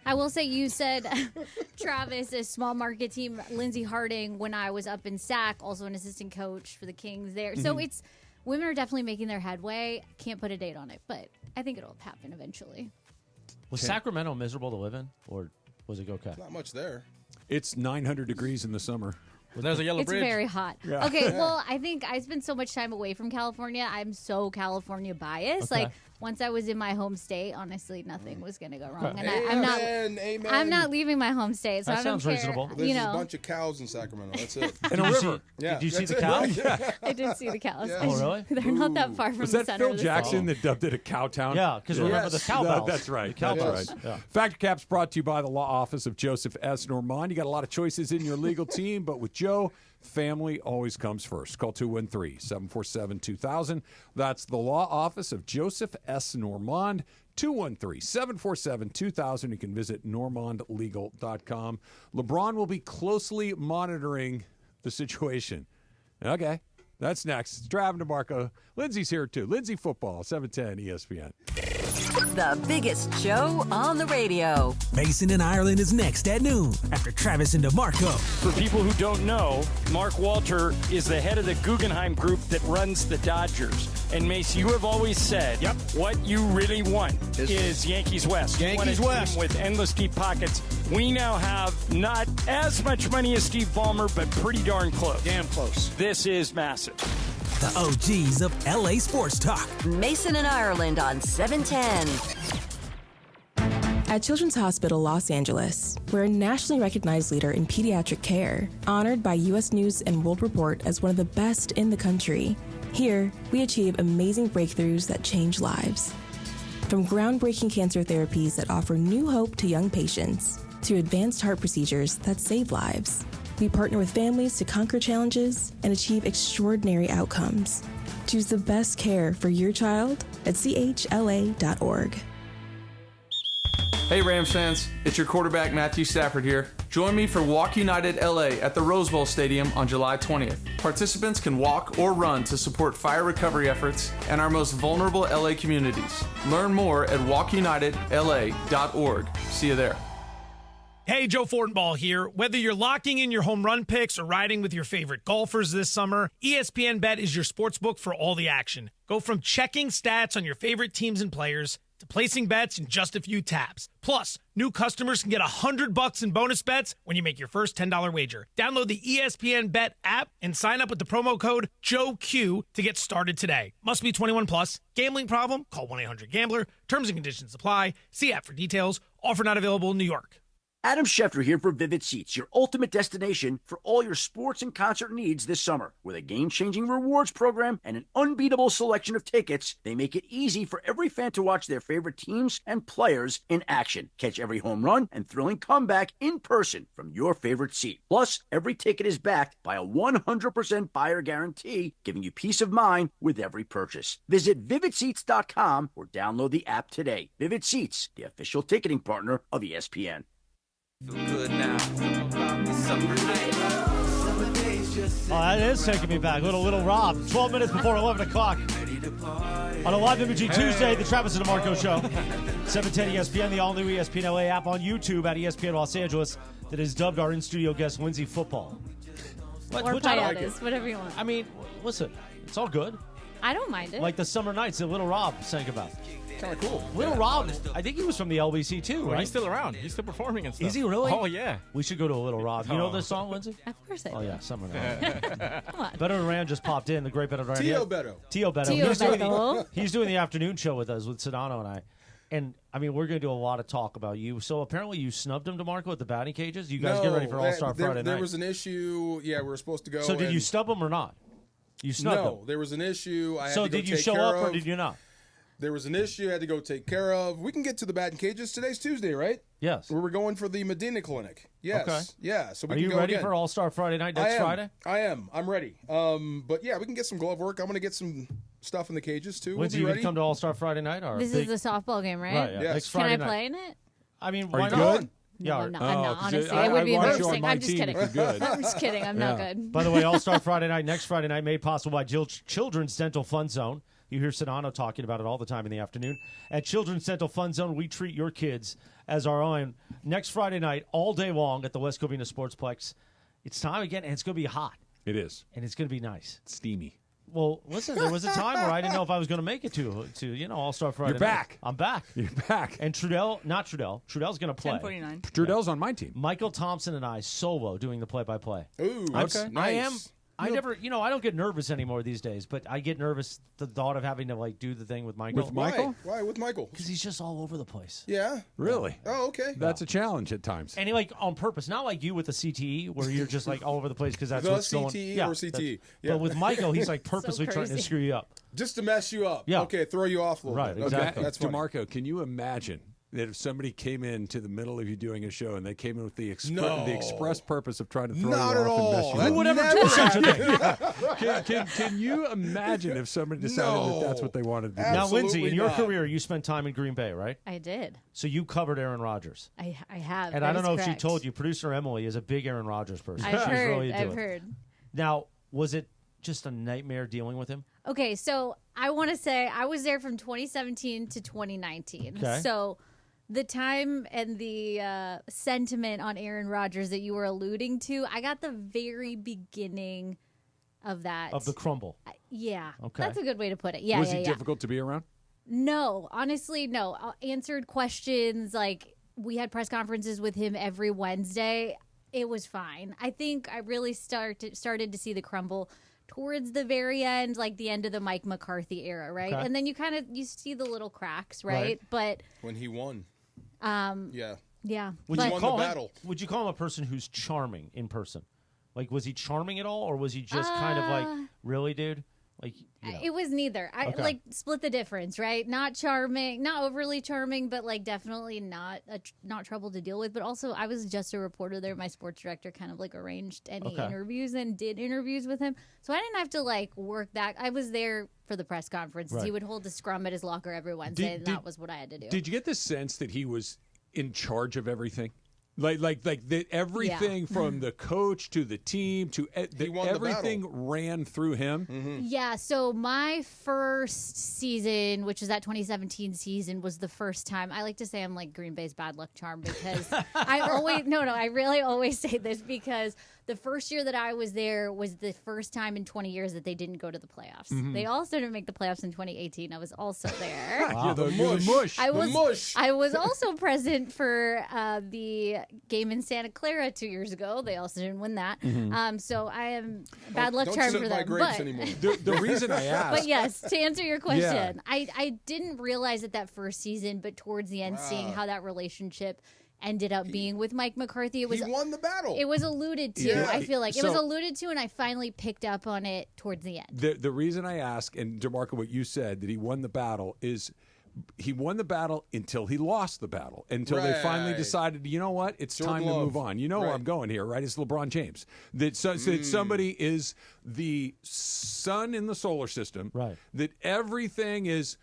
I will say, you said, Travis, a small market team, Lindsay Harding, when I was up in SAC, also an assistant coach for the Kings there. So it's, women are definitely making their headway. Can't put a date on it, but I think it'll happen eventually. Was Sacramento miserable to live in, or was it okay? Not much there. It's 900 degrees in the summer. Well, there's a yellow bridge. It's very hot. Yeah. Okay, well, I think I spent so much time away from California. I'm so California biased. Okay. Like, once I was in my home state, honestly, nothing was going to go wrong. And Amen. I'm not leaving my home state, so That I don't sounds care. reasonable. There's You a know, bunch of cows in Sacramento. That's it. And a river. Yeah, Did you see that's the it. cows? I did see the cows. Yeah. Oh, really? They're not that far from Was the that center Phil of the Jackson city. that dubbed it a cow town? Yeah, because remember the cowbells. That's right. The cowbells. That's Yeah. right. Factor Cap's brought to you by the law office of Joseph S. Normand. You got a lot of choices in your legal team, but with Joe, family always comes first. Call 213-747-2000. That's the law office of Joseph S. Normand. 213-747-2000. You can visit normandlegal.com. LeBron will be closely monitoring the situation. Okay, that's next. It's Trav and DeMarco. Lindsay's here too. Lindsay Football, 710 ESPN. The biggest show on the radio. Mason in Ireland is next at noon after Travis and DeMarco. For people who don't know, Mark Walter is the head of the Guggenheim Group that runs the Dodgers. And Mace, you have always said, what you really want is Yankees West. Yankees You want a West. team with endless deep pockets. We now have not as much money as Steve Ballmer, but pretty darn close. Damn close. This is massive. The OGs of LA Sports Talk. Mason and Ireland on 710. At Children's Hospital Los Angeles, we're a nationally recognized leader in pediatric care, honored by U.S. News and World Report as one of the best in the country. Here, we achieve amazing breakthroughs that change lives. From groundbreaking cancer therapies that offer new hope to young patients, to advanced heart procedures that save lives, we partner with families to conquer challenges and achieve extraordinary outcomes. Choose the best care for your child at chla.org. Hey Rams fans, it's your quarterback Matthew Stafford here. Join me for Walk United LA at the Rose Bowl Stadium on July 20th. Participants can walk or run to support fire recovery efforts and our most vulnerable LA communities. Learn more at walkunitedla.org. See you there. Hey, Joe Fortenbaugh here. Whether you're locking in your home run picks or riding with your favorite golfers this summer, ESPN Bet is your sportsbook for all the action. Go from checking stats on your favorite teams and players to placing bets in just a few taps. Plus, new customers can get $100 in bonus bets when you make your first $10 wager. Download the ESPN Bet app and sign up with the promo code JOEQ to get started today. Must be 21 plus. Gambling problem? Call 1-800-GAMBLER. Terms and conditions apply. See app for details. Offer not available in New York. Adam Schefter here for Vivid Seats, your ultimate destination for all your sports and concert needs this summer. With a game-changing rewards program and an unbeatable selection of tickets, they make it easy for every fan to watch their favorite teams and players in action. Catch every home run and thrilling comeback in person from your favorite seat. Plus, every ticket is backed by a 100% buyer guarantee, giving you peace of mind with every purchase. Visit VividSeats.com or download the app today. Vivid Seats, the official ticketing partner of ESPN. Good now. Oh, that is taking me back. Little Rob. 12 minutes before 11 o'clock. On a live imaging Tuesday, the Travis and DeMarco Show. 710 ESPN, the all-new ESPN LA app on YouTube at ESPN Los Angeles that has dubbed our in-studio guest Lindsay Football. Or Payatas, whatever you want. I mean, listen, it's all good. I don't mind it. Like the Summer Nights that Little Rob sang about. Kind of cool. Little Rob, I think he was from the LBC too, right? He's still around. He's still performing and stuff. Is he really? Oh, yeah. We should go to a Little Rob. You know this song, Lindsay? Of course I do. Oh, yeah, Summer Nights. Come on. Beto Duran just popped in, the great Beto Duran. Tio Beto. Tio Beto. Tio Beto. He's doing the afternoon show with us, with Sedano and I. And, I mean, we're going to do a lot of talk about you. So, apparently you snubbed him, DeMarco, at the batting cages? You guys get ready for All-Star Friday night. There was an issue. Yeah, we were supposed to go. So, did you snub him or not? You snubbed him? No, there was an issue. I had to go did you take show care up of. or did you not? There was an issue I had to go take care of. We can get to the batting cages. Today's Tuesday, right? Yes. We were going for the Medina Clinic. Yes. Okay. Yeah. So we Are can you go ready again. for All-Star Friday night next Friday? I am. I'm ready. But yeah, we can get some glove work. I'm going to get some stuff in the cages too. Lindsay, we'll you be ready. come to All-Star Friday night? Or This is the softball game, right? Right, yeah. Yes. Next Can Friday I night. play in it? I mean, Are why you not? good? No, I'm not. I'm not. 'cause Honestly, I it would be want you on embarrassing. my I'm just team kidding. if you're good. I'm just kidding. I'm not Yeah. good. By the way, All-Star Friday night, next Friday night, made possible by Children's Dental Fun Zone. You hear Sedano talking about it all the time in the afternoon. At Children's Dental Fun Zone, we treat your kids as our own. Next Friday night, all day long at the West Covina Sportsplex. It's time again, and it's going to be hot. It is. And it's going to be nice. Steamy. Well, listen, there was a time where I didn't know if I was going to make it to All-Star Friday You're night. back. I'm back. You're back. And Trudell's going to play. 10:49. Trudell's on my team. Michael Thompson and I solo doing the play-by-play. Ooh, Okay. nice. I don't get nervous anymore these days, but I get nervous the thought of having to do the thing with Michael. With Michael? Why with Michael? Because he's just all over the place. Yeah. Really? Oh, okay. That's a challenge at times. And he on purpose, not like you with the CTE where you're just all over the place because that's The what's going. CTE Yeah, or CTE. that's- Yeah. But with Michael, he's purposely trying to crazy. screw you up. Just to mess you up. Yeah. Okay, throw you off a little Right, bit. exactly. Okay, that's funny. DeMarco, can you imagine that if somebody came into the middle of you doing a show and they came in with the express purpose of trying to throw Not you at off and mess all. you That up? Who would ever never do such a thing? Can you imagine if somebody decided that that's what they wanted to do? Now, Lindsay, Absolutely in your not. career, you spent time in Green Bay, right? I did. So you covered Aaron Rodgers. I have. And That I don't is know if she correct. told you, producer Emily is a big Aaron Rodgers person. I've She's heard. really into I've it. heard. Now, was it just a nightmare dealing with him? Okay, so I want to say I was there from 2017 to 2019. Okay. So the time and the sentiment on Aaron Rodgers that you were alluding to, I got the very beginning of that. Of the crumble. Yeah. Okay. That's a good way to put it. Yeah, Was yeah, he yeah. difficult to be around? No, honestly, no. I answered questions. We had press conferences with him every Wednesday. It was fine. I think I really started to see the crumble towards the very end, like the end of the Mike McCarthy era, right? Okay. And then you see the little cracks, right? Right. But When he won. yeah. Would But- you won call the him? battle. Would you call him a person who's charming in person? Was he charming at all, or was he just kind of really, dude? It was neither. I Okay. split the difference, right? Not charming, not overly charming, but definitely not trouble to deal with. But also, I was just a reporter there. My sports director kind of arranged any Okay. interviews and did interviews with him, so I didn't have to work that. I was there for the press conferences. Right. He would hold the scrum at his locker every Wednesday, and that was what I had to do. Did you get the sense that he was in charge of everything? Like that everything from the coach to the team to won the everything ran through him. Yeah, so my first season, which was that 2017 season, was the first time. I like to say I'm Green Bay's bad luck charm because I really always say this because the first year that I was there was the first time in 20 years that they didn't go to the playoffs. They also didn't make the playoffs in 2018. I was also there. You're the mush. I was also present for the game in Santa Clara 2 years ago. They also didn't win that. So I am bad luck Don't charm sit for my them. grapes But anymore. The reason I asked, but yes, to answer your question, Yeah. I didn't realize it that first season, but towards the end, seeing how that relationship ended up being with Mike McCarthy, He won the battle. it was alluded to. Yeah. I feel like it was So- alluded to, and I finally picked up on it towards the end. the reason I ask, and DeMarco, what you said that he won the battle is. He won the battle until he lost the battle, until they finally Right. decided, you know what, it's Jordan time to Love. move on. You know where Right. I'm going here, right? It's LeBron James. That somebody is the sun in the solar system. Right. That everything is,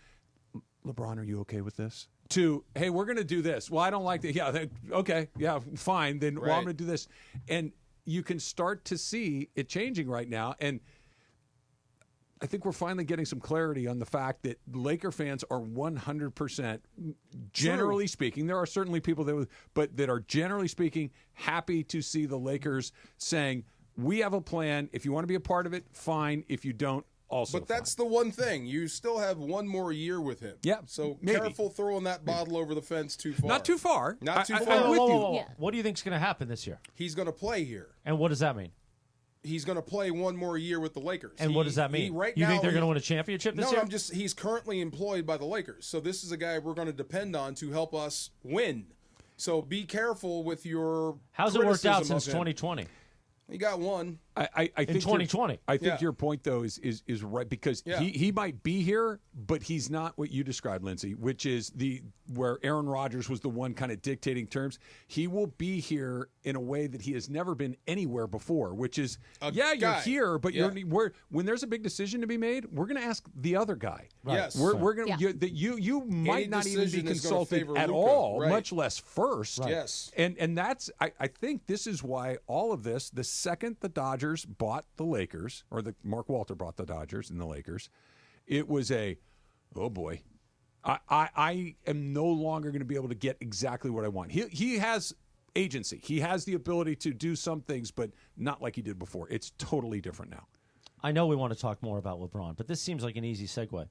LeBron, are you okay with this? To, hey, we're going to do this. Well, I don't like that. Yeah, okay, yeah, fine. Then well, I'm Right. going to do this. And you can start to see it changing right now. And I think we're finally getting some clarity on the fact that Laker fans are 100%, generally speaking. There are certainly people that are generally speaking happy to see the Lakers saying, we have a plan. If you want to be a part of it, fine. If you don't, also But that's the one thing. You still have one more year with him. Yeah, So maybe. careful throwing that bottle over the fence too far. Not too far. Not too I'm far. with you. Whoa. What do you think's going to happen this year? He's going to play here. And what does that mean? He's going to play one more year with the Lakers. And what does that mean? You think they're going to win a championship this year? No, he's currently employed by the Lakers. So this is a guy we're going to depend on to help us win. So be careful with your How's it worked out criticism since of him. 2020? He got one. I think in 2020. I think your point though is right because Yeah. he might be here, but he's not what you described, Lindsay, which is where Aaron Rodgers was the one kind of dictating terms. He will be here in a way that he has never been anywhere before, which is you're guy. here, but Yeah. when there's a big decision to be made, we're going to ask the other guy. Right. Yes. we're going Yeah. to you might not even be decision is gonna consulted favor at Luka. all, Right. much less first. Right. Yes. And that's I think this is why all of this, the second the Dodgers bought the Lakers, or the Mark Walter bought the Dodgers and the Lakers, it was oh boy. I am no longer going to be able to get exactly what I want. He has agency. He has the ability to do some things, but not like he did before. It's totally different now. I know we want to talk more about LeBron, but this seems like an easy segue.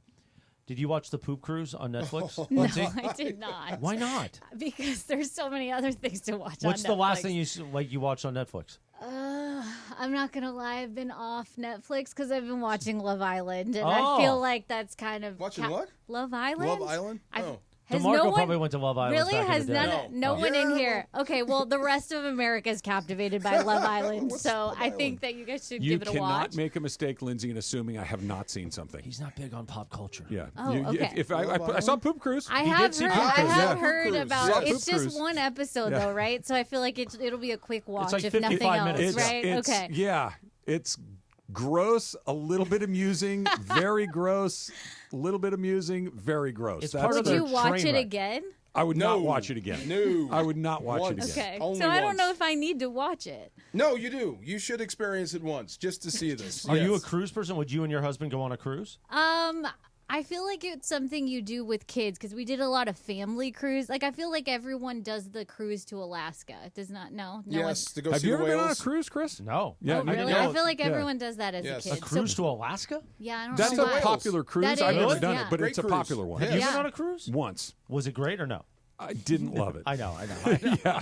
Did you watch the Poop Cruise on Netflix? No, Lindsay? I did not. Why not? Because there's so many other things to watch. What's on the last Netflix. thing you watched on Netflix? I'm not gonna lie. I've been off Netflix because I've been watching Love Island, and Oh. I feel like that's kind of Watching what? Love Island. Love Island? Oh. Has DeMarco no one, probably went to Love Island. Really? back Has in the day. no one in here? Okay, well, the rest of America is captivated by Love Island, so I think that you guys should You give it a cannot watch. make a mistake, Lindsay, in assuming I have not seen something. He's not big on pop culture. Yeah. Oh, okay. If I saw Poop Cruise. I He have did see heard. Poop I Cruise. have Yeah. heard Yeah, about. Poop It's just Cruise. one episode, Yeah. though, right? So I feel like it'll be a quick watch, like if nothing 55 else, minutes. right? Okay. Yeah. It's gross, a little bit amusing, very gross, a little bit amusing, very gross. It's That's part of Would the you watch train it wreck. again? I would No. not watch it again. No. I would not watch Once. it again. Okay. Only So I don't know once. if I need to watch it. No, you do. You should experience it once just to see this. Are you a Yes. cruise person? Would you and your husband go on a cruise? I feel like it's something you do with kids because we did a lot of family cruise. Like I feel like everyone does the cruise to Alaska. It does not. No. Yes, to go Have see you the ever been on a whales. cruise, Chris? No. Yeah, Oh, I didn't really? know. I feel like Yeah. everyone does that as Yes. a A kid. cruise to Alaska? Yeah, I don't That's know a why. popular cruise. That I've never is, done yeah. it, but Great it's a cruise. popular one. Have you Yeah. been on a cruise? Once. Was it great or no? I didn't love it. I know. Yeah.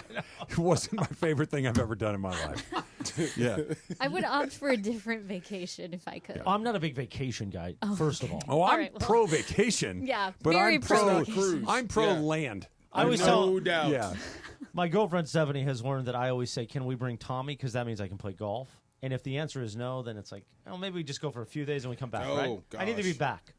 It wasn't my favorite thing I've ever done in my life. Yeah. I would opt for a different vacation if I could. I'm not a big vacation guy, first of all. Oh, I'm right, well- pro vacation. Yeah, but very I'm pro cruise. I'm pro Yeah. land. I always no tell doubt. Yeah. my girlfriend Stephanie has learned that I always say, "Can we bring Tommy?" Because that means I can play golf. And if the answer is no, then it's like, oh, maybe we just go for a few days and we come back. Oh, right? I need to be gosh. back.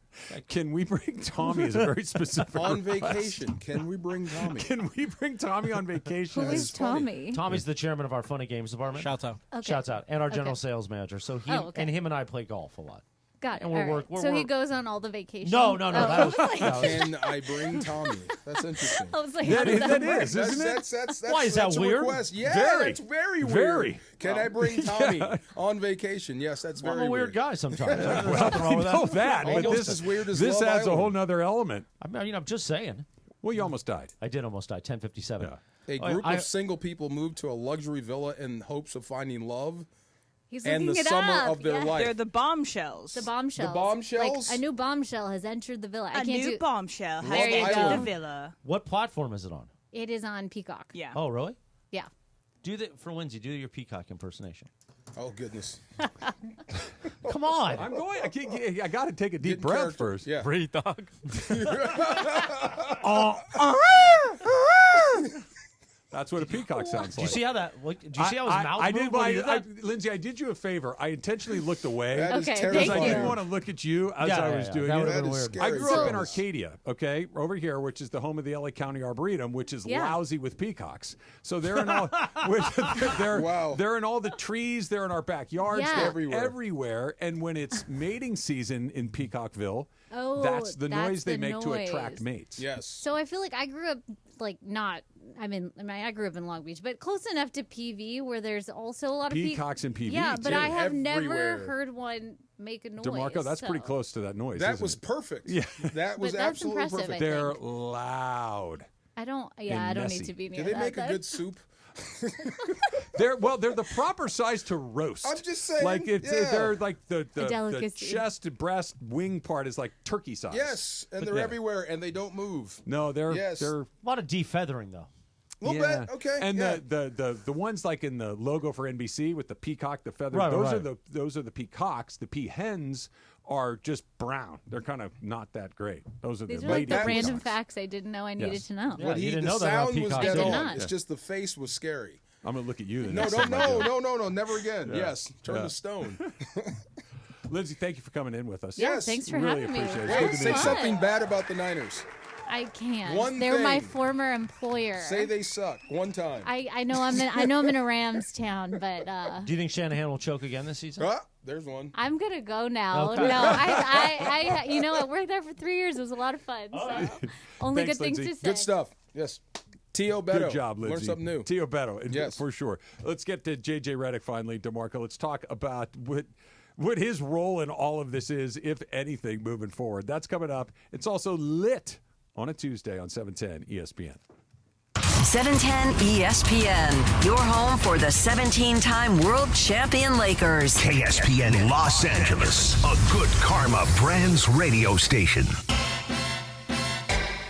Can we bring Tommy is a very specific On request. vacation. Can we bring Tommy? Can we bring Tommy on vacation? Who is Tommy? Tommy's the chairman of our Funny Games department. Shouts out. Okay. Shouts out. And our general Okay. sales manager. So he Oh, okay. and him and I play golf a lot. Got it. And we're All right. work- we're so he work- goes on all the vacations. No. Oh, That I was, was like, that was- Can I bring Tommy? That's interesting. I was like, Yeah, how does that work? is, isn't it? That's Why, is that that's a weird? request. Yeah, Very. that's very weird. Very. Can I bring Tommy on vacation? Yes, that's very I'm a weird guy sometimes. There's Well, nothing wrong I with know that. that, but Almost this as weird as this Love adds a Island. whole nother element. I'm just saying. Well, you almost died. I did almost die. 10:57. Yeah. A group of single people moved to a luxury villa in hopes of finding love He's and the looking it summer up. of their Yeah. life. They're the bombshells. The bombshells. bombshells? Like a new bombshell has entered the villa. I A can't new do. bombshell has There you entered go. the villa. What platform is it on? It is on Peacock. Yeah. Oh, really? Yeah. For Lindsay, do your peacock impersonation. Oh goodness! Come on. I'm going. I got to take a deep Get breath character. first. Yeah. Breathe, dog. That's what a peacock sounds Do like. you see how that? Did you see how his mouth I moved did. when he did that? Lindsay, I did you a favor. I intentionally looked away That is Okay, because thank I you. didn't want to look at you as I was doing that it. would've That been is weird. scary. I grew up in So- Arcadia, okay, over here, which is the home of the LA County Arboretum, which is Yeah. lousy with peacocks. So they're in all, they're, Wow. they're in all the trees, they're in our backyards, Yeah. they're Everywhere. everywhere. And when it's mating season in Peacockville, Oh, that's the that's noise they the make to attract noise. mates. Yes. So I feel like I grew up like not. I grew up in Long Beach, but close enough to PV where there's also a lot of Peacocks in PV, Yeah, but too. I have Everywhere. never heard one make a noise. DeMarco, that's pretty so- close to that noise. That isn't was it? perfect. Yeah. That was But that's absolutely impressive, perfect. I They're think. loud. I don't. Yeah, and I don't messy. need to be near Did they that. make a though. good soup? They're the proper size to roast. I'm just saying. Like they're like the delicacy. chest, breast, wing part is like turkey size. Yes, and they're everywhere, and they don't move. No, they're a lot of defeathering though. A little bit, okay. And the ones like in the logo for NBC with the peacock, the feather, those are the peacocks. The peahens are just brown. They're kind of not that great. Those are These the are like the lady random peacocks. facts I didn't know I needed to know. Yeah, you didn't know the that about sound was peacocks. dead I did on. not. It's just the face was scary. I'm gonna look at you. The No, next time I do it. no, never again. Yeah. Yes, turn Yeah. to stone. Lindsay, thank you for coming in with us. Yeah, Yes, thanks for really having me. appreciate it. Wait, Good to say meet you. something bad about the Niners. I can't. One They're my thing. former employer. Say they suck one time. I know I'm in a Rams town, but Do you think Shanahan will choke again this season? There's one. I'm gonna go now. Okay. No, I you know, I worked there for 3 years. It was a lot of fun. So only Thanks, good things Lindsay. to say. Good stuff. Yes. Tio Beto. Good job, Lindsay. Learn something new. Tio Beto, Yes. for sure. Let's get to J.J. Redick finally, DeMarco. Let's talk about what his role in all of this is, if anything, moving forward. That's coming up. It's also lit on a Tuesday on 710 ESPN. 710 ESPN, your home for the 17-time world champion Lakers. KSPN Los Angeles, a Good Karma Brands radio station.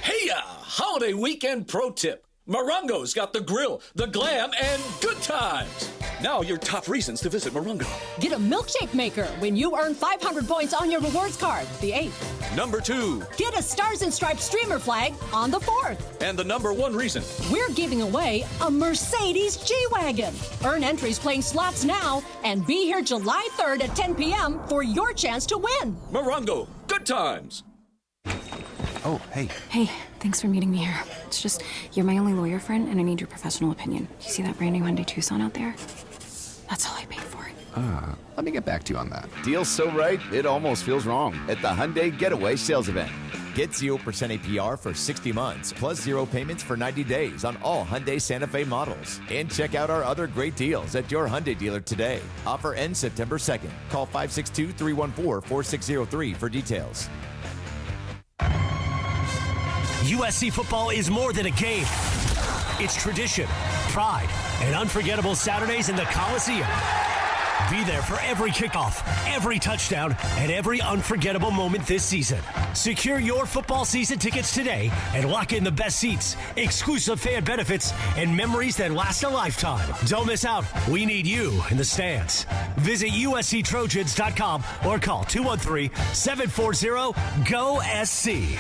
Hey, holiday weekend pro tip. Morongo's got the grill, the glam, and good times. Now your top reasons to visit Morongo. Get a milkshake maker when you earn 500 points on your rewards card, the 8th. Number 2. Get a Stars and Stripes streamer flag on the 4th. And the number 1 reason. We're giving away a Mercedes G-Wagon. Earn entries playing slots now and be here July 3rd at 10 p.m. for your chance to win. Morongo, good times. Oh, hey. Hey, thanks for meeting me here. It's just, you're my only lawyer friend, and I need your professional opinion. You see that brand new Hyundai Tucson out there? That's all I paid for it. Let me get back to you on that. Deal's so right, it almost feels wrong at the Hyundai Getaway Sales Event. Get 0% APR for 60 months, plus 0 payments for 90 days on all Hyundai Santa Fe models. And check out our other great deals at your Hyundai dealer today. Offer ends September 2nd. Call 562-314-4603 for details. USC football is more than a game. It's tradition, pride, and unforgettable Saturdays in the Coliseum. Be there for every kickoff, every touchdown, and every unforgettable moment this season. Secure your football season tickets today and lock in the best seats, exclusive fan benefits, and memories that last a lifetime. Don't miss out. We need you in the stands. Visit USCTrojans.com or call 213-740-GO-SC.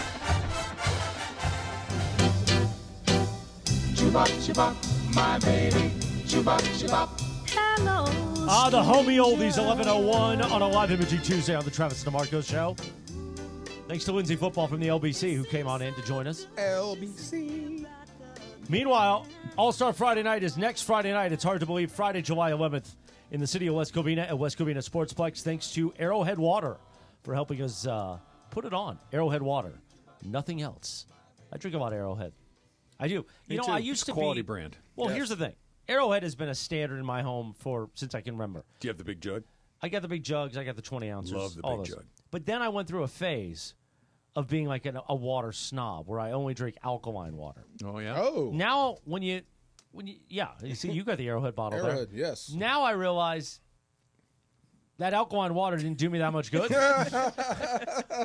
Chubop, chubop, my baby. Chubop, chubop. Hello. The homie oldies, 11:01 on a live imaging Tuesday on the Travis DeMarco Show. Thanks to Lindsay Football from the LBC who came on in to join us. LBC. Meanwhile, All-Star Friday night is next Friday night. It's hard to believe, Friday, July 11th in the city of West Covina at West Covina Sportsplex. Thanks to Arrowhead Water for helping us put it on. Arrowhead Water. Nothing else. I drink a lot of Arrowhead. I do. Me You know, too. I used It's to quality be brand. Well, Yes. here's the thing. Arrowhead has been a standard in my home since I can remember. Do you have the big jug? I got the big jugs. I got the 20 ounces. Love the all big those. jug. But then I went through a phase of being like a water snob where I only drink alkaline water. Oh, yeah? Oh. Now, you see, you got the Arrowhead bottle Arrowhead, there. yes. Now I realize that alkaline water didn't do me that much good.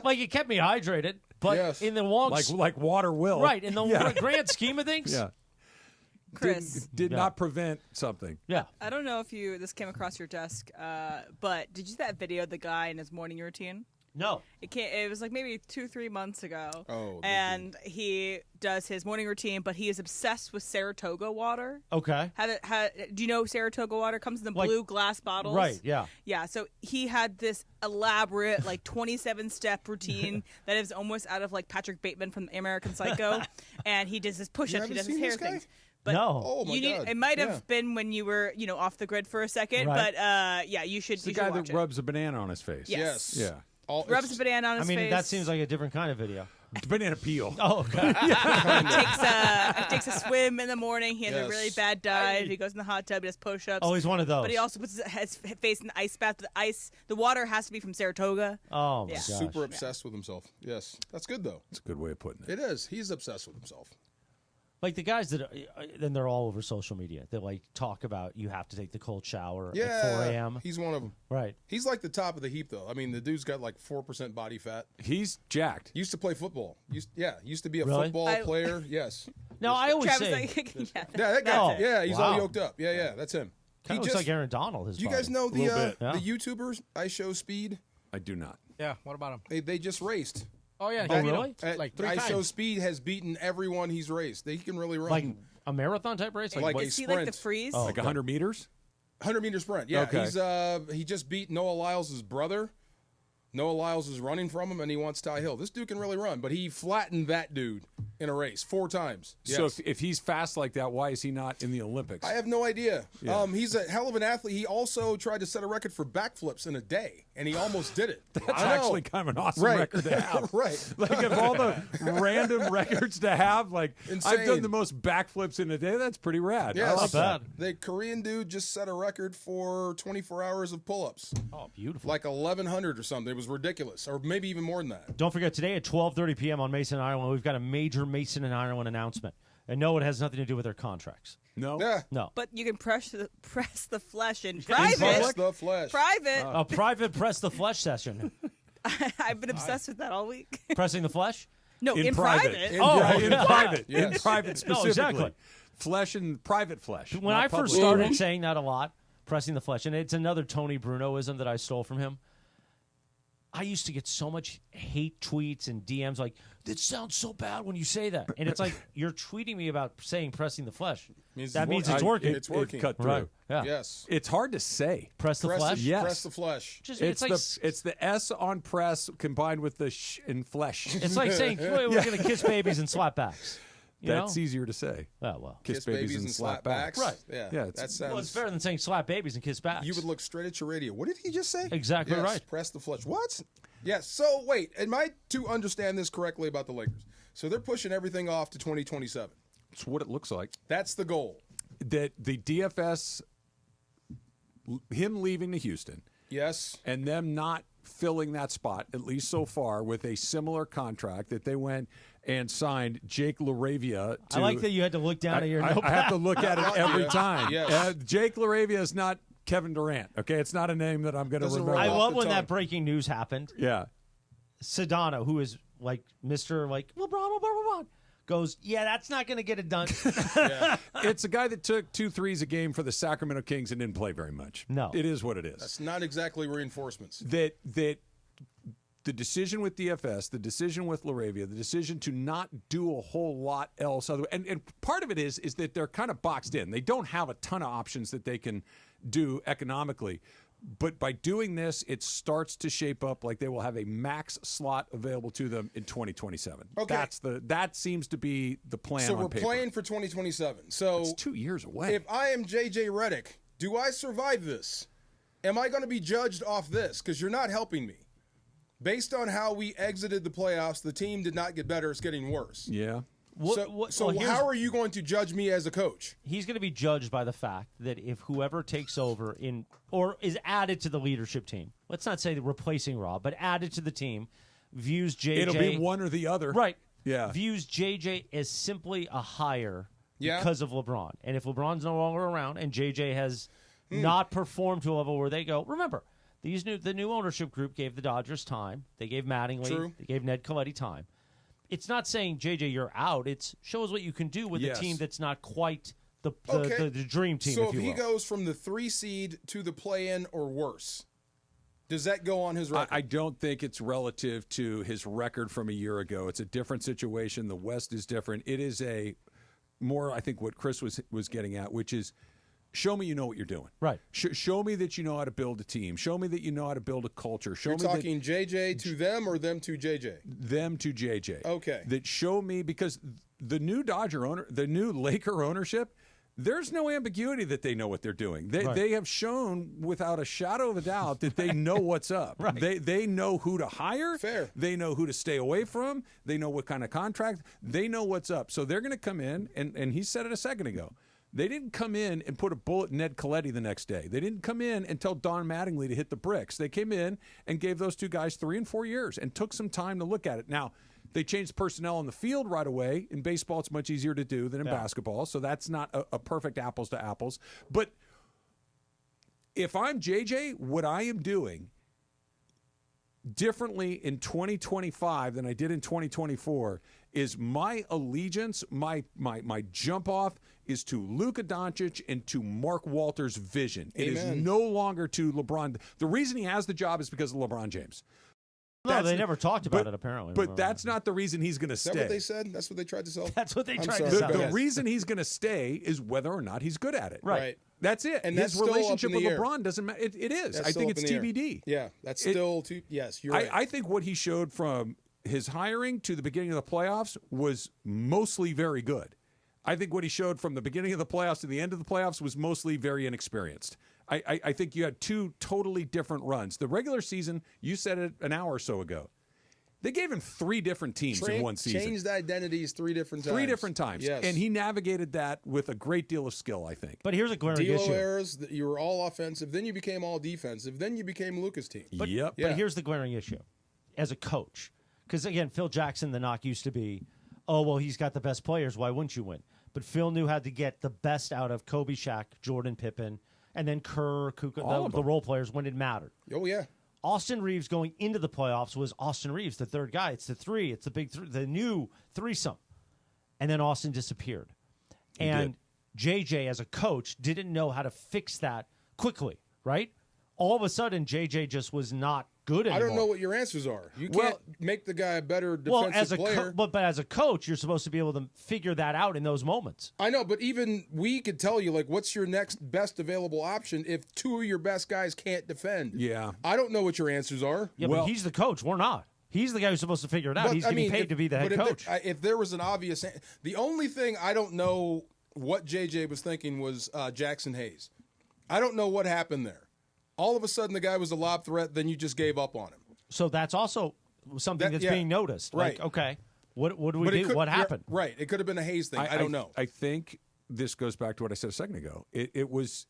Like, it kept me hydrated, but in the long... Like water will. Right, in the grand scheme of things... Yeah. Chris. Did not prevent something. Yeah. I don't know if this came across your desk, but did you see that video of the guy in his morning routine? No. It was like maybe 2-3 months ago. Oh. And he does his morning routine, but he is obsessed with Saratoga water. Okay. Do you know Saratoga water? Comes in the blue glass bottles. Right, yeah. Yeah, so he had this elaborate, 27-step routine that is almost out of, Patrick Bateman from American Psycho. And he does his push-ups, he does his hair things. But no. Oh, my God. It might have been when you were, off the grid for a second. Right. But, you should It's the you guy should watch that it. rubs a banana on his face. Yes. Yeah. Rubs a banana on his face. that seems like a different kind of video. Banana peel. Oh, okay. takes a swim in the morning. He has a really bad diet. He goes in the hot tub. He does push-ups. Oh, he's one of those. But he also puts his face in the ice bath. The water has to be from Saratoga. Oh, my gosh. Super obsessed with himself. Yes. That's good, though. That's a good way of putting it. It is. He's obsessed with himself. Like the guys that, then they're all over social media. They like talk about you have to take the cold shower at 4 a.m. He's one of them. Right. He's like the top of the heap, though. I mean, the dude's got like 4% body fat. He's jacked. Used to play football. Used to be a Really? football player. Yes. No, I always Travis, say. yeah. Yeah, that guy. Oh, yeah, he's wow. all yoked up. Yeah, that's him. Kind of looks like Aaron Donald. His Do you body. guys know A little bit. the Yeah. YouTubers I Show Speed? I do not. Yeah, what about him? They just raced. Oh, yeah. Oh, he beat him really? Like 3 I times. Show Speed has beaten everyone he's raced. He can really run. Like a marathon type race? Like what? a Is he like the sprint. freeze? Oh. Like 100 meters? 100-meter sprint. Yeah, Okay. he just beat Noah Lyles' brother. Noah Lyles is running from him, and he wants Ty Hill. This dude can really run, but he flattened that dude in a race 4 times. So Yes. if he's fast like that, why is he not in the Olympics? I have no idea. Yeah. He's a hell of an athlete. He also tried to set a record for backflips in a day, and he almost did it. That's I know. actually kind of an awesome Right. record to have. Right. Like of all the random records to have, like I've done Insane. the most backflips in a day. That's pretty rad. Yeah, I like that. The Korean dude just set a record for 24 hours of pull-ups. Oh, beautiful. Like 1,100 or something. It was ridiculous, or maybe even more than that. Don't forget, today at 12:30 p.m. on Mason and Ireland, we've got a major Mason and Ireland announcement. And no, it has nothing to do with their contracts. No? Yeah. No. But you can press the flesh in Press private. the flesh. Private. A private press the flesh session. I've been obsessed with that all week. Pressing the flesh? No, in private. In, Oh, in yeah. private. Yes. In private No, specifically. exactly. Flesh and private flesh. When not I first public. started saying that a lot, pressing the flesh, and it's another Tony Brunoism that I stole from him. I used to get so much hate tweets and DMs like, "That sounds so bad when you say that," and it's like you're tweeting me about saying pressing the flesh. That means it's working. It's working. It cut through. Right. Yeah. Yes. It's hard to say. Press the flesh. Yes. Press the flesh. Just, It's like the S on press combined with the sh in flesh. it's like saying we're going to kiss babies and slap backs. You That's know? easier to say. Oh, well. Kiss babies and slap backs. Right. Yeah. Yeah, That sounds. Well, it's better than saying slap babies and kiss backs. You would look straight at your radio. What did he just say? Exactly Yes, right. Press the flesh. What? Yes. So wait, am I to understand this correctly about the Lakers? So they're pushing everything off to 2027. It's what it looks like. That's the goal. That the DFS, him leaving to Houston, Yes. and them not filling that spot, at least so far, with a similar contract that they went and signed Jake LaRavia to. I like that you had to look down at your I notepad. have to look at it every Yeah. time. Yes. Jake LaRavia is not Kevin Durant. Okay, it's not a name that I'm going to Doesn't remember. roll I off love the when tongue. that breaking news happened. Yeah. Sedano, who is like Mr. like LeBron, goes, yeah, that's not going to get it done. It's a guy that took 2 threes a game for the Sacramento Kings and didn't play very much. No. It is what it is. That's not exactly reinforcements. That the decision with DFS, the decision with LaRavia, the decision to not do a whole lot else, and part of it is that they're kind of boxed in. They don't have a ton of options that they can do economically. But by doing this, it starts to shape up like they will have a max slot available to them in 2027. Okay. That seems to be the plan. So on we're paper. playing for 2027. So It's 2 years away. if I am JJ Redick, do I survive this? Am I going to be judged off this? Because you're not helping me. Based on how we exited the playoffs, the team did not get better. It's getting worse. Yeah. So how are you going to judge me as a coach? He's going to be judged by the fact that if whoever takes over or is added to the leadership team, let's not say replacing Rob, but added to the team, views JJ. It'll be one or the other. Right. Yeah. Views JJ as simply a hire Yeah. because of LeBron. And if LeBron's no longer around and JJ has not performed to a level where they go, remember, the new ownership group gave the Dodgers time. They gave Mattingly. True. They gave Ned Coletti time. It's not saying, JJ, you're out. It's shows what you can do with Yes. a team that's not quite the dream team, So if you he will. goes from the 3 seed to the play-in or worse, does that go on his record? I don't think it's relative to his record from a year ago. It's a different situation. The West is different. It is a more, I think, what Chris was getting at, which is show me you know what you're doing. Right. Show me that you know how to build a team. Show me that you know how to build a culture. Show You're me talking JJ to them or them to JJ? them to JJ. Okay. That show me, because the new the new Laker ownership, there's no ambiguity that they know what they're doing. They have shown without a shadow of a doubt that they know what's up. Right. They know who to hire. Fair. They know who to stay away from. They know what kind of contract. They know what's up. So they're going to come in, and he said it a second ago. They didn't come in and put a bullet in Ned Coletti the next day. They didn't come in and tell Don Mattingly to hit the bricks. They came in and gave those two guys 3 and 4 years and took some time to look at it. Now, They changed personnel on the field right away. In baseball, it's much easier to do than in basketball, so that's not a perfect apples to apples. But if I'm JJ, what I am doing differently in 2025 than I did in 2024 is my allegiance, my jump off is to Luka Doncic and to Mark Walters' vision. It is no longer to LeBron. The reason he has the job is because of LeBron James. No, they never talked about it, apparently. But that's not the reason he's going to stay. Is that what they said? That's what they tried to sell? That's what they tried to The sell. reason he's going to stay is whether or not he's good at it. Right. That's it. And his that's still relationship up in with the air. LeBron doesn't matter. It is. That's I still think up it's in the air. TBD. Yeah, that's still too. Yes, you're right. I think what he showed from his hiring to the beginning of the playoffs was mostly very good. I think what he showed from the beginning of the playoffs to the end of the playoffs was mostly very inexperienced. I think you had two totally different runs. The regular season, you said it an hour or so ago. They gave him 3 different teams in one season. Changed identities 3 different times. 3 different times. Yes. And he navigated that with a great deal of skill, I think. But here's a glaring issue. errors, you were all offensive, then you became all defensive, then you became Luka's team. But here's the glaring issue. As a coach, because, again, Phil Jackson, the knock used to be, oh, well, he's got the best players. Why wouldn't you win? But Phil knew how to get the best out of Kobe, Shaq, Jordan, Pippen, and then Kerr, Kukoc, the role players when it mattered. Oh, yeah. Austin Reeves going into the playoffs was Austin Reeves, the third guy. It's the 3. It's the big 3, the new threesome. And then Austin disappeared. And JJ, as a coach, didn't know how to fix that quickly, right? All of a sudden, JJ just was not good anymore. I don't know what your answers are. You can't make the guy a better defensive player. But as a coach, you're supposed to be able to figure that out in those moments. I know, but even we could tell you, like, what's your next best available option if 2 of your best guys can't defend? Yeah. I don't know what your answers are. Yeah, but he's the coach. We're not. He's the guy who's supposed to figure it out. He's getting paid to be the head coach. If there was an obvious... The only thing I don't know what JJ was thinking was Jackson Hayes. I don't know what happened there. All of a sudden, the guy was a lob threat, then you just gave up on him. So that's also something that's being noticed. Right. Like, okay, what do we do? What happened? Right. It could have been a Hayes thing. I don't know. I think this goes back to what I said a second ago. It was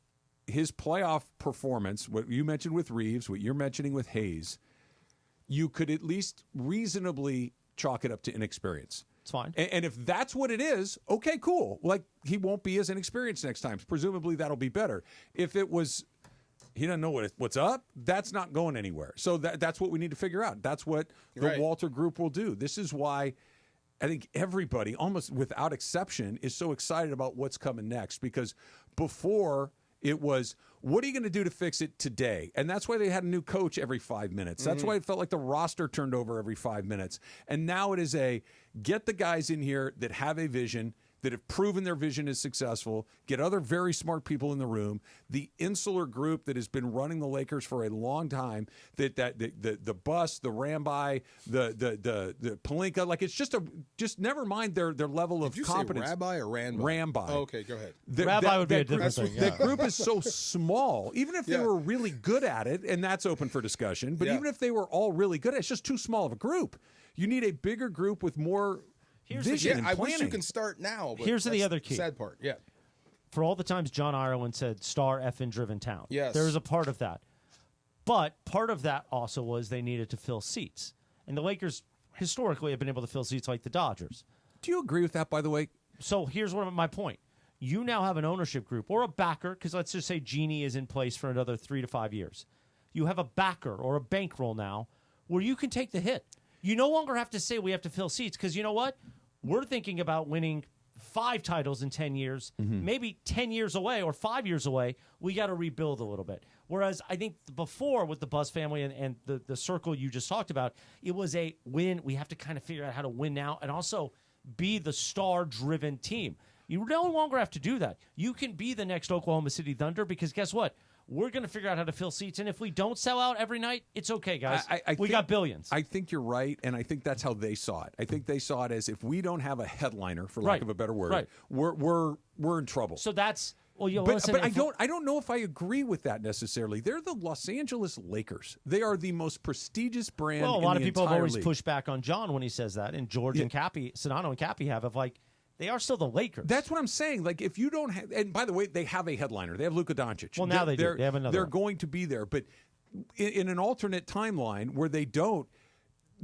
his playoff performance, what you mentioned with Reeves, what you're mentioning with Hayes, you could at least reasonably chalk it up to inexperience. It's fine. And if that's what it is, okay, cool. Like, he won't be as inexperienced next time. Presumably, that'll be better. If it was... he doesn't know what's up, that's not going anywhere. So that's what we need to figure out. That's what the Walter Group will do. This is why I think everybody, almost without exception, is so excited about what's coming next. Because before it was, what are you going to do to fix it today? And that's why they had a new coach every 5 minutes. That's why it felt like the roster turned over every 5 minutes. And now it is get the guys in here that have a vision, that have proven their vision is successful, get other very smart people in the room, the insular group that has been running the Lakers for a long time, the Bus, the Ramby, the Pelinka, like, it's just never mind their level of competence. Say Rabbi or Ramby? Ramby. Oh, okay, go ahead. Rabbi would be a different thing. That group is so small. Even if they were really good at it, and that's open for discussion, but even if they were all really good, it's just too small of a group. You need a bigger group with more vision and I planning. wish you can start now. But Here's that's the other key. Sad part, yeah. For all the times John Ireland said, star effing driven town. Yes. There is a part of that. But part of that also was they needed to fill seats. And the Lakers historically have been able to fill seats like the Dodgers. Do you agree with that, by the way? So here's my point. You now have an ownership group or a backer, because let's just say Genie is in place for another 3 to 5 years. You have a backer or a bankroll now where you can take the hit. You no longer have to say we have to fill seats, because you know what? We're thinking about winning 5 titles in 10 years, maybe 10 years away or 5 years away. We got to rebuild a little bit. Whereas I think before with the Buzz family and the circle you just talked about, it was a win. We have to kind of figure out how to win now and also be the star-driven team. You no longer have to do that. You can be the next Oklahoma City Thunder, because guess what? We're going to figure out how to fill seats. And if we don't sell out every night, it's okay, guys. We got billions. I think you're right, and I think that's how they saw it. I think they saw it as, if we don't have a headliner, for lack of a better word, we're in trouble. So that's... Well, but I don't know if I agree with that necessarily. They're the Los Angeles Lakers. They are the most prestigious brand. Well, a lot in of people have always league. pushed back on John when he says that, and George and Cappy, Sedano and Cappy have like, they are still the Lakers. That's what I'm saying. Like, if you don't have, and by the way, they have a headliner. They have Luka Doncic. Well, now they do. They have another. They're one. going to be there, but in an alternate timeline where they don't,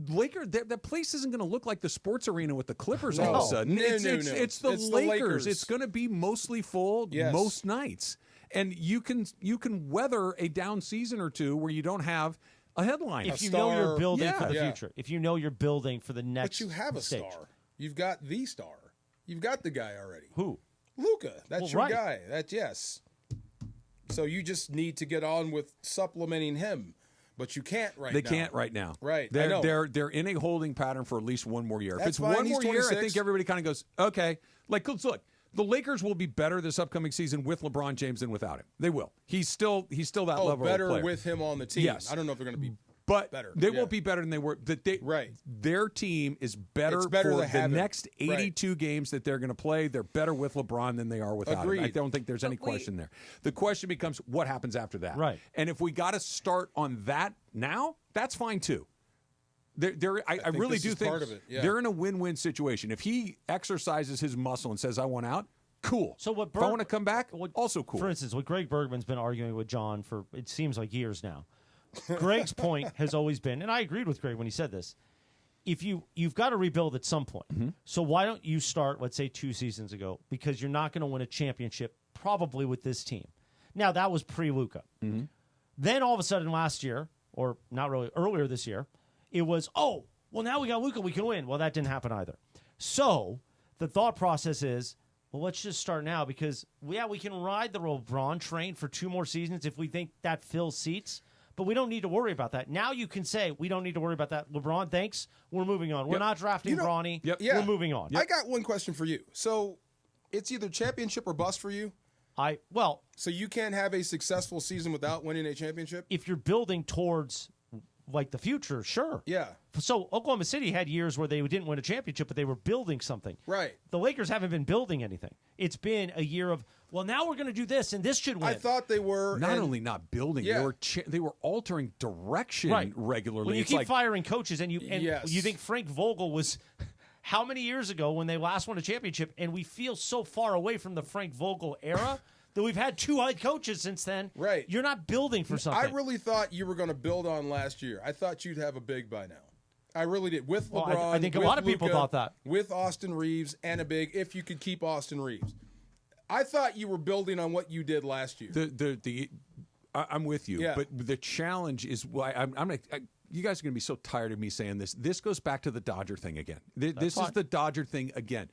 that place isn't going to look like the sports arena with the Clippers all of a sudden. No, it's the Lakers. It's going to be mostly full most nights. And you can weather a down season or two where you don't have a headline. If you know you're building for the future. If you know you're building for the next But you have a stage. star. You've got the star. You've got the guy already. Who? Luka. That's your right. guy. Yes. So you just need to get on with supplementing him. But you can't right now. They can't right now. Right. They're in a holding pattern for at least one more year. If That's it's fine. one He's more year, I 26. think everybody kind of goes, okay. Like, let's look. The Lakers will be better this upcoming season with LeBron James than without him. They will. He's still that level of better player. with him on the team. Yes. I don't know if they're going to be better. They won't be better than they were. Their team is better, It's better for to have the him. next 82 games that they're going to play. They're better with LeBron than they are without him. I don't think there's any question there. The question becomes, what happens after that? Right. And if we got to start on that now, that's fine too. I really do think part of it. Yeah. they're in a win-win situation. If he exercises his muscle and says, I want out, cool. So what if I want to come back, also cool. For instance, what Greg Bergman's been arguing with John for, it seems like years now. Greg's point has always been, and I agreed with Greg when he said this, if you've got to rebuild at some point. Mm-hmm. So why don't you start, let's say, 2 seasons ago? Because you're not going to win a championship probably with this team. Now, that was pre-Luka. Mm-hmm. Then all of a sudden last year, or not really, earlier this year, it was, oh, well, now we got Luka, we can win. Well, that didn't happen either. So the thought process is, well, let's just start now because, we can ride the LeBron train for 2 more seasons if we think that fills seats. But we don't need to worry about that. Now you can say, we don't need to worry about that. LeBron, thanks. We're moving on. We're not drafting Bronny. We're moving on. I got one question for you. So it's either championship or bust for you? So you can't have a successful season without winning a championship? If you're building towards like the future, sure. Yeah. So Oklahoma City had years where they didn't win a championship, but they were building something. Right. The Lakers haven't been building anything. It's been a year of, well, now we're going to do this, and this should win. I thought they were not only not building, they were altering direction regularly. When you It's keep like, firing coaches, and you think Frank Vogel was how many years ago when they last won a championship, and we feel so far away from the Frank Vogel era that we've had 2 head coaches since then. Right. You're not building for something. I really thought you were going to build on last year. I thought you'd have a big by now. I really did. With LeBron, I think a with lot of people Luka, thought that. With Austin Reeves and a big, if you could keep Austin Reeves. I thought you were building on what you did last year. I'm with you, Yeah. but the challenge is why you guys are going to be so tired of me saying this. This goes back to the Dodger thing again. This is the Dodger thing again.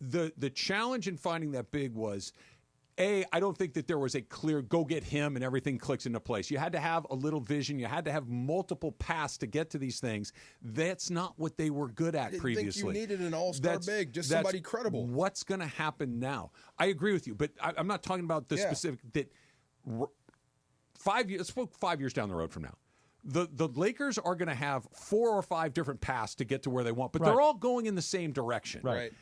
The challenge in finding that big was, I don't think that there was a clear go get him and everything clicks into place. You had to have a little vision. You had to have multiple paths to get to these things. That's not what they were good at previously. Think you needed an all-star big, just somebody credible. What's going to happen now? I agree with you, but I'm not talking about the specific that 5 years. Let's look 5 years down the road from now. The Lakers are going to have 4 or 5 different paths to get to where they want, but they're all going in the same direction. Right.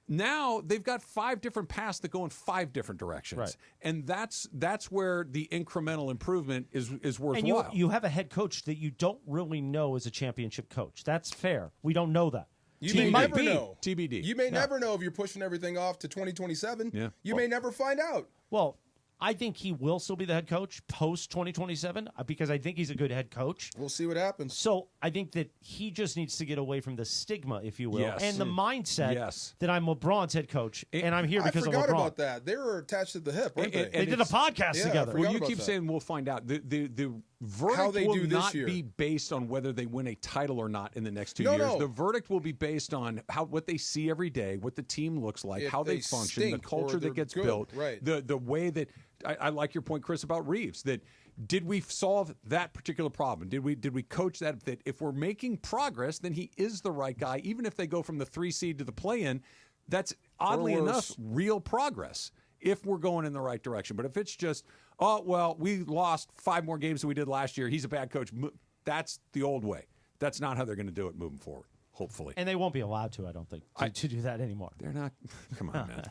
Now they've got 5 different paths that go in 5 different directions, and that's where the incremental improvement is worthwhile. And you have a head coach that you don't really know is a championship coach. That's fair. We don't know that. You may never know. TBD. You may never know if you're pushing everything off to 2027. Yeah. You may never find out. Well, I think he will still be the head coach post 2027 because I think he's a good head coach. We'll see what happens. So I think that he just needs to get away from the stigma, if you will, and the mindset that I'm LeBron's head coach and I'm here because of LeBron. I forgot about that. They were attached at the hip, weren't they? They did a podcast together. Well, you keep saying we'll find out. The verdict will not be based on whether they win a title or not in the next 2 years. No. The verdict will be based on what they see every day, what the team looks like, how they function, the culture that gets built, the way that I like your point, Chris, about Reeves. That did we solve that particular problem? Did we coach that if we're making progress, then he is the right guy, even if they go from the 3 seed to the play-in. That's oddly enough real progress if we're going in the right direction. But if it's just, oh, well, we lost 5 more games than we did last year, he's a bad coach, that's the old way. That's not how they're going to do it moving forward, hopefully. And they won't be allowed to, I don't think, to do that anymore. They're not. Come on, man.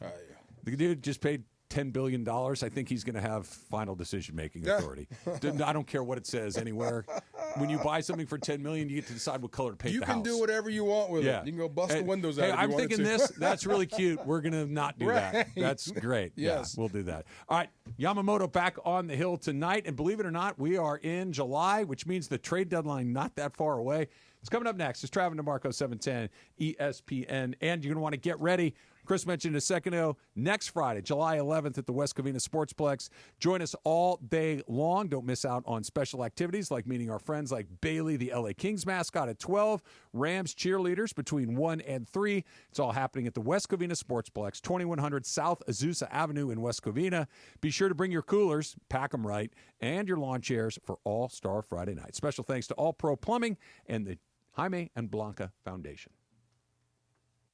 The dude just paid $10 billion. I think he's going to have final decision-making authority. I don't care what it says anywhere. When you buy something for $10 million, you get to decide what color to paint the house. You can do whatever you want with it. You can go bust the windows out. Hey, if you I'm wanted thinking to. this. That's really cute. We're going to not do that. That's great. Yes. Yeah, we'll do that. All right. Yamamoto back on the hill tonight. And believe it or not, we are in July, which means the trade deadline not that far away. It's coming up next. It's Travis DeMarco, 710 ESPN. And you're going to want to get ready. Chris mentioned a second ago, next Friday, July 11th at the West Covina Sportsplex. Join us all day long. Don't miss out on special activities like meeting our friends like Bailey, the LA Kings mascot, at 12, Rams cheerleaders between 1 and 3. It's all happening at the West Covina Sportsplex, 2100 South Azusa Avenue in West Covina. Be sure to bring your coolers, pack them right, and your lawn chairs for All-Star Friday night. Special thanks to All Pro Plumbing and the Jaime and Blanca Foundation.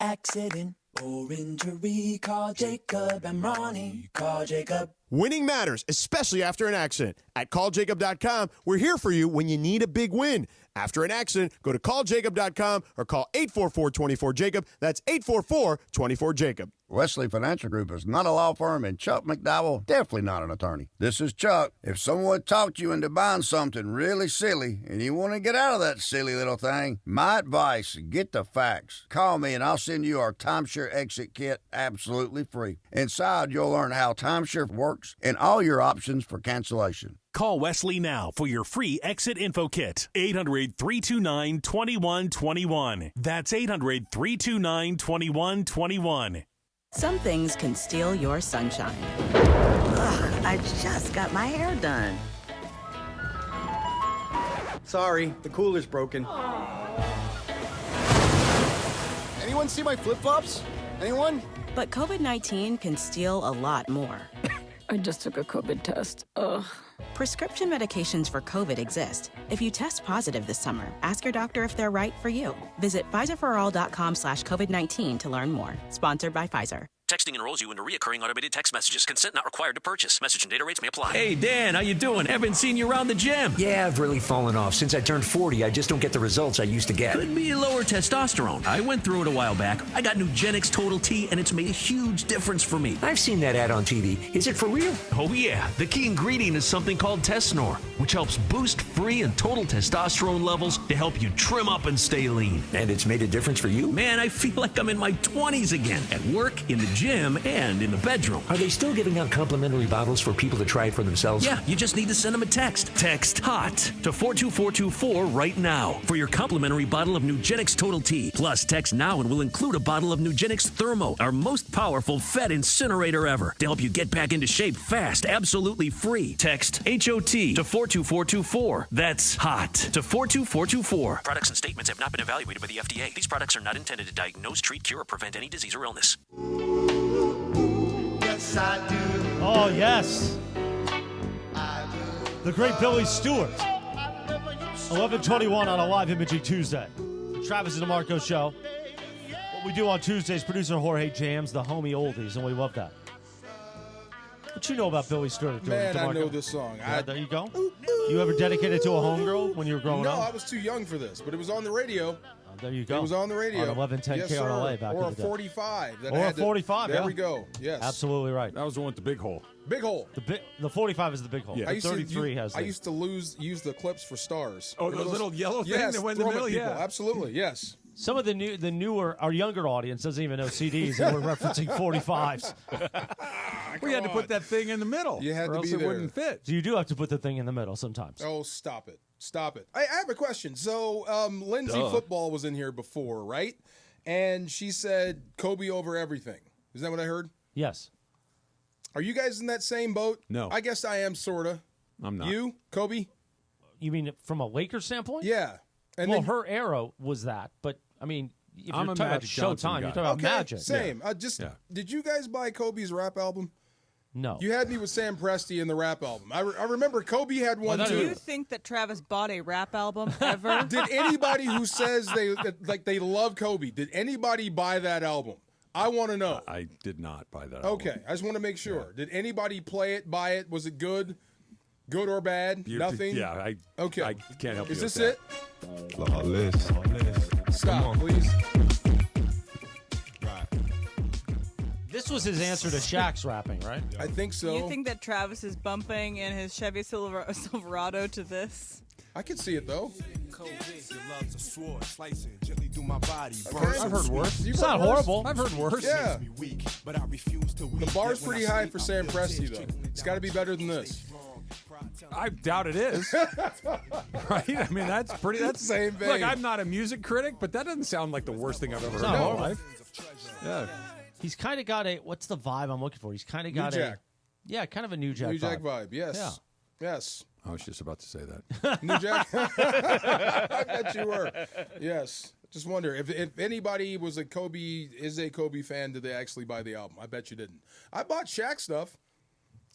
Accident or injury, call Jacob and Ronnie. Call Jacob. Winning matters, especially after an accident. At calljacob.com, we're here for you when you need a big win. After an accident, go to calljacob.com or call 844-24-JACOB. That's 844-24-JACOB. Wesley Financial Group is not a law firm, and Chuck McDowell definitely not an attorney. This is Chuck. If someone talked you into buying something really silly and you want to get out of that silly little thing, my advice, get the facts. Call me and I'll send you our timeshare exit kit absolutely free. Inside, you'll learn how timeshare works and all your options for cancellation. Call Wesley now for your free exit info kit. 800-329-2121. That's 800-329-2121. Some things can steal your sunshine. Ugh, I just got my hair done. Sorry, the cooler's broken. Anyone see my flip-flops? Anyone? But COVID-19 can steal a lot more. I just took a COVID test. Ugh. Prescription medications for COVID exist. If you test positive this summer, ask your doctor if they're right for you. Visit PfizerForAll.com/COVID-19 to learn more. Sponsored by Pfizer. Texting enrolls you into recurring automated text messages. Consent not required to purchase. Message and data rates may apply. Hey, Dan, how you doing? Haven't seen you around the gym. Yeah, I've really fallen off. Since I turned 40, I just don't get the results I used to get. Could be lower testosterone. I went through it a while back. I got Nugenix Total T, and it's made a huge difference for me. I've seen that ad on TV. Is it for real? Oh, yeah. The key ingredient is something called Tesnor, which helps boost free and total testosterone levels to help you trim up and stay lean. And it's made a difference for you? Man, I feel like I'm in my 20s again. At work, in the gym, and in the bedroom. Are they still giving out complimentary bottles for people to try it for themselves? Yeah, you just need to send them a text. Text HOT to 42424 right now for your complimentary bottle of Nugenix Total T. Plus, text now and we'll include a bottle of Nugenix Thermo, our most powerful fat incinerator ever, to help you get back into shape fast, absolutely free. Text HOT to 42424. That's HOT to 42424. Products and statements have not been evaluated by the FDA. These products are not intended to diagnose, treat, cure, or prevent any disease or illness. Oh, yes. The great Billy Stewart. 11:21 on a live imaging Tuesday. The Travis and DeMarco Show. What we do on Tuesdays, producer Jorge jams the homie oldies, and we love that. What you know about Billy Stewart? Man, DeMarco? I know this song. Yeah, there you go. You ever dedicated to a homegirl when you were growing up? No, I was too young for this, but it was on the radio. There you go. It was on the radio. On 1110 yes, KRLA back or in the day. Or a 45. Or a 45, There we go. Yes. Absolutely right. That was the one with the big hole. Big hole. The 45 is the big hole. Yeah. The 33 has I used to use the clips for stars. Oh, those little yellow things yes, that went in the throw 'em at middle? people. Yeah. Absolutely, yes. Some of the newer, our younger audience doesn't even know CDs, and we're referencing 45s. We had to put that thing in the middle. You had or to else be it there. wouldn't fit. So you do have to put the thing in the middle sometimes. Oh, stop it. Stop it. I have a question. So, Lindsay Football was in here before, right? And she said Kobe over everything. Is that what I heard? Yes. Are you guys in that same boat? No. I guess I am, sort of. I'm not. You, Kobe? You mean from a Lakers standpoint? Yeah. And well, then, her era was that, but I mean, if I'm you're a talking about Magic Johnson Showtime, guy. you're talking about Magic. Same. Did you guys buy Kobe's rap album? No. You had me with Sam Presti in the rap album. I remember Kobe had one Do too. you think that Travis bought a rap album ever? Did anybody who says they love Kobe, did anybody buy that album? I want to know. I did not buy that. Okay, I just want to make sure. Yeah. Did anybody play it, buy it? Was it good? Good or bad? Nothing? Yeah, okay. I can't help you. Is with this that. it? Lawless. Stop, please. This was his answer to Shaq's rapping, right? I think so. You think that Travis is bumping in his Chevy Silverado to this? I can see it though. I've heard worse. It's not horrible. I've heard worse. Yeah. The bar's pretty high for Sam Presti though. It's got to be better than this. I doubt it is. Right? I mean, that's pretty. That's same vein. Look, I'm not a music critic, but that doesn't sound like the worst thing I've ever heard in my life. Yeah. He's kind of got a. What's the vibe I'm looking for? He's kind of got New Jack. Yeah, kind of a New Jack. New Jack vibe. Yes. Yeah. Yes. I was just about to say that. New Jack. I bet you were. Yes. Just wonder if anybody is a Kobe fan, did they actually buy the album? I bet you didn't. I bought Shaq stuff.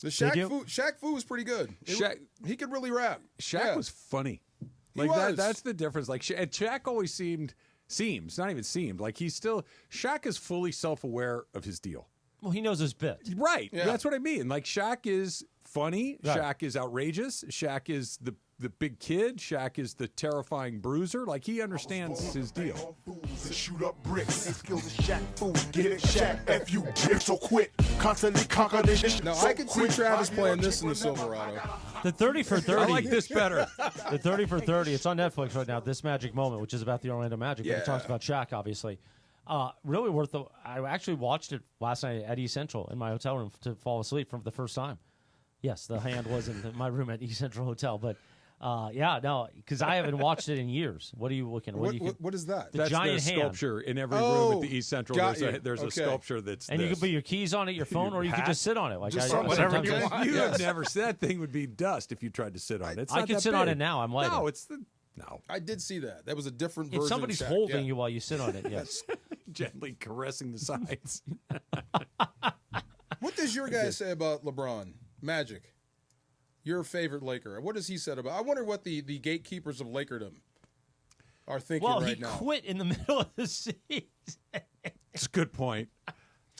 The Shaq Fu was pretty good. He could really rap. Shaq was funny. Like that's the difference. Like and Shaq always seems not even seemed like Shaq is fully self-aware of his deal. Well, he knows his bit. Right. Yeah. That's what I mean. Like Shaq is funny. Right. Shaq is outrageous. Shaq is the big kid. Shaq is the terrifying bruiser. Like he understands his deal. Shoot up bricks. His skills is Shaq food. Get it, Shaq. F you, so quit. Constantly conquer this. Now I can see Travis playing this in the Silverado. The 30 for 30. I like this better. The 30 for 30. It's on Netflix right now. This Magic Moment, which is about the Orlando Magic. Yeah. It talks about Shaq, obviously. Really worth it. I actually watched it last night at East Central in my hotel room to fall asleep for the first time. Yes, the hand was in my room at East Central Hotel, but because I haven't watched it in years. What are you looking? What is that? That's giant the sculpture in every room at the East Central. There's a sculpture that's and you can put your keys on it, your phone, or you can just sit on it. Like whatever you want. You have never said that thing would be dust if you tried to sit on it. I can sit on it now. I'm lighter. No, I did see that. That was a different version. If somebody's of Shaq, holding you while you sit on it, yes, gently caressing the sides. What does your guy say about LeBron? Magic, your favorite Laker. What has he said about? I wonder what the gatekeepers of Lakerdom are thinking right now. Well, he quit in the middle of the season. It's a good point.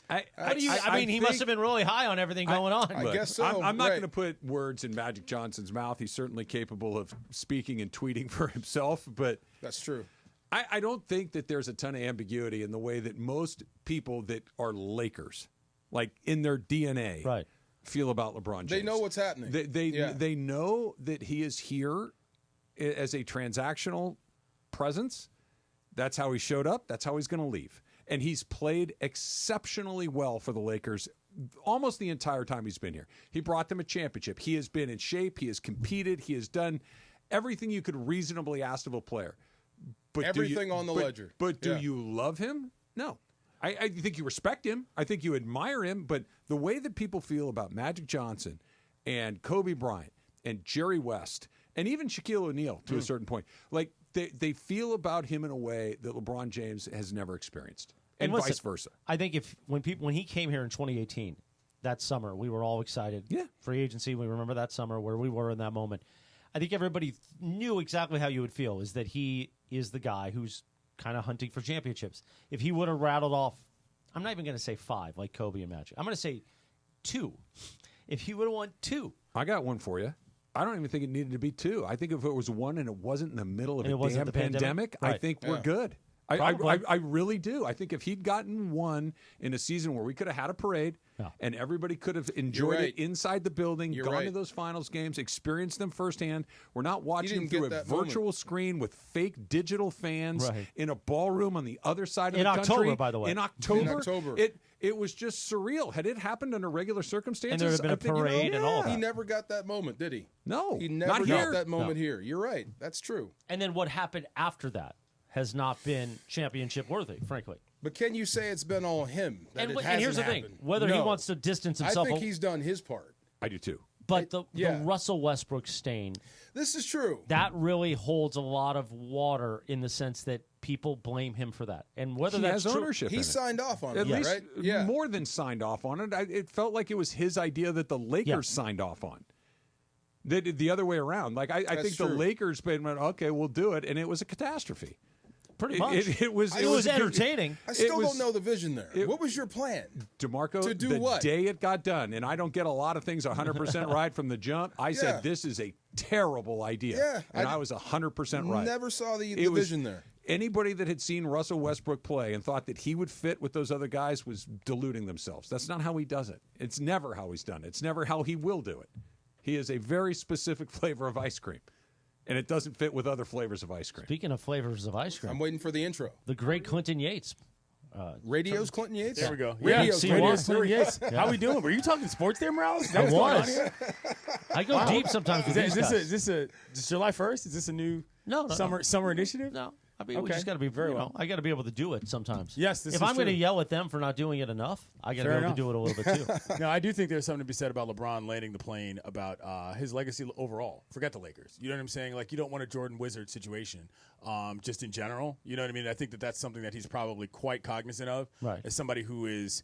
He must have been really high on everything going on. I guess so. I'm not going to put words in Magic Johnson's mouth. He's certainly capable of speaking and tweeting for himself, but that's true. I don't think that there's a ton of ambiguity in the way that most people that are Lakers, like in their DNA, feel about LeBron James. They know what's happening. They know that he is here as a transactional presence. That's how he showed up. That's how he's going to leave. And he's played exceptionally well for the Lakers almost the entire time he's been here. He brought them a championship. He has been in shape. He has competed. He has done everything you could reasonably ask of a player. But everything on the ledger. But do you love him? No. I think you respect him. I think you admire him. But the way that people feel about Magic Johnson and Kobe Bryant and Jerry West and even Shaquille O'Neal to a certain point, like they feel about him in a way that LeBron James has never experienced, and vice versa. I think when he came here in 2018, that summer, we were all excited. Yeah, free agency. We remember that summer where we were in that moment. I think everybody knew exactly how you would feel. Is that he is the guy who's kind of hunting for championships. If he would have rattled off, I'm not even going to say 5 like Kobe and Magic. I'm going to say 2. If he would have won 2, I got one for you. I don't even think it needed to be 2. I think if it was 1 and it wasn't in the middle of a damn pandemic, I think we're good. I really do. I think if he'd gotten 1 in a season where we could have had a parade and everybody could have enjoyed it inside the building, gone to those finals games, experienced them firsthand. We're not watching them through a virtual screen with fake digital fans in a ballroom on the other side of the country. In October, by the way. In October. It was just surreal. Had it happened under regular circumstances, and there had been a parade and all that. He never got that moment, did he? No. He never got that moment here. You're right. That's true. And then what happened after that has not been championship worthy, frankly. But can you say it's been all him? And here's the thing: whether he wants to distance himself, I think he's done his part. I do too. But the Russell Westbrook stain. This is true. That really holds a lot of water in the sense that people blame him for that. And whether that's true, ownership. He signed off on it, at least right? Yeah. More than signed off on it. It felt like it was his idea that the Lakers signed off on. The other way around. Like I think the Lakers went, okay, we'll do it, and it was a catastrophe. Pretty much. It was entertaining. I still don't know the vision there. What was your plan? DeMarco, to do the what? Day it got done, and I don't get a lot of things 100% right from the jump, I said this is a terrible idea. Yeah, and I was 100% right. Never saw the vision there. Anybody that had seen Russell Westbrook play and thought that he would fit with those other guys was deluding themselves. That's not how he does it. It's never how he's done it. It's never how he will do it. He is a very specific flavor of ice cream. And it doesn't fit with other flavors of ice cream. Speaking of flavors of ice cream. I'm waiting for the intro. The great Clinton Yates Radio's Clinton Yates? There we go. Radio's Clinton Yates. How we doing? Were you talking sports there, Morales? I was. I go deep sometimes with Is these guys. this July 1st? Is this a new summer initiative? No. I mean, we just got to be very well. I got to be able to do it sometimes. Yes, if I'm going to yell at them for not doing it enough, I got to be able to do it a little bit too. No, I do think there's something to be said about LeBron landing the plane about his legacy overall. Forget the Lakers. You know what I'm saying? Like, you don't want a Jordan Wizard situation, just in general. You know what I mean? I think that's something that he's probably quite cognizant of. Right. As somebody who is,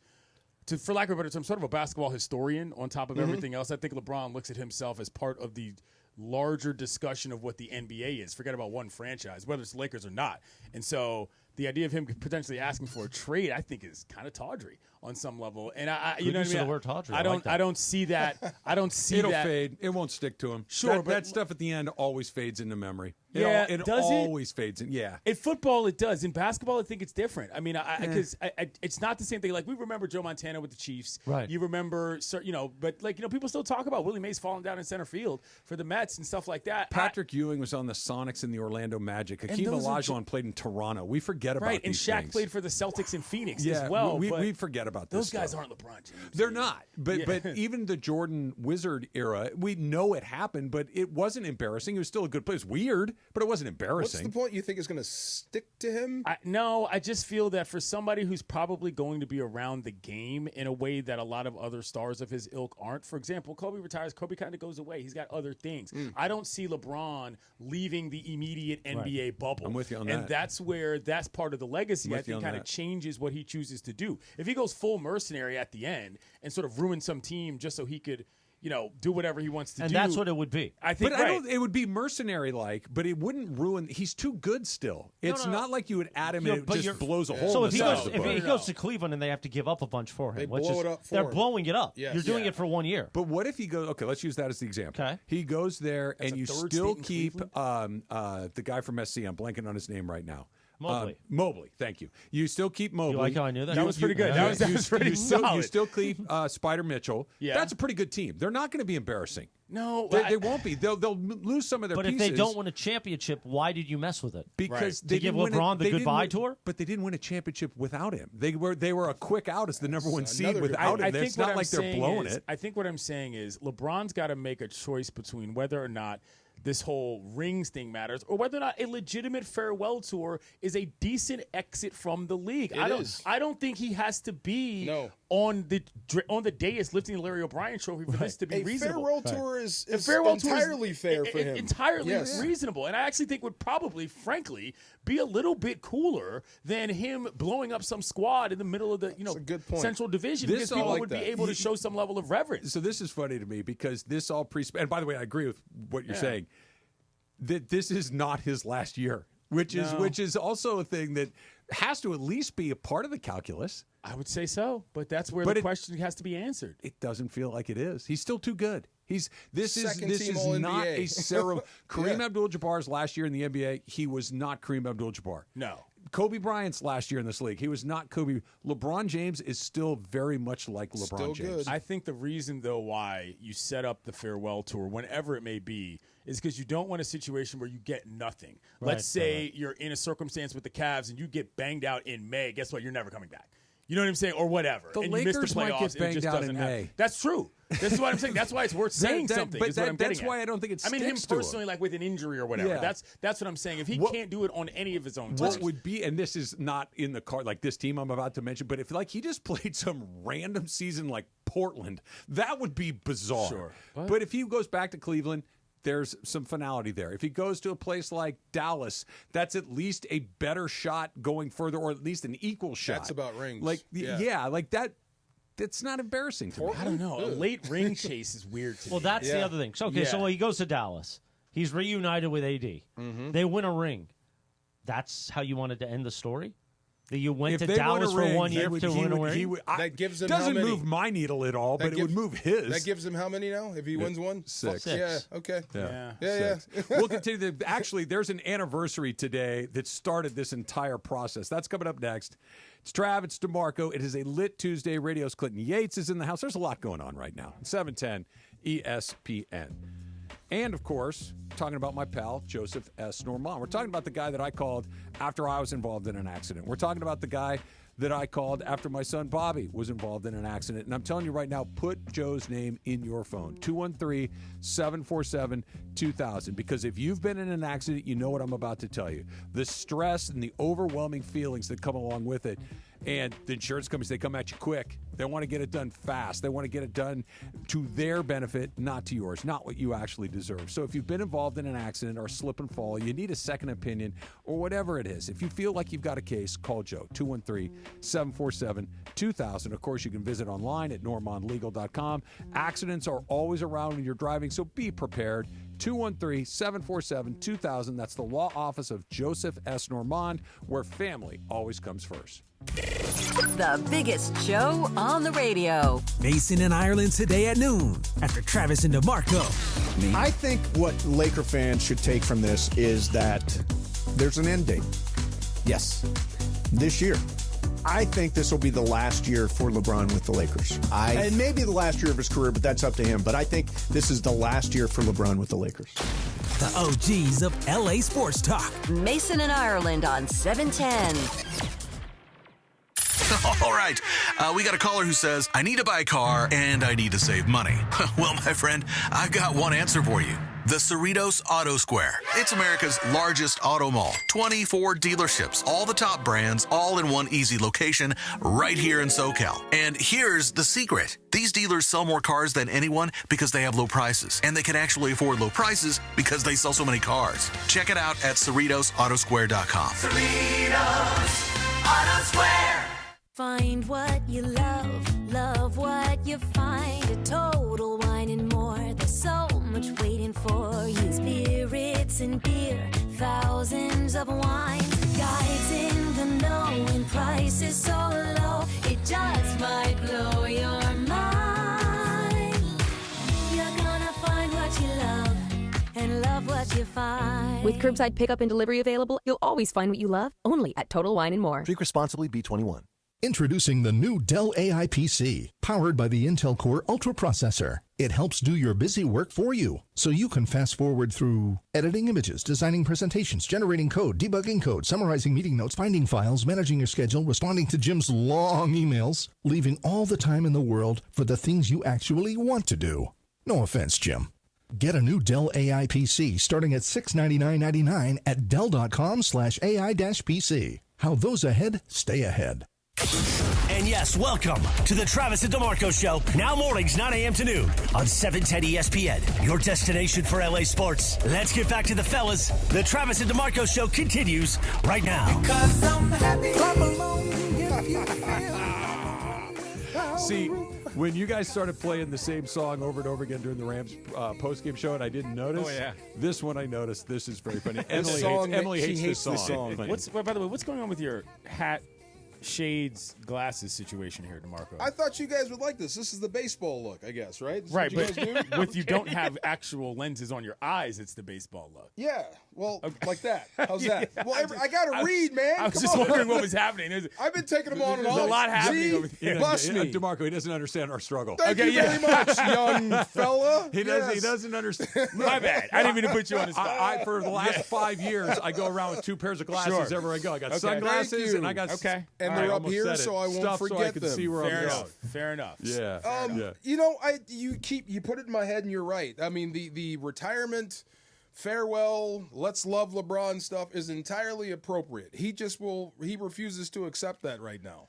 for lack of a better term, sort of a basketball historian on top of everything else. I think LeBron looks at himself as part of the larger discussion of what the NBA is. Forget about one franchise, whether it's the Lakers or not. And so the idea of him potentially asking for a trade, I think, is kind of tawdry on some level. And I you know what I mean? The word tawdry. I don't see that. I don't see It'll that. fade. It won't stick to him. Sure, but that stuff at the end always fades into memory. It does always fades in. Yeah. In football, it does. In basketball, I think it's different. I mean, because it's not the same thing. Like, we remember Joe Montana with the Chiefs. Right. You remember, but people still talk about Willie Mays falling down in center field for the Mets and stuff like that. Patrick Ewing was on the Sonics and the Orlando Magic. Hakeem Olajuwon played in Toronto. We forget about and these Shaq things. played for the Celtics in Phoenix Yeah, as well. we forget about this. Those guys stuff. aren't LeBron James. They're not. But even the Jordan Wizard era, we know it happened, but it wasn't embarrassing. It was still a good play. It was weird, but it wasn't embarrassing. What's the point you think is going to stick to him? No, I just feel that for somebody who's probably going to be around the game in a way that a lot of other stars of his ilk aren't. For example, Kobe retires. Kobe kind of goes away. He's got other things. I don't see LeBron leaving the immediate NBA bubble. I'm with you on and that. that's where that's part of the legacy, I think, kind of changes what he chooses to do. If he goes full mercenary at the end and sort of ruin some team just so he could do whatever he wants to do. And that's what it would be. I think, but it would be mercenary-like, but it wouldn't ruin. He's too good still. It's not like you would add him and it just blows a hole. So in the if he goes to Cleveland and they have to give up a bunch for him, They blow it up for they're him. blowing it up. Yes. You're doing it for 1 year. But what if he goes? Okay, let's use that as the example. Okay. He goes there As and a you third still state in keep the guy from SC. I'm blanking on his name right now. Mobley. Thank you. You still keep Mobley. You like how I knew that? That was pretty good. That was pretty solid. You still keep Spider Mitchell. Yeah. That's a pretty good team. They're not going to be embarrassing. No, they won't be. They'll lose some of their pieces. But if they don't win a championship, why did you mess with it? Because they give LeBron the goodbye tour. But they didn't win a championship without him. They were a quick out as the number one seed another without him. I think It's not like they're blowing is, it. I think what I'm saying is LeBron's got to make a choice between whether or not this whole rings thing matters, or whether or not a legitimate farewell tour is a decent exit from the league. I don't think he has to be on the dais lifting the Larry O'Brien trophy for this to be reasonable. Farewell tour is entirely fair for him. Entirely reasonable, and I actually think would probably, frankly, be a little bit cooler than him blowing up some squad in the middle of the good point. Central Division, because people would be able to show some level of reverence. So this is funny to me because this all and by the way, I agree with what you're saying. That this is not his last year, which is also a thing that has to at least be a part of the calculus. I would say so, but that's where the question has to be answered. It doesn't feel like it is. He's still too good. This is All-NBA. not a ceremony. Kareem Abdul-Jabbar's last year in the NBA, he was not Kareem Abdul-Jabbar. No. Kobe Bryant's last year in this league, he was not Kobe. LeBron James is still very much like LeBron Still James. good. I think the reason, though, why you set up the farewell tour, whenever it may be, is because you don't want a situation where you get nothing. Let's say you're in a circumstance with the Cavs and you get banged out in May. Guess what? You're never coming back. You know what I'm saying? Or whatever. The and Lakers you miss the might playoffs, get banged it just out doesn't in happen. May. That's true. This is what I'm saying. That's why it's worth saying something. But is what I'm that's getting why at. I don't think it I mean, him sticks to him. personally, like with an injury or whatever. Yeah. That's what I'm saying. If he can't do it on any of his own What terms. would be, and this is not in the card, like this team I'm about to mention, but if like he just played some random season like Portland, that would be bizarre. Sure. But if he goes back to Cleveland, there's some finality there. If he goes to a place like Dallas, that's at least a better shot going further, or at least an equal shot. That's about rings. Like, like that. That's not embarrassing to me. I don't know. A late ring chase is weird to me. Well, that's the other thing. So, so he goes to Dallas. He's reunited with AD. They win a ring. That's how you wanted to end the story? That you went to Dallas for 1 year to win a ring? That gives him doesn't how many? move my needle at all, but it would move his. That gives him how many now? If he wins one? 6. Yeah, okay. Yeah. We'll continue. Actually, there's an anniversary today that started this entire process. That's coming up next. It's Trav, it's DeMarco. It is a lit Tuesday. Radio's Clinton Yates is in the house. There's a lot going on right now. 710 ESPN. And, of course, talking about my pal, Joseph S. Norman. We're talking about the guy that I called after I was involved in an accident. We're talking about the guy that I called after my son Bobby was involved in an accident. And I'm telling you right now, put Joe's name in your phone, 213-747-2000. Because if you've been in an accident, you know what I'm about to tell you. The stress and the overwhelming feelings that come along with it. And the insurance companies, they come at you quick. They want to get it done fast. They want to get it done to their benefit, not to yours, not what you actually deserve. So if you've been involved in an accident or slip and fall, you need a second opinion or whatever it is. If you feel like you've got a case, call Joe, 213-747-2000. Of course, you can visit online at normandlegal.com. Accidents are always around when you're driving, so be prepared. 213-747-2000. That's the law office of Joseph S. Normand, where family always comes first. The biggest show on the radio. Mason and Ireland today at noon after Travis and DeMarco. I think what Laker fans should take from this is that there's an end date. Yes, this year. I think this will be the last year for LeBron with the Lakers. And maybe the last year of his career, but that's up to him. But I think this is the last year for LeBron with the Lakers. The OGs of LA Sports Talk. Mason and Ireland on 710. All right, we got a caller who says, I need to buy a car and I need to save money. Well, my friend, I've got one answer for you. The Cerritos Auto Square. It's America's largest auto mall. 24 dealerships, all the top brands, all in one easy location right here in SoCal. And here's the secret. These dealers sell more cars than anyone because they have low prices. And they can actually afford low prices because they sell so many cars. Check it out at CerritosAutosquare.com. Cerritos Auto Square. Find what you love, love what you find. A Total Wine and More. There's so much waiting for you. Spirits and beer, thousands of wines. Guides in the know and prices so low. It just might blow your mind. You're gonna find what you love and love what you find. With curbside pickup and delivery available, you'll always find what you love, only at Total Wine and More. Drink responsibly, B21. Introducing the new Dell AI PC, powered by the Intel Core Ultra processor. It helps do your busy work for you, so you can fast forward through editing images, designing presentations, generating code, debugging code, summarizing meeting notes, finding files, managing your schedule, responding to Jim's long emails, leaving all the time in the world for the things you actually want to do. No offense, Jim. Get a new Dell AI PC starting at $699.99 at Dell.com/AI-PC. How those ahead stay ahead. And yes, welcome to the Travis and DeMarco Show. Now mornings, 9 a.m. to noon on 710 ESPN. Your destination for LA sports. Let's get back to the fellas. The Travis and DeMarco Show continues right now. Because I'm happy. Come along if you feel. See, when you guys started playing the same song over and over again during the Rams postgame show, and I didn't notice. Oh, yeah. This one I noticed. This is very funny. This Emily song, hates this song. By the way, what's going on with your hat, shades, glasses situation here, DeMarco? I thought you guys would like this. This is the baseball look, I guess, right? This is Right, what but you guys do? with you don't have actual lenses on your eyes, it's the baseball look. Yeah, well, like that. How's that? Yeah, Well, I got to read, man. I was Come just on. wondering what was happening. I've been taking them on and There's off. a lot happening See? over here. Bust me. DeMarco, he doesn't understand our struggle. Thank you very much, young fella. He doesn't understand. My bad. I didn't mean to put you on the spot. For the last 5 years, I go around with 2 pairs of glasses Sure. everywhere I go. I got Okay. sunglasses Thank you. and I got Okay. And I they're up almost here, said it. so I won't Stuff so I forget can them. see where Fair I'm enough. going. Fair enough. Yeah. You know, you put it in my head, and you're right. I mean, the retirement farewell, let's love LeBron stuff is entirely appropriate. He refuses to accept that right now.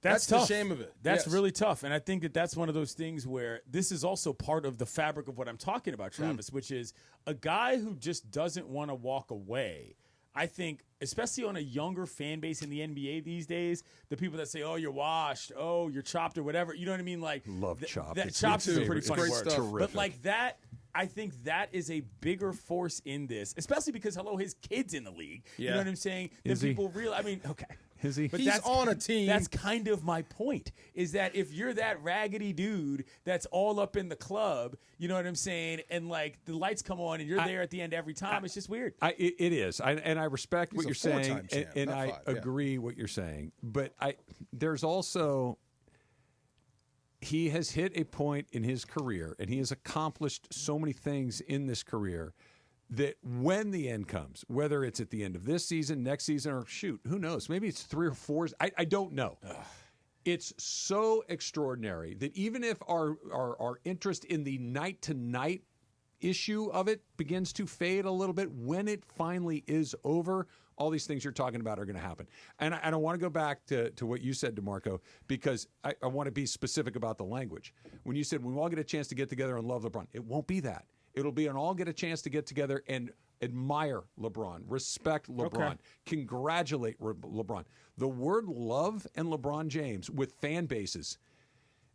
That's tough. the shame of it. That's Yes. really tough. And I think that that's one of those things where this is also part of the fabric of what I'm talking about, Travis, which is a guy who just doesn't want to walk away. I think, especially on a younger fan base in the NBA these days, the people that say, oh, you're washed, oh, you're chopped or whatever, you know what I mean? Like, Love Chopped. That It's chopped is a great pretty funny word. stuff. But like that, I think that is a bigger force in this, especially because, his kid's in the league. You know what I'm saying? Is he? People realize, okay. Is he? But He's on a team. That's kind of my point, is that if you're that raggedy dude that's all up in the club, you know what I'm saying, and like the lights come on and you're there at the end every time, it's just weird. It is. And I respect what He's you're a saying, four-time champ, and not I 5, yeah. agree what you're saying. But there's also, he has hit a point in his career, and he has accomplished so many things in this career that when the end comes, whether it's at the end of this season, next season, or shoot, who knows? Maybe it's 3 or 4. I don't know. It's so extraordinary that even if our interest in the night-to-night issue of it begins to fade a little bit, when it finally is over, all these things you're talking about are going to happen. And I want to go back to what you said, DeMarco, because I want to be specific about the language. When you said we all get a chance to get together and love LeBron, it won't be that. It'll be an all get a chance to get together and admire LeBron, respect LeBron, congratulate LeBron. The word love and LeBron James with fan bases,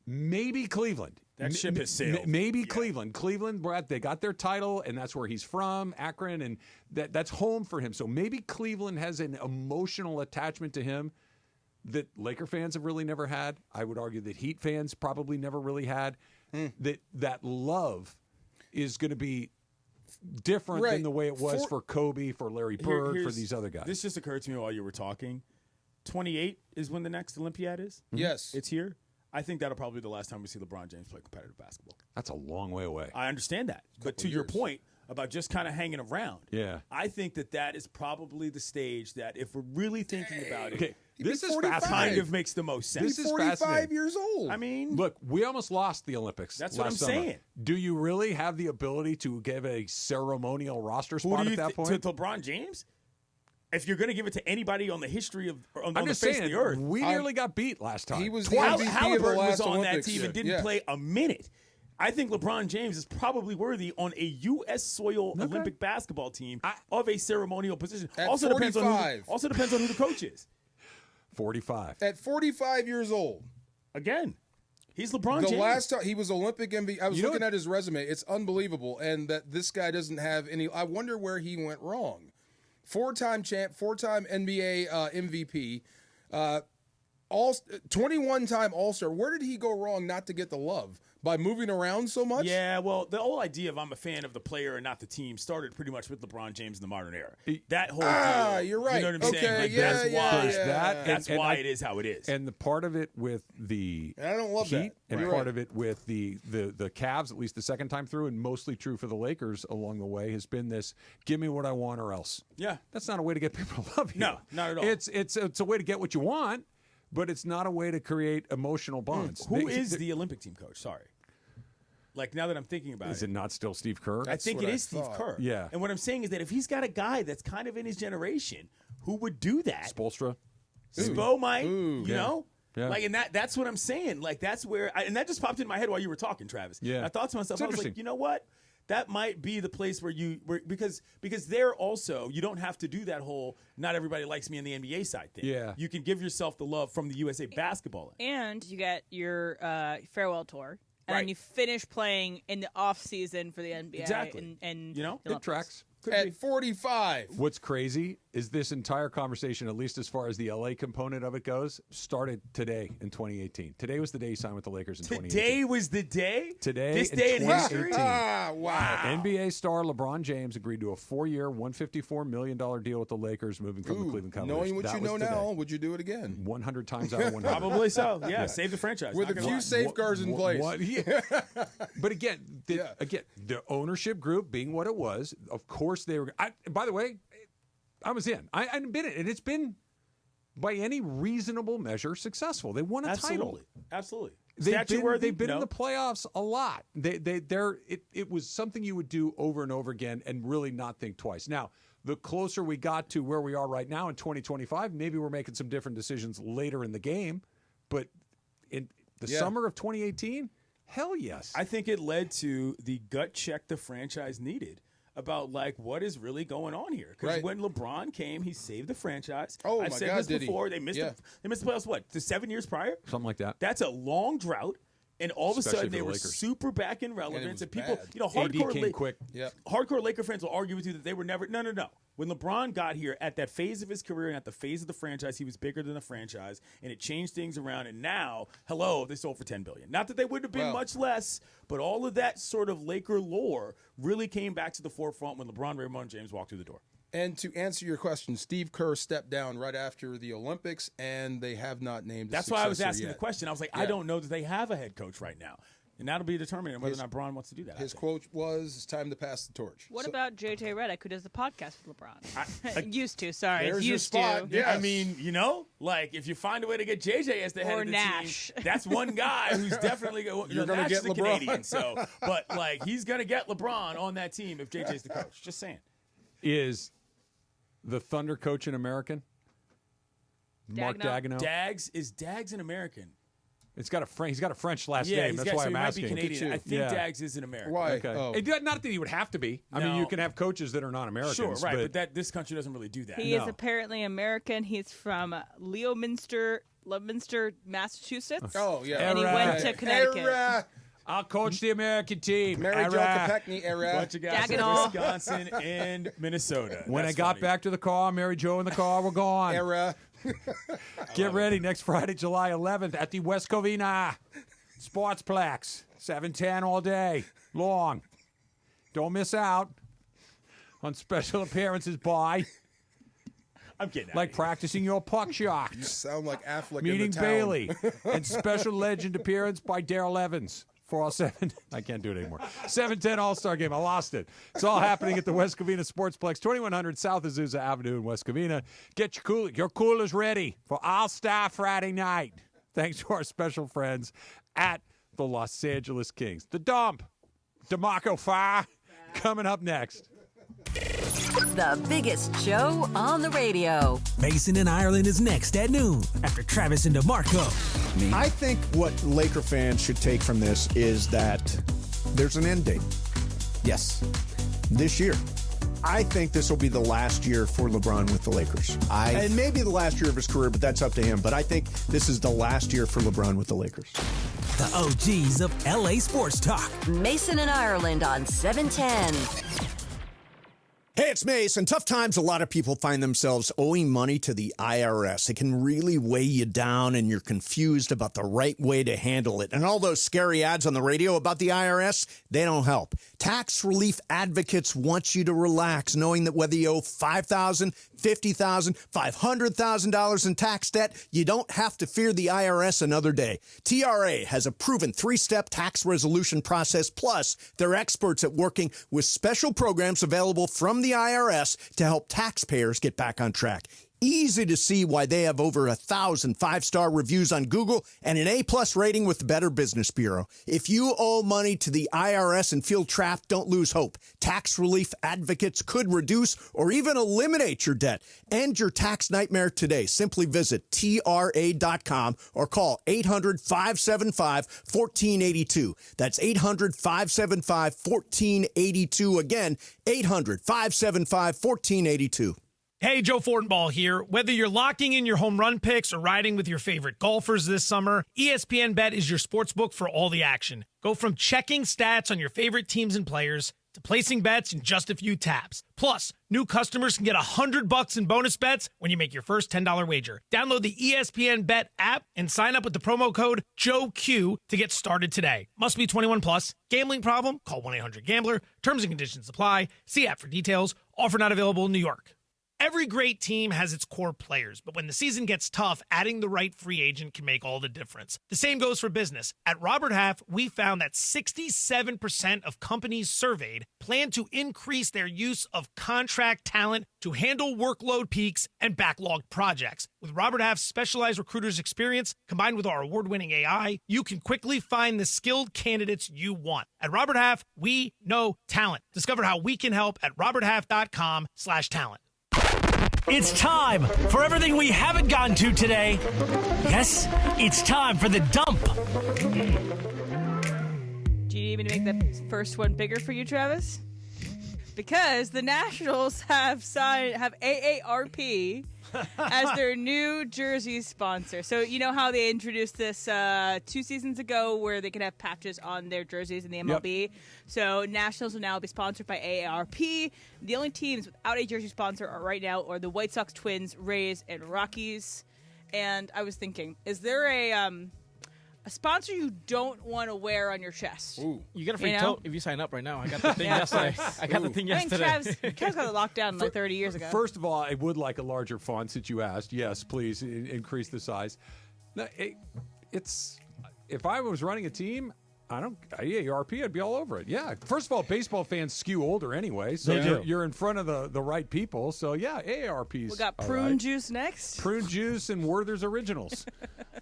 maybe Cleveland. That ship has sailed. Maybe Cleveland. Cleveland, Brett, they got their title, and that's where he's from, Akron, and that's home for him. So maybe Cleveland has an emotional attachment to him that Laker fans have really never had. I would argue that Heat fans probably never really had. That love is going to be different than the way it was for Kobe, for Larry Bird, for these other guys. This just occurred to me while you were talking. 28 is when the next Olympiad is? Yes. It's here? I think that'll probably be the last time we see LeBron James play competitive basketball. That's a long way away. I understand that. But to your point about just kind of hanging around, I think that is probably the stage that if we're really thinking about it, this is kind of makes the most sense. He's 45 years old. I mean, look, we almost lost the Olympics. That's what I'm summer. saying. Do you really have the ability to give a ceremonial roster spot at that point? To LeBron James? If you're going to give it to anybody on the history of on I'm the just face saying, of the earth, we nearly got beat last time. He was Twice. the MVP of the Halliburton last was on Olympics. that team and didn't play a minute. I think LeBron James is probably worthy on a U.S. soil Olympic basketball team of a ceremonial position. At Also 45. depends on who the coach is. 45. At 45 years old. Again, he's LeBron James. The last time he was Olympic MVP, I was looking at his resume. It's unbelievable. And that this guy doesn't have any. I wonder where he went wrong. 4-time champ, 4-time NBA MVP, 21-time All-Star. Where did he go wrong not to get the love? By moving around so much? Yeah, well, the whole idea of I'm a fan of the player and not the team started pretty much with LeBron James in the modern era. That whole deal. You're right. You know what I'm saying? Like, that's why it is how it is. And the part of it with the I don't love Heat, that. and You're part right. of it with the Cavs, at least the second time through, and mostly true for the Lakers along the way, has been this: give me what I want or else. Yeah, that's not a way to get people to love you. No, not at all. It's a way to get what you want, but it's not a way to create emotional bonds. Who is the Olympic team coach? Sorry. Like, now that I'm thinking about Is it not still Steve Kerr? I think it is Steve Kerr. Yeah. And what I'm saying is that if he's got a guy that's kind of in his generation who would do that, Spoelstra. Spo might, you know? Yeah. Like, and that's what I'm saying. Like, that's where, and that just popped in my head while you were talking, Travis. Yeah. And I thought to myself, It's I was interesting. like, you know what? That might be the place where because there also, you don't have to do that whole not everybody likes me in the NBA side thing. Yeah. You can give yourself the love from the USA basketball end. And you get your farewell tour. And Right. then you finish playing in the off season for the NBA. Exactly. And You know? the It tracks. At 45. What's crazy is this entire conversation, at least as far as the LA component of it goes, started today in 2018. Today was the day he signed with the Lakers in 2018. Today was the day? Today This day in history? 2018. Wow. NBA star LeBron James agreed to a 4-year, $154 million deal with the Lakers, moving from the Cleveland Cavaliers. Knowing what That you was know today. now, would you do it again? 100 times out of 100. Probably so. Yeah, save the franchise. With Not a gonna few lie. safeguards in place. But again, the ownership group being what it was, of course they were. By the way, I was in. I admit it, and it's been, by any reasonable measure, successful. They won a title. Absolutely. They've been in the playoffs a lot. It was something you would do over and over again and really not think twice. Now, the closer we got to where we are right now in 2025, maybe we're making some different decisions later in the game. But in the summer of 2018, hell yes. I think it led to the gut check the franchise needed about, like, what is really going on here. Because when LeBron came, he saved the franchise. Oh, I've my said God, this did he? before. They missed the playoffs, what, the 7 years prior? Something like that. That's a long drought. And all of a Especially sudden, for they the were Lakers. super back in relevance. And people, bad. you know, AD came quick. hardcore Laker fans will argue with you that they were never. No. When LeBron got here at that phase of his career and at the phase of the franchise, he was bigger than the franchise, and it changed things around. And now, they sold for $10 billion. Not that they would have been much less, but all of that sort of Laker lore really came back to the forefront when LeBron, Raymond James walked through the door. And to answer your question, Steve Kerr stepped down right after the Olympics, and they have not named. That's why I was asking the question. I was like, I don't know that they have a head coach right now. And that'll be determined whether or not Bron wants to do that. His quote was, "It's time to pass the torch." What about JJ Redick, who does the podcast with LeBron? Used to, sorry. There's your Used spot. to. Yes. I mean, like if you find a way to get JJ as the head Or of the Nash. team, that's one guy who's definitely You're gonna Nash get is a LeBron. Canadian, so but like he's gonna get LeBron on that team if JJ's the coach. Just saying. Is the Thunder coach an American? Mark Daigneault. Dags an American? He's got a French last Yeah, name. That's why so I'm he might asking. be Canadian. I think Dags is an American. Why? Okay. Oh. Not that he would have to be. I mean, you can have coaches that are not Americans. Sure, right, but this country doesn't really do that. He is apparently American. He's from Leominster, Massachusetts. Oh, yeah. And he went to Connecticut. I'll coach the American team. Mary Jo Kopechne era. Bunch of guys from Wisconsin and Minnesota. When That's I got funny. back to the car, Mary Jo and the car were gone. Era. Get ready next Friday, July 11th at the West Covina Sportsplex. 7:10 all day long. Don't miss out on special appearances by I'm kidding. like practicing your puck shots. You sound like Affleck Meeting in the town. Bailey and special legend appearance by Daryl Evans. 407. I can't do it anymore. 7:10 All-Star Game. I lost it. It's all happening at the West Covina Sportsplex, 2100 South Azusa Avenue in West Covina. Get your coolers ready for All-Star Friday night. Thanks to our special friends at the Los Angeles Kings. The Dump. DeMarco Fire coming up next. The biggest show on the radio. Mason in Ireland is next at noon after Travis and DeMarco. I think what Laker fans should take from this is that there's an end date. Yes, this year. I think this will be the last year for LeBron with the Lakers. And maybe the last year of his career, but that's up to him. But I think this is the last year for LeBron with the Lakers. The OGs of LA Sports Talk. Mason and Ireland on 710. Hey, it's Mace. In tough times, a lot of people find themselves owing money to the IRS. It can really weigh you down, and you're confused about the right way to handle it. And all those scary ads on the radio about the IRS, they don't help. Tax relief advocates want you to relax, knowing that whether you owe $5,000, $50,000, $500,000 in tax debt, you don't have to fear the IRS another day. TRA has a proven 3-step tax resolution process, plus they're experts at working with special programs available from the IRS to help taxpayers get back on track. Easy to see why they have over 1,000 5-star reviews on Google and an A+ rating with the Better Business Bureau. If you owe money to the IRS and feel trapped, don't lose hope. Tax relief advocates could reduce or even eliminate your debt. End your tax nightmare today. Simply visit TRA.com or call 800-575-1482. That's 800-575-1482. Again, 800-575-1482. Hey, Joe Fortenbaugh here. Whether you're locking in your home run picks or riding with your favorite golfers this summer, ESPN Bet is your sportsbook for all the action. Go from checking stats on your favorite teams and players to placing bets in just a few taps. Plus, new customers can get $100 in bonus bets when you make your first $10 wager. Download the ESPN Bet app and sign up with the promo code JOEQ to get started today. Must be 21 plus. Gambling problem? Call 1-800-GAMBLER. Terms and conditions apply. See app for details. Offer not available in New York. Every great team has its core players, but when the season gets tough, adding the right free agent can make all the difference. The same goes for business. At Robert Half, we found that 67% of companies surveyed plan to increase their use of contract talent to handle workload peaks and backlogged projects. With Robert Half's specialized recruiters' experience, combined with our award-winning AI, you can quickly find the skilled candidates you want. At Robert Half, we know talent. Discover how we can help at roberthalf.com/talent. It's time for everything we haven't gotten to today. Yes, it's time for the dump. Do you need me to make the first one bigger for you, Travis? Because the Nationals have AARP as their new jersey sponsor. So you know how they introduced this 2 seasons ago where they can have patches on their jerseys in the MLB? Yep. So Nationals will now be sponsored by AARP. The only teams without a jersey sponsor are the White Sox, Twins, Rays, and Rockies. And I was thinking, is there a sponsor you don't want to wear on your chest? Ooh. You get a free tote if you sign up right now. I got the thing yesterday. I got the thing yesterday. I think Trav's got it locked down like 30 years ago. First of all, I would like a larger font since you asked. Yes, please increase the size. No, it's if I was running a team, AARP, I'd be all over it. Yeah. First of all, baseball fans skew older anyway, so They do. you're in front of the right people. So yeah, AARP's. We got all prune right. juice next. Prune juice and Werther's Originals.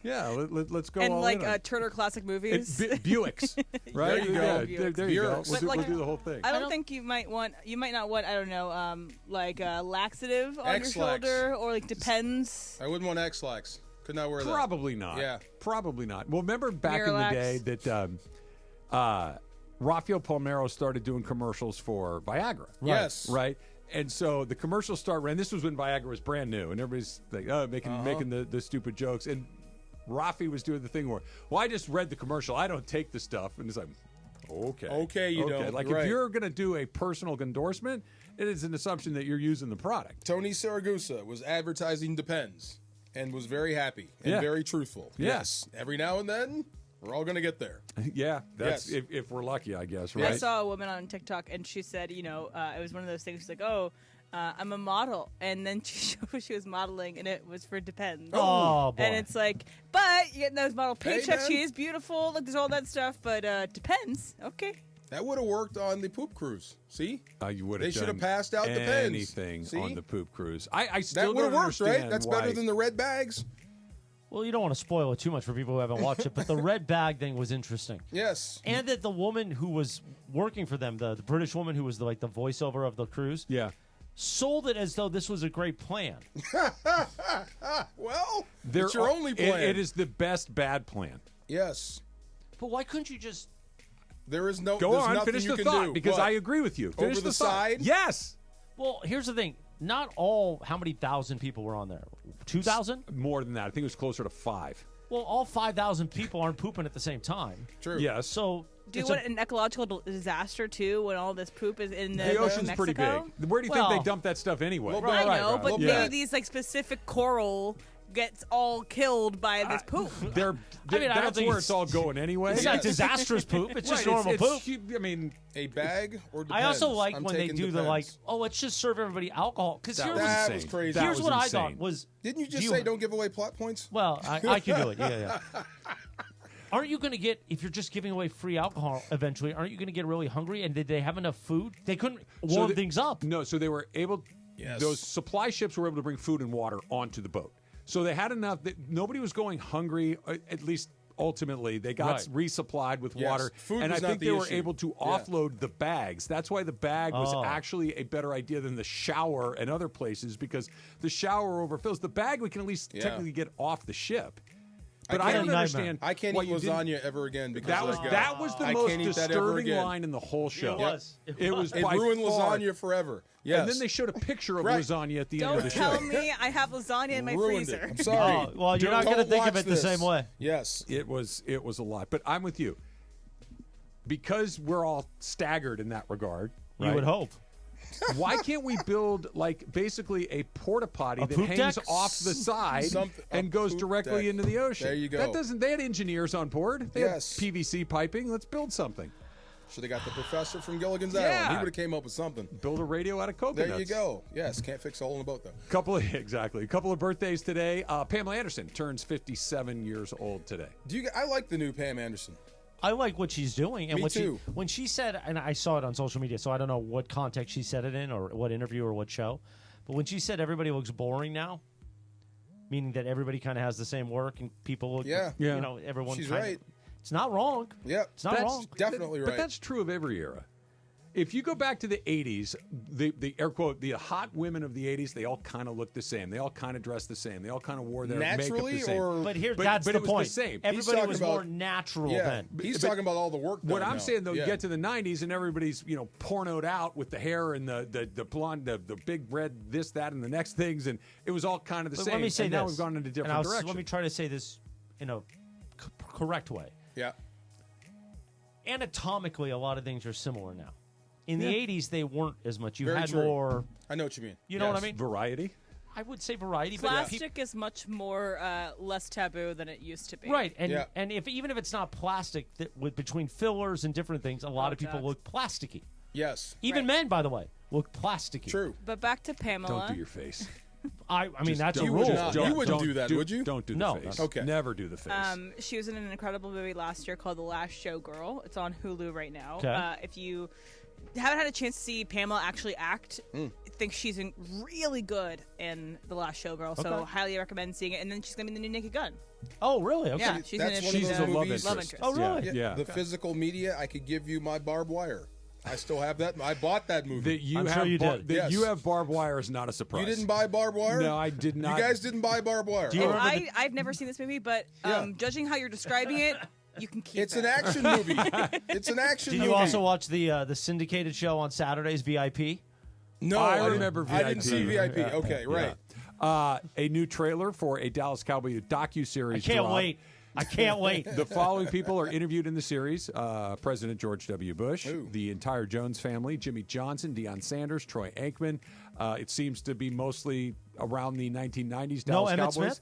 Yeah, let's go. And all like in on Turner Classic Movies. Buicks, right? There you Yeah, go. there you go. Buicks. We'll do the whole thing. I don't think you might not want, I don't know, like laxative on your X-Lax. shoulder, or like Depends. I wouldn't want X-Lax. Could not wear that. Probably not. Yeah. Probably not. Well, remember back in the Miralax. day that Rafael Palmeiro started doing commercials for Viagra. Yes. Right? And so the commercials and this was when Viagra was brand new, and everybody's like, making the stupid jokes. And Rafi was doing the thing where, well, I just read the commercial. I don't take the stuff. And it's like, okay. Okay, you don't. Like, Right. if you're going to do a personal endorsement, it is an assumption that you're using the product. Tony Saragusa was advertising Depends and was very happy and Yeah. very truthful. Yeah. Yes. Every now and then, we're all going to get there. Yeah, that's Yes. if we're lucky, I guess, right? I saw a woman on TikTok, and she said, it was one of those things. She's like, "Oh, I'm a model," and then she was modeling, and it was for Depends. Oh, boy. And it's like, but you get those model Hey, paychecks. man. She is beautiful. Like, there's all that stuff, but Depends. Okay. That would have worked on the poop cruise. See? You would They have should have done passed out Depends. anything See? on the poop cruise. I That still would don't have worked, right? understand That's why. better than the red bags. Well, you don't want to spoil it too much for people who haven't watched it, but the red bag thing was interesting. Yes. And that the woman who was working for them, the British woman who was the voiceover of the cruise, Yeah. sold it as though this was a great plan. Well, There it's your are- only plan. It is the best bad plan. Yes. But why couldn't you just... There is no. Go there's on, nothing finish you the can thought, do. because What? I agree with you. Finish Over the thought. side? Yes. Well, here's the thing. Not all... How many thousand people were on there? 2,000? More than that. I think it was closer to 5. Well, all 5,000 people aren't pooping at the same time. True. Yes. So... Do you it's want an ecological disaster too when all this poop is in The ocean's Mexico? pretty big. Where do you think Well- they dump that stuff anyway? Well, I Right, know, right. but Well, maybe yeah. these like specific coral gets all killed by this poop. They're, I mean, I don't that's think where it's- it's all going anyway. It's not disastrous poop. It's just Right, normal it's- poop. I mean, A bag or Depends? I also like I'm when they taking do the Depends. let's just serve everybody alcohol. Because That here's, was That insane. was crazy. That here's was what I insane. thought was... Didn't you just do say don't give away plot points? Well, I can do it. Yeah. Aren't you going to get, if you're just giving away free alcohol eventually, aren't you going to get really hungry? And did they have enough food? They couldn't warm things up. No, so they were able. Yes. Those supply ships were able to bring food and water onto the boat. So they had enough that nobody was going hungry. At least ultimately, they got Right. resupplied with Yes. water, Food and I was not think the they were issue. able to Yeah. offload the bags. That's why the bag was Oh. actually a better idea than the shower and other places, because the shower overfills. The bag we can at least Yeah. technically get off the ship. But I I don't can't- understand. I can't what eat you didn't- lasagna ever again because That of was that guy. that was the I most can't eat that ever disturbing again. line in the whole show. It was. It was It by ruined far. lasagna forever. Yes. And then they showed a picture of Right. lasagna at the end Don't of the tell show. me I have lasagna in my ruined freezer. it. I'm sorry. Oh, well, you're not Don't going to think of watch it the this. same way. Yes. It was a lot, but I'm with you because we're all staggered in that regard. You right? would hope. Why can't we build like basically a porta potty A that poop hangs deck? off the side A and goes poop directly deck. into the ocean? There you go. That doesn't. They had engineers on board. They Yes. had PVC piping. Let's build something. Should have got the professor from Gilligan's Yeah. Island. He would have came up with something. Build a radio out of coconuts. There you go. Yes, can't fix a hole in a boat though. A couple of birthdays today. Pamela Anderson turns 57 years old today. I like the new Pam Anderson. I like what she's doing, and Me what too. when she said, and I saw it on social media, so I don't know what context she said it in, or what interview, or what show, but when she said everybody looks boring now, meaning that everybody kind of has the same work and people look, Yeah. you know, everyone. She's kinda- right. It's not wrong. Yep. It's not wrong. Definitely But right. that's true of every era. If you go back to the 80s, the air quote, the hot women of the 80s, they all kind of looked the same. They all kind of dressed the same. They all kind of wore their Naturally, makeup the same. or- But here, But- that's but the it was the point. same. Everybody talking was about- more natural yeah. then. He's But- talking about all the work done What I'm now. saying though, Yeah. you get to the 90s and everybody's pornoed out with the hair and the blonde, the big red, this, that, and the next things, and it was all kind of the But same. let me say and this. now we've gone in a and different direction. Let me try to say this in a correct way. Yeah. Anatomically, a lot of things are similar now. In the Yeah. 80s, they weren't as much. You Very had true. more. I know what you mean. You know what I Yes. mean? Variety. I would say variety, but Plastic is much more less taboo than it used to be. right, and Yeah. and even if it's not plastic, with between fillers and different things, a lot of people Botox. look plasticky. Yes. Even Right. men, by the way, look plasticky. True. But back to Pamela. Don't do your face. I mean, that's a You rule. you wouldn't do that, would you? Don't do No, the face. Okay. Never do the face. She was in an incredible movie last year called The Last Showgirl. It's on Hulu right now. Okay. If you haven't had a chance to see Pamela actually act, I think she's really good in The Last Showgirl. So Okay. highly recommend seeing it. And then she's going to be in the new Naked Gun. Oh, really? Okay. Yeah, she's in That's it. one She's of a those love movies. interest. Oh, really? Yeah. The physical media, I could give you my barbed wire. I still have that. I bought that movie. That you I'm have sure you did. that Yes. you have barbed wire is not a surprise. You didn't buy barbed wire? No, I did not. You guys didn't buy barbed wire. Do you remember I've never seen this movie, but Yeah. judging how you're describing it, you can keep It's it. an action movie. It's an action Do movie. you also watch the syndicated show on Saturdays, VIP? No, I didn't- remember I didn't see VIP. Yeah. Okay, right. A new trailer for a Dallas Cowboy docuseries. I can't wait. I can't wait. The following people are interviewed in the series: President George W. Bush, Ooh. the entire Jones family, Jimmy Johnson, Deion Sanders, Troy Aikman. It seems to be mostly around the 1990s Dallas Emmett Cowboys.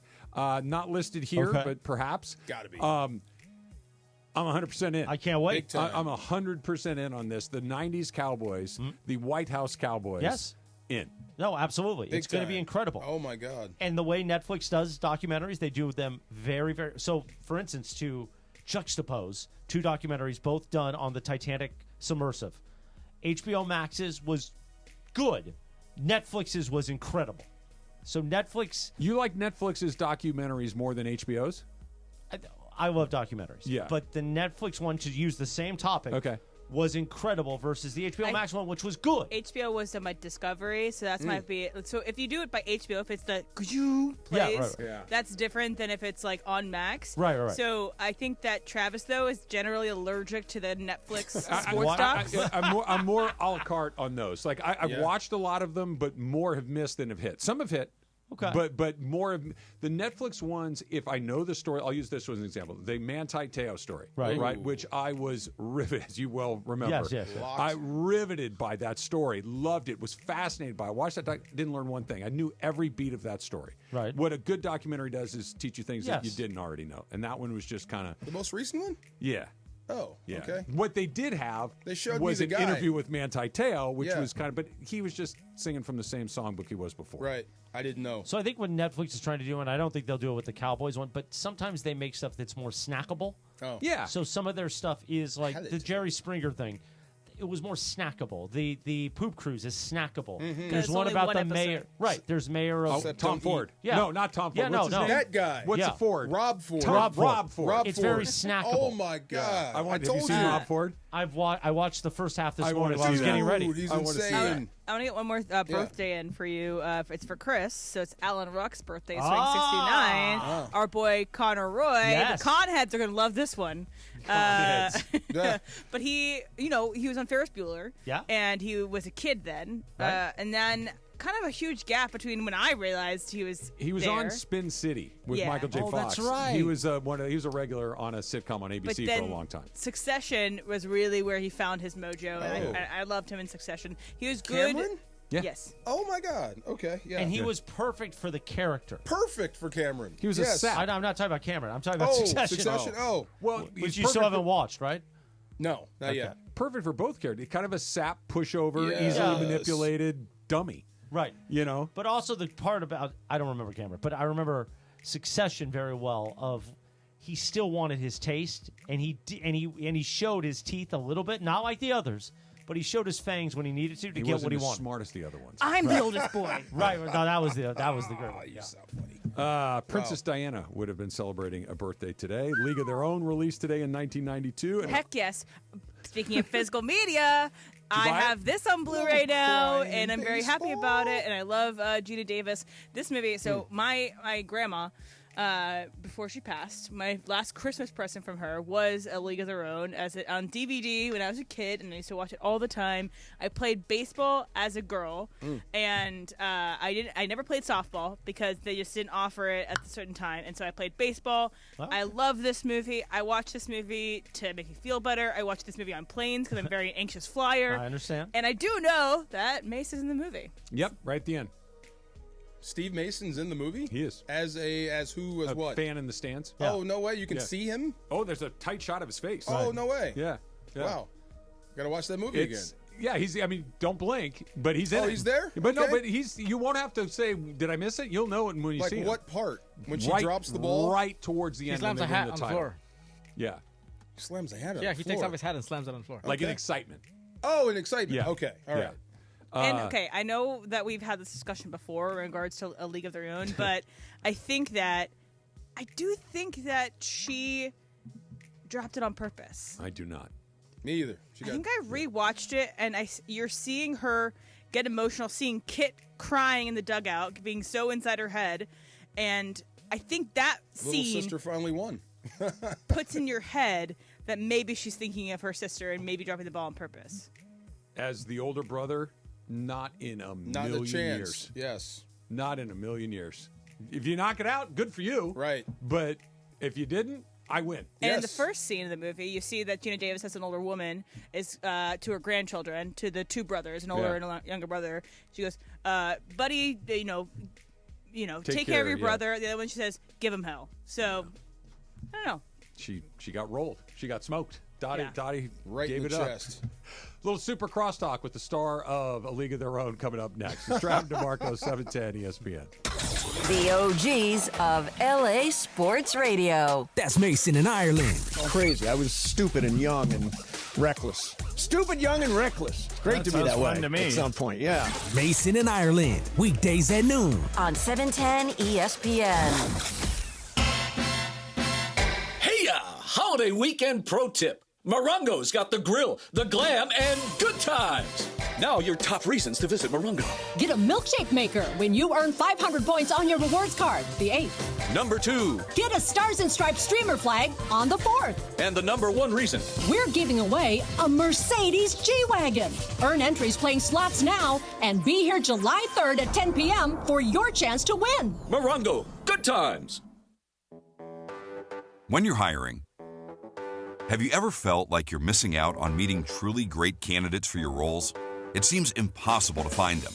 Not listed here, Okay. but perhaps. Gotta be. I'm 100% in. I can't wait. Big time. I'm 100% in on this. The 90s Cowboys, the White House Cowboys. Yes. In. No, absolutely. Big It's going to be time. incredible. Oh my God. And the way Netflix does documentaries, they do them very, very. So, for instance, to juxtapose two documentaries, both done on the Titanic submersive, HBO Max's was good. Netflix's was incredible. So Netflix, You like Netflix's documentaries more than HBO's? I love documentaries. Yeah. But the Netflix one, to use the same topic, Okay. was incredible versus the HBO Max one, which was good. HBO was done by Discovery, so that's might be. So if you do it by HBO, if it's the plays, Yeah, right. Yeah. that's different than if it's like on Max. Right. So I think that Travis though is generally allergic to the Netflix sports What? docs. I'm more a la carte on those. Like I've Yeah. watched a lot of them, but more have missed than have hit. Some have hit. Okay. But more of the Netflix ones, if I know the story, I'll use this as an example. The Manti Te'o story. Right. Right. Ooh. Which I was riveted, as you well remember. Yes. I riveted by that story. Loved it. Was fascinated by it. Watched that didn't learn one thing. I knew every beat of that story. Right. What a good documentary does is teach you things that you Yes. didn't already know. And that one was just kind of The most recent one? yeah. Oh, Yeah. okay. What they did have They showed was me an the guy. interview with Manti Te'o, which Yeah. was kind of, but he was just singing from the same songbook he was before. Right. I didn't know. So I think what Netflix is trying to do, and I don't think they'll do it with the Cowboys one, but sometimes they make stuff that's more snackable. Oh. Yeah. So some of their stuff is like How did the it- Jerry Springer thing. It was more snackable. The Poop Cruise is snackable. Mm-hmm. There's It's one only about one the episode. mayor. Right. There's mayor of. Oh, Except Tom don't Ford. eat. Yeah. No, not Tom Ford. Yeah, What's no. his name? That guy. What's Yeah. the Ford? Rob Ford. Rob Ford. Rob Ford. It's very snackable. Oh my God. I want. I Have you told seen you. Rob Ford? I watched the first half this I morning wanna while I was see getting that. ready. Dude, he's I wanna see insane. I want to get one more birthday in for you. It's for Chris, so it's Alan Ruck's birthday. He's turning Ah. 69. Our boy Connor Roy. Yes. The Conheads are going to love this one. Yeah. But he was on Ferris Bueller. Yeah. And he was a kid then. Right. And then kind of a huge gap between when I realized he was He was there. on Spin City with Yeah. Michael J. Oh, Fox. that's right. He was he was a regular on a sitcom on But ABC then for a long time. Succession was really where he found his mojo. And Oh. I loved him in Succession. He was good. Cameron? Yeah. Yes. Oh my God. Okay. Yeah. And he was perfect for the character. perfect for Cameron. He was a yes. sap. I'm not talking about Cameron. I'm talking about Oh, Succession. Oh. Well, Which he's you still perfect haven't for- watched, right? No, not yet. Perfect for both characters. Kind of a sap pushover, Yes. easily manipulated dummy. Right. You know. But also the part about I don't remember Cameron, but I remember Succession very well. Of he still wanted his taste, and he showed his teeth a little bit, not like the others, but he showed his fangs when he needed to He get wasn't what he as wanted. smart as the other ones. I'm the oldest boy. Right. No, that was the good one. You Yeah. sound funny. Princess Diana would have been celebrating a birthday today. League of Their Own released today in 1992. And Heck yes. Speaking of physical media, I buy it? have this on Blu-ray now, crying and I'm very happy baseball. about it. And I love Gina Davis. This movie. So my grandma, before she passed, my last Christmas present from her was A League of Their Own on DVD when I was a kid, and I used to watch it all the time. I played baseball as a girl, and I never played softball because they just didn't offer it at a certain time, and so I played baseball. Wow. I love this movie. I watch this movie to make me feel better. I watch this movie on planes because I'm a very anxious flyer. I understand. And I do know that Mace is in the movie. Yep, right at the end. Steve Mason's in the movie. He is. As A what? fan in the stands. Oh no way! You can Yeah. see him. Oh, there's a tight shot of his face. Oh no way! Yeah. yeah. Wow. Gotta watch that movie again. Yeah, don't blink, but he's in it. Oh, he's there? But Okay. no, but you won't have to say, did I miss it? You'll know it when you see Like him. what part? When she drops the ball? Right towards the He end. slams when a they win hat the on the title. floor. Yeah. He slams a hat on Yeah, the he floor. takes off his hat and slams it on the floor. Like in excitement. Oh, in excitement. Yeah. Okay. All right. And okay, I know that we've had this discussion before in regards to A League of Their Own, but I do think that she dropped it on purpose. I do not. Me either. I think I rewatched it, and you're seeing her get emotional, seeing Kit crying in the dugout, being so inside her head, and I think that Little scene sister finally won. puts in your head that maybe she's thinking of her sister and maybe dropping the ball on purpose. As the older brother, not in a million chance. years. Yes. Not in a million years. If you knock it out, good for you. Right. But if you didn't, I win. And in the first scene of the movie, you see that Gina Davis, as an older woman, is to her grandchildren, to the two brothers, an older and a younger brother. She goes, "Buddy, take care of your brother." The other one, she says, "Give him hell." So, I don't know. She got rolled. She got smoked. Dottie right gave in it the up. chest. Little super crosstalk with the star of A League of Their Own coming up next. It's Travis DeMarco, 710 ESPN. The OGs of LA Sports Radio. That's Mason in Ireland. Crazy. I was stupid and young and reckless. Stupid, young, and reckless. It's great to be that way at some point, yeah. Mason in Ireland. Weekdays at noon. On 710 ESPN. Hey, holiday weekend pro tip. Morongo's got the grill, the glam, and good times. Now your top reasons to visit Morongo. Get a milkshake maker when you earn 500 points on your rewards card, the 8th. Number 2. Get a Stars and Stripes streamer flag on the 4th. And the number 1 reason. We're giving away a Mercedes G-Wagon. Earn entries playing slots now and be here July 3rd at 10 p.m. for your chance to win. Morongo, good times. When you're hiring, have you ever felt like you're missing out on meeting truly great candidates for your roles? It seems impossible to find them,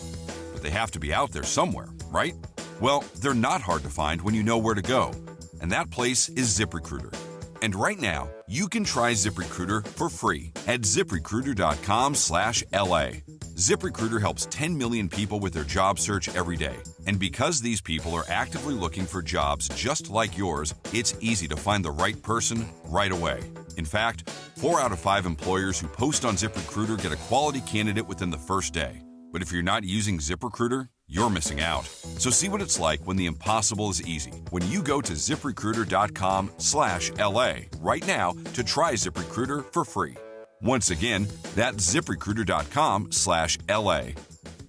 but they have to be out there somewhere, right? Well, they're not hard to find when you know where to go, and that place is ZipRecruiter. And right now, you can try ZipRecruiter for free at ZipRecruiter.com/LA. ZipRecruiter helps 10 million people with their job search every day. And because these people are actively looking for jobs just like yours, it's easy to find the right person right away. In fact, 4 out of 5 employers who post on ZipRecruiter get a quality candidate within the first day. But if you're not using ZipRecruiter, you're missing out. So see what it's like when the impossible is easy. When you go to ZipRecruiter.com/LA right now to try ZipRecruiter for free. Once again, that's ZipRecruiter.com/LA.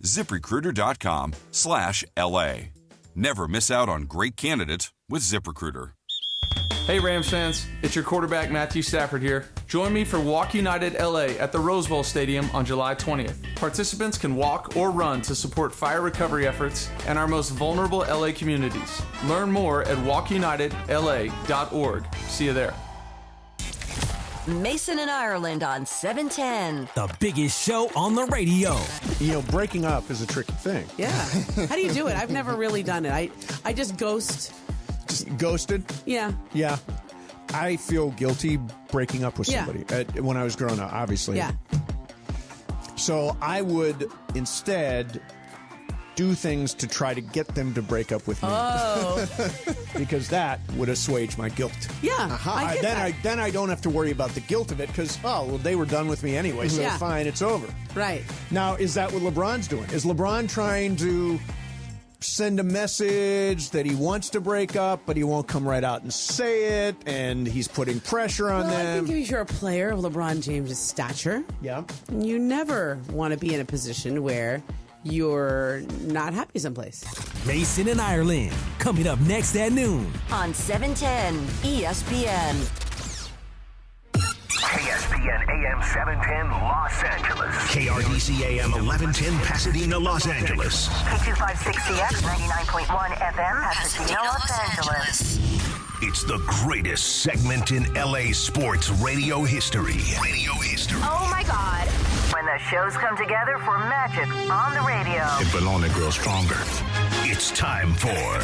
ZipRecruiter.com/LA. Never miss out on great candidates with ZipRecruiter. Hey Rams fans, it's your quarterback Matthew Stafford here. Join me for Walk United LA at the Rose Bowl Stadium on July 20th. Participants can walk or run to support fire recovery efforts and our most vulnerable LA communities. Learn more at walkunitedla.org. See you there. Mason in Ireland on 710. The biggest show on the radio. You know, breaking up is a tricky thing. Yeah. How do you do it? I've never really done it. I just ghost. Just ghosted? Yeah. Yeah. I feel guilty breaking up with Yeah. somebody when I was growing up, obviously. Yeah. So I would instead do things to try to get them to break up with me. Oh. Because that would assuage my guilt. Yeah, I get that. Then I don't have to worry about the guilt of it because, they were done with me anyway, so Yeah. fine, it's over. Right. Now, is that what LeBron's doing? Is LeBron trying to send a message that he wants to break up, but he won't come right out and say it, and he's putting pressure on I them? think if you're a player of LeBron James' stature, you never want to be in a position where you're not happy someplace. Mason in Ireland. Coming up next at noon. On 710 ESPN. ESPN AM 710 Los Angeles. KRDC AM 1110 Pasadena, Los Angeles. K256CX 99.1 FM Pasadena, Los Angeles. It's the greatest segment in LA sports radio history. Oh my God. When the shows come together for magic on the radio. It will only grow stronger. It's time for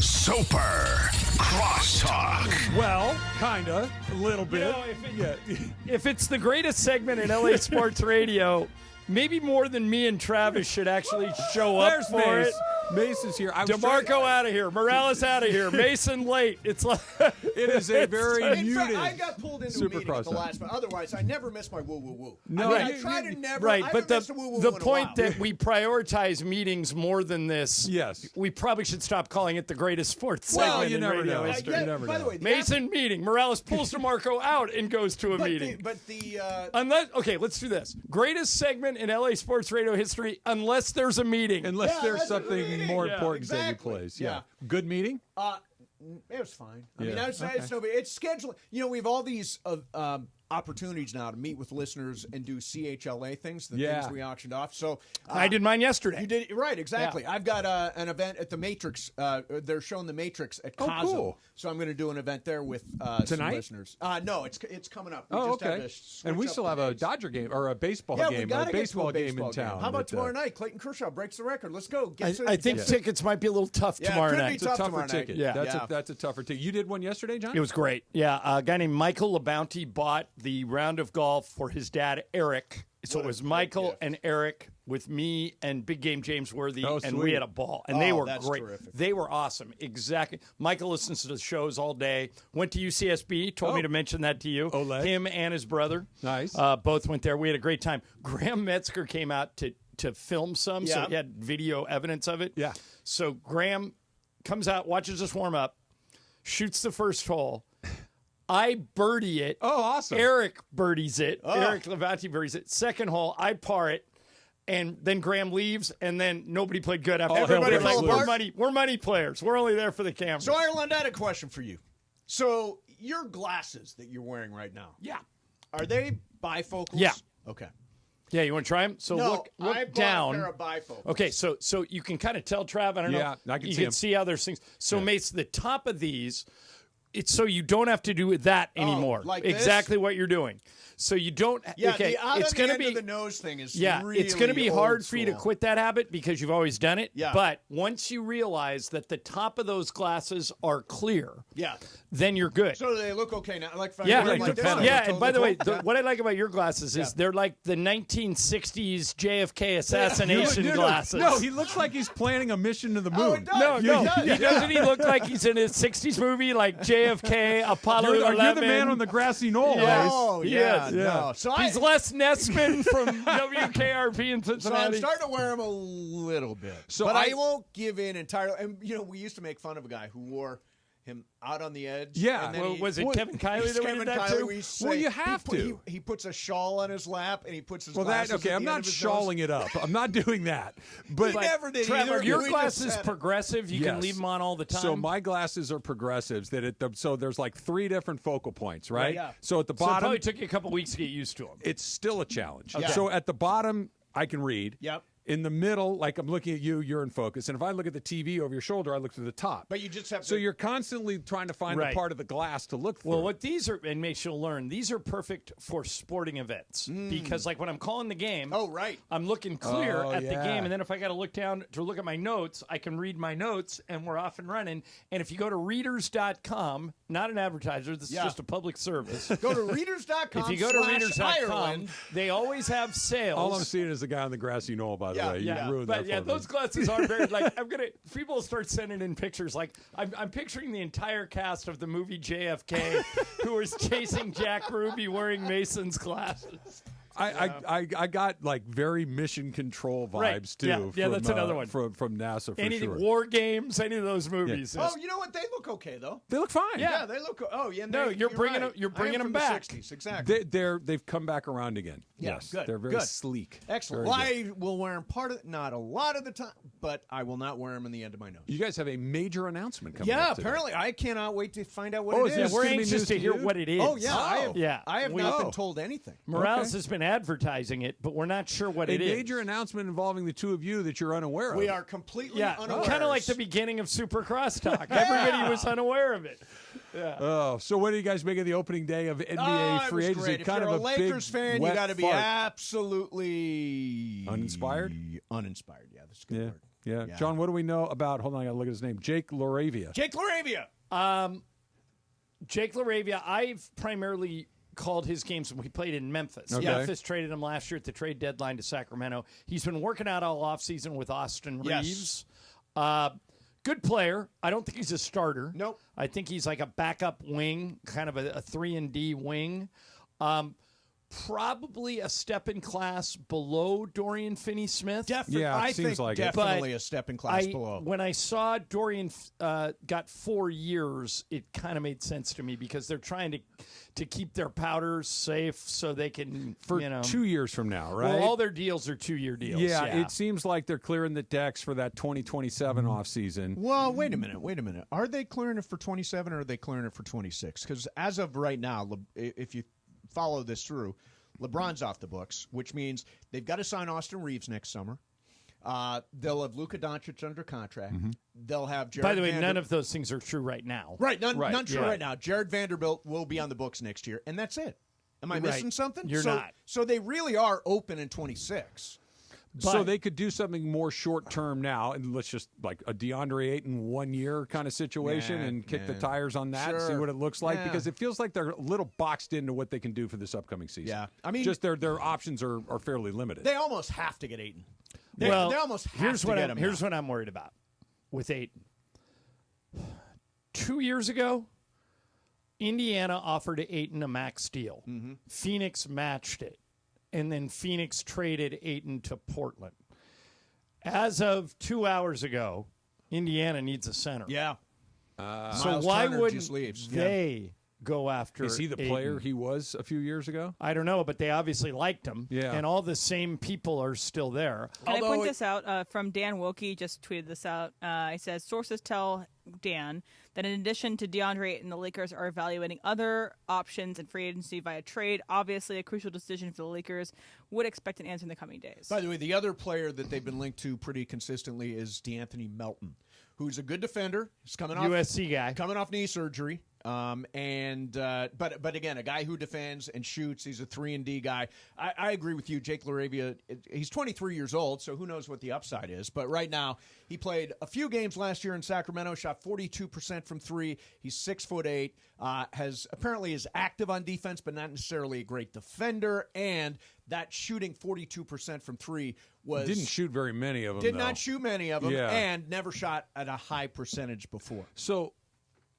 Soper. Crosstalk. Well, kinda, a little bit. If it's the greatest segment in LA Sports Radio, maybe more than me and Travis should actually show up for it. Mace is here. DeMarco out of here. Morales out of here. Mason late. It's like it is a very In muted. fact, I got pulled into a meeting at the last minute. Otherwise, I never miss my woo-woo-woo. No, I try to never. Right, I but haven't missed a woo-woo-woo the in a point while. that we prioritize meetings more than this. Yes, we probably should stop calling it the greatest sports Well, segment you in never radio know. history. You never by the know. way, the Mason meeting. Morales pulls DeMarco out and goes to a meeting. Unless let's do this. Greatest segment in LA Sports Radio history, unless there's a meeting. Unless there's something more important taking place. Yeah. Good meeting? It was fine. I Yeah. mean, it's scheduled. You know, we have all these opportunities now to meet with listeners and do CHLA things, the things we auctioned off. So I did mine yesterday. You did right, exactly. Yeah. I've got an event at the Matrix. They're showing the Matrix at Cosmo. Cool. So I'm going to do an event there with some Tonight? listeners. No, it's coming up. We Oh, just had okay. to switch And we up still the have a days. Dodger game or a baseball Yeah, game, we gotta a get to baseball game in town. How about that, tomorrow night? Clayton Kershaw breaks the record. Let's go. I think tickets might be a little tough tomorrow night. It's a tougher ticket. Yeah. That's a tougher ticket. You did one yesterday, John? It was great. Yeah, a guy named Michael LaBounty bought the round of golf for his dad, Eric. So it was Michael and Eric with me and Big Game James Worthy, and we sweet. had a ball. And they were that's great. terrific. They were awesome. Exactly. Michael listens to the shows all day. Went to UCSB. Told me to mention that to you. Him and his brother. Nice. Both went there. We had a great time. Graham Metzger came out to film some, so he had video evidence of it. Yeah. So Graham comes out, watches us warm up, shoots the first hole. I birdie it. Oh, awesome. Eric birdies it. Eric Levanti birdies it. Second hole, I par it. And then Graham leaves, and then nobody played good after. Everybody's like, we're money players. We're only there for the camera. So, Ireland, I had a question for you. So, your glasses that you're wearing right now. Yeah. Are they bifocals? Yeah. Okay. Yeah, you want to try them? So No, look I bought down. a pair of bifocals. Okay, so you can kind of tell, Trav. I don't know. Yeah, I can you see can 'em. see how there's things. So, Mace, the top of these, it's so you don't have to do that anymore. like this? Exactly what you're doing. So you don't. Yeah, okay, the out it's on going the to end be of the nose thing is it's going to be really hard old for you to school. quit that habit because you've always done it. Yeah. But once you realize that the top of those glasses are clear, Yeah. then you're good. So they look okay now. Like if I Yeah, wear them like this, they look and by the totally way, cool. what I like about your glasses is they're like the 1960s JFK assassination No, glasses. No, he looks like he's planning a mission to the moon. Oh, it does. No, He does. doesn't he look like he's in a 60s movie like JFK, Apollo You're 11? the man on the grassy knoll. Yes. Oh, He yeah. is. No. So He's Les Nessman from WKRP in So Cincinnati. I'm starting to wear them a little bit. So but I- I won't give in entirely. And, we used to make fun of a guy who wore him out on the edge. Yeah. And then Well, was it Kevin Kiley It's that we Kevin did that Kiley, to? we used Well, say- you have to. He puts a shawl on his lap and he puts his Well, glasses okay, at I'm the end not of his shawling nose. it up. I'm not doing that. But We never did Trevor, either. your We just glasses said it. progressive. You can Yes. leave them on all the time. So my glasses are progressives. So there's like 3 different focal points, right? Yeah. So at the So it bottom, probably took you a couple weeks to get used to them. it's still a challenge. Okay. So at the bottom, I can read. Yep. In the middle, like I'm looking at you, you're in focus. And if I look at the TV over your shoulder, I look to the top. But you just have to. So you're constantly trying to find Right. the part of the glass to look for. Well, what these are, and Mace, you'll learn, these are perfect for sporting events because, like, when I'm calling the game, Oh, right. I'm looking clear Oh, at the yeah. game, and then if I got to look down to look at my notes, I can read my notes, and we're off and running. And if you go to readers.com, not an advertiser, this is just a public service. Go to readers.com. If you go to readers.com, Ireland. they always have sales. All I'm seeing is the guy on the grassy knoll, by the Yeah, way. You Yeah, ruined but that yeah, for me. those glasses are very like people will start sending in pictures. Like I'm picturing the entire cast of the movie JFK who was chasing Jack Ruby wearing Mason's glasses. I got like very mission control vibes Right. too. Yeah, from, that's another one. from NASA for Any sure. War Games, any of those movies. Oh, you know what? They look okay though. They look fine. Yeah, they look. Oh, yeah. No, you're bringing right. them. You're I am bringing them from back. The 60s, exactly. They've come back around again. Yeah, Yes, good, they're very good. sleek. Excellent. Very Well, I will wear them not a lot of the time, but I will not wear them in the end of my nose. You guys have a major announcement coming Yeah, up today. apparently. I cannot wait to find out what Oh, it is is. this We're gonna be anxious news to to hear you? what it is. Oh, yeah. I have not Oh. been told anything. Morales has been advertising it, but we're not sure what A it is. major announcement involving the two of you that you're unaware of. We are completely unaware. kind of like the beginning of Super Crosstalk. Everybody was unaware of it. Yeah. Oh, so what do you guys make of the opening day of NBA it free was agency? great. If Kind you're of a big, Lakers fan, you wet got to be fart. absolutely Uninspired? Uninspired, yeah. That's a good word. Yeah. John, what do we know about? Hold on, I got to look at his name. Jake LaRavia. Jake LaRavia. Jake LaRavia, I've primarily called his games when we played in Memphis. Okay. Memphis traded him last year at the trade deadline to Sacramento. He's been working out all offseason with Austin Reeves. Good player. I don't think he's a starter. Nope. I think he's like a backup wing, kind of a 3-and-D wing. Probably a step in class below Dorian Finney-Smith. I think definitely a step in class below. When I saw Dorian got 4 years, it kind of made sense to me because they're trying to keep their powder safe so they can for 2 years from now, right? Well, all their deals are 2-year deals. Yeah, it seems like they're clearing the decks for that 2027 offseason. Well, wait a minute. Are they clearing it for 27 or are they clearing it for 26? Because as of right now, if you follow this through, LeBron's off the books, which means they've got to sign Austin Reeves next summer. They'll have Luka Doncic under contract. They'll have Jared By the way, none of those things are true right now. Right, none true right now. Jared Vanderbilt will be on the books next year, and that's it. Am I missing something? You're not. So they really are open in 26. So they could do something more short term now, and let's just like a DeAndre Ayton 1 year kind of situation and kick the tires on that, see what it looks like, because it feels like they're a little boxed into what they can do for this upcoming season. Yeah, I mean, just their options are fairly limited. They almost have to get Ayton. They almost have here's to what get him. Here's what I'm worried about with Ayton. 2 years ago, Indiana offered Ayton a max deal. Phoenix matched it. And then Phoenix traded Ayton to Portland. As of 2 hours ago, Indiana needs a center. Yeah. So Miles why Turner wouldn't just leaves. they go after Is he the Ayton? player he was a few years ago? I don't know, but they obviously liked him. Yeah. And all the same people are still there. Can I point this out? From Dan Wilkie, just tweeted this out. He says, sources tell Dan that in addition to DeAndre Ayton, the Lakers are evaluating other options in free agency via trade. Obviously, a crucial decision for the Lakers. Would expect an answer in the coming days. By the way, the other player that they've been linked to pretty consistently is DeAnthony Melton, who's a good defender. He's coming off USC guy, coming off knee surgery. But again, a guy who defends and shoots. He's a 3-and-D guy. I agree with you, Jake LaRavia. He's 23 years old, so who knows what the upside is. But right now, he played a few games last year in Sacramento, shot 42% from three. He's 6'8", apparently is active on defense, but not necessarily a great defender. And that shooting 42% from three didn't shoot very many of them. Did not shoot many of them, Yeah. and never shot at a high percentage before. So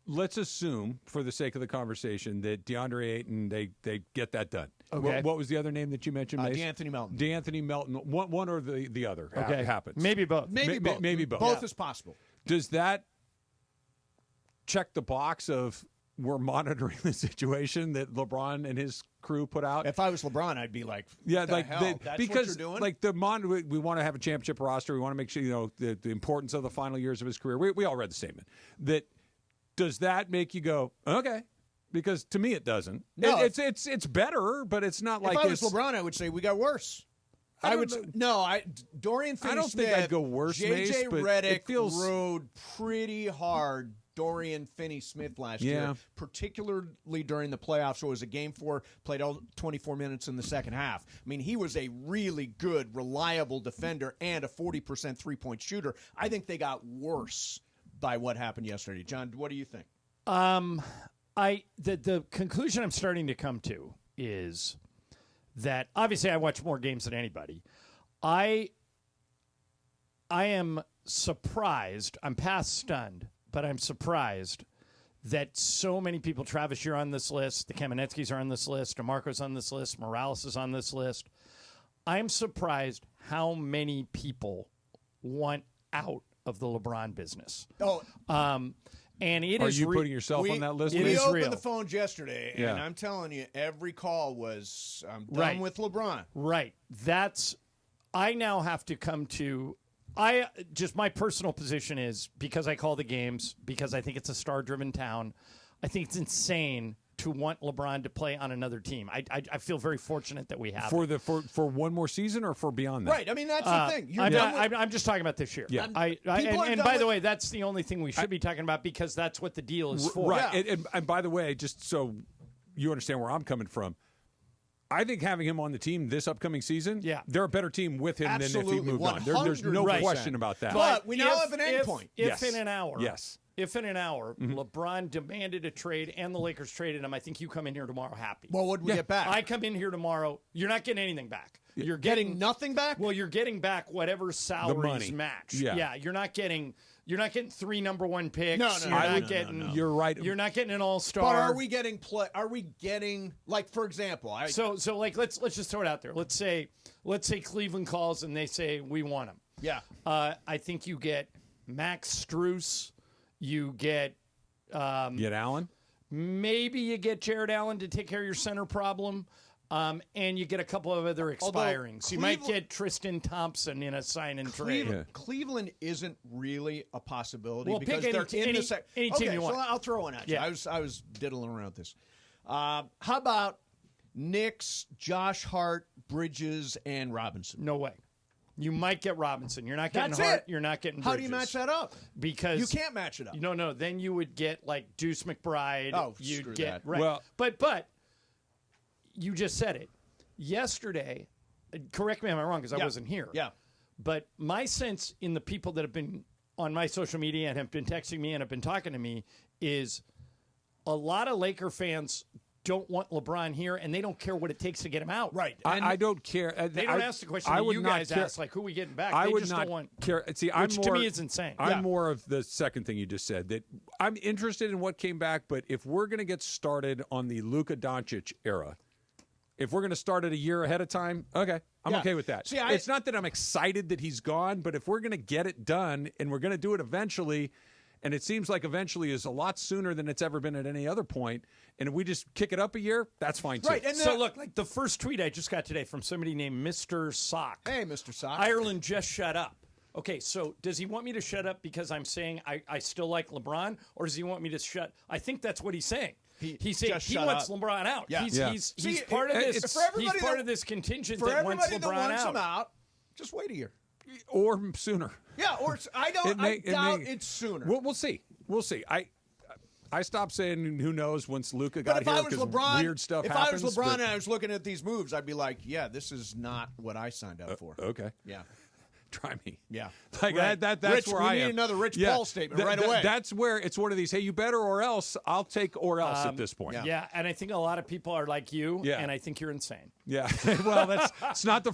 let's assume, for the sake of the conversation, that DeAndre Ayton, they get that done. Okay. What was the other name that you mentioned, Mace? DeAnthony Melton. DeAnthony Melton. One or the other happens. Maybe both. Maybe both. Maybe both. Both is possible. Does that check the box of we're monitoring the situation that LeBron and his crew put out? If I was LeBron, I'd be like, yeah, the like hell? That's because what you're doing? like we want to have a championship roster. We want to make sure the importance of the final years of his career. We all read the statement. Does that make you go, okay? Because to me, it doesn't. No. It's better, but it's not like if I was LeBron, I would say we got worse. Dorian Finney-Smith. I don't think I'd go worse, Mace, JJ but Redick it feels rode pretty hard Dorian Finney-Smith last year, particularly during the playoffs. So it was a game 4, played all 24 minutes in the second half. I mean, he was a really good, reliable defender and a 40% three-point shooter. I think they got worse by what happened yesterday. John, what do you think? The conclusion I'm starting to come to is that obviously I watch more games than anybody. I am surprised. I'm past stunned, but I'm surprised that so many people, Travis, you're on this list, the Kamenetskis are on this list, DeMarco's on this list, Morales is on this list. I'm surprised how many people want out of the LeBron business. And it Are is you putting yourself on that list? We opened real. the phones yesterday, and I'm telling you, every call was, I'm done with LeBron. Right. I now have to come to, my personal position is, because I call the games, because I think it's a star-driven town, I think it's insane to want LeBron to play on another team. I feel very fortunate that we have for one more season or for beyond that. Right. I mean, that's the thing. I'm just talking about this year. Yeah. And by the way, that's the only thing we should be talking about because that's what the deal is for. Right. Yeah. And by the way, just so you understand where I'm coming from, I think having him on the team this upcoming season, they're a better team with him than if he moved on. There's no question about that. But we now have an endpoint. If in an hour, If in an hour LeBron demanded a trade and the Lakers traded him, I think you come in here tomorrow happy. Well, what would we get back? I come in here tomorrow. You're not getting anything back. You're getting nothing back. Well, you're getting back whatever salaries match. Yeah. You're not getting 3 number 1 picks. No. You're right. You're not getting an all-star. But are we getting Are we getting, like, for example? So like let's just throw it out there. Let's say Cleveland calls and they say we want him. Yeah. I think you get Max Strus. You get Allen. Maybe you get Jared Allen to take care of your center problem. And you get a couple of other expirings. You might get Tristan Thompson in a sign and trade. Cleveland isn't really a possibility Well, because pick they're in the any team you want. So I'll throw one at you. Yeah. I was diddling around with this. How about Knicks, Josh Hart, Bridges, and Robinson? No way. You might get Robinson. You're not getting That's Hart. it. You're not getting How Bridges. do you match that up? Because you can't match it up. No. Then you would get like Deuce McBride. Oh, you'd screw get that. right. Well, but you just said it yesterday. Correct me if I'm wrong because I wasn't here. Yeah. But my sense in the people that have been on my social media and have been texting me and have been talking to me is a lot of Laker fans don't want LeBron here, and they don't care what it takes to get him out. Right. I don't care. They don't ask the question that you guys ask, like, who are we getting back? I they would just not don't want care. See, which to me is insane. I'm more of the second thing you just said, that I'm interested in what came back, but if we're going to get started on the Luka Doncic era, if we're going to start it a year ahead of time, okay, I'm okay with that. See, it's not that I'm excited that he's gone, but if we're going to get it done and we're going to do it eventually, and it seems like eventually is a lot sooner than it's ever been at any other point, and if we just kick it up a year, that's fine too. Right. And So look, like the first tweet I just got today from somebody named Mr. Sock. Hey, Mr. Sock. Ireland just shut up. Okay, so does he want me to shut up because I'm saying I still like LeBron, or does he want me to shut? I think that's what he's saying. He's saying he wants LeBron out. Yeah. He's part of this. He's part of this contingent that wants LeBron wants out. him out. Just wait a year. Or sooner. Yeah, or I doubt it's sooner. We'll see. We'll see. I stopped saying who knows once Luka got But if here I was because LeBron, weird stuff if happens. I was LeBron but- and I was looking at these moves, I'd be like, yeah, this is not what I signed up for. Okay. Yeah. Try me. Yeah. Like Right. that's Rich, where we I need am. another Rich Paul statement right away. That's where it's one of these, hey, you better or else. I'll take or else at this point. Yeah, and I think a lot of people are like you, Yeah. and I think you're insane. Yeah. Well, it's not the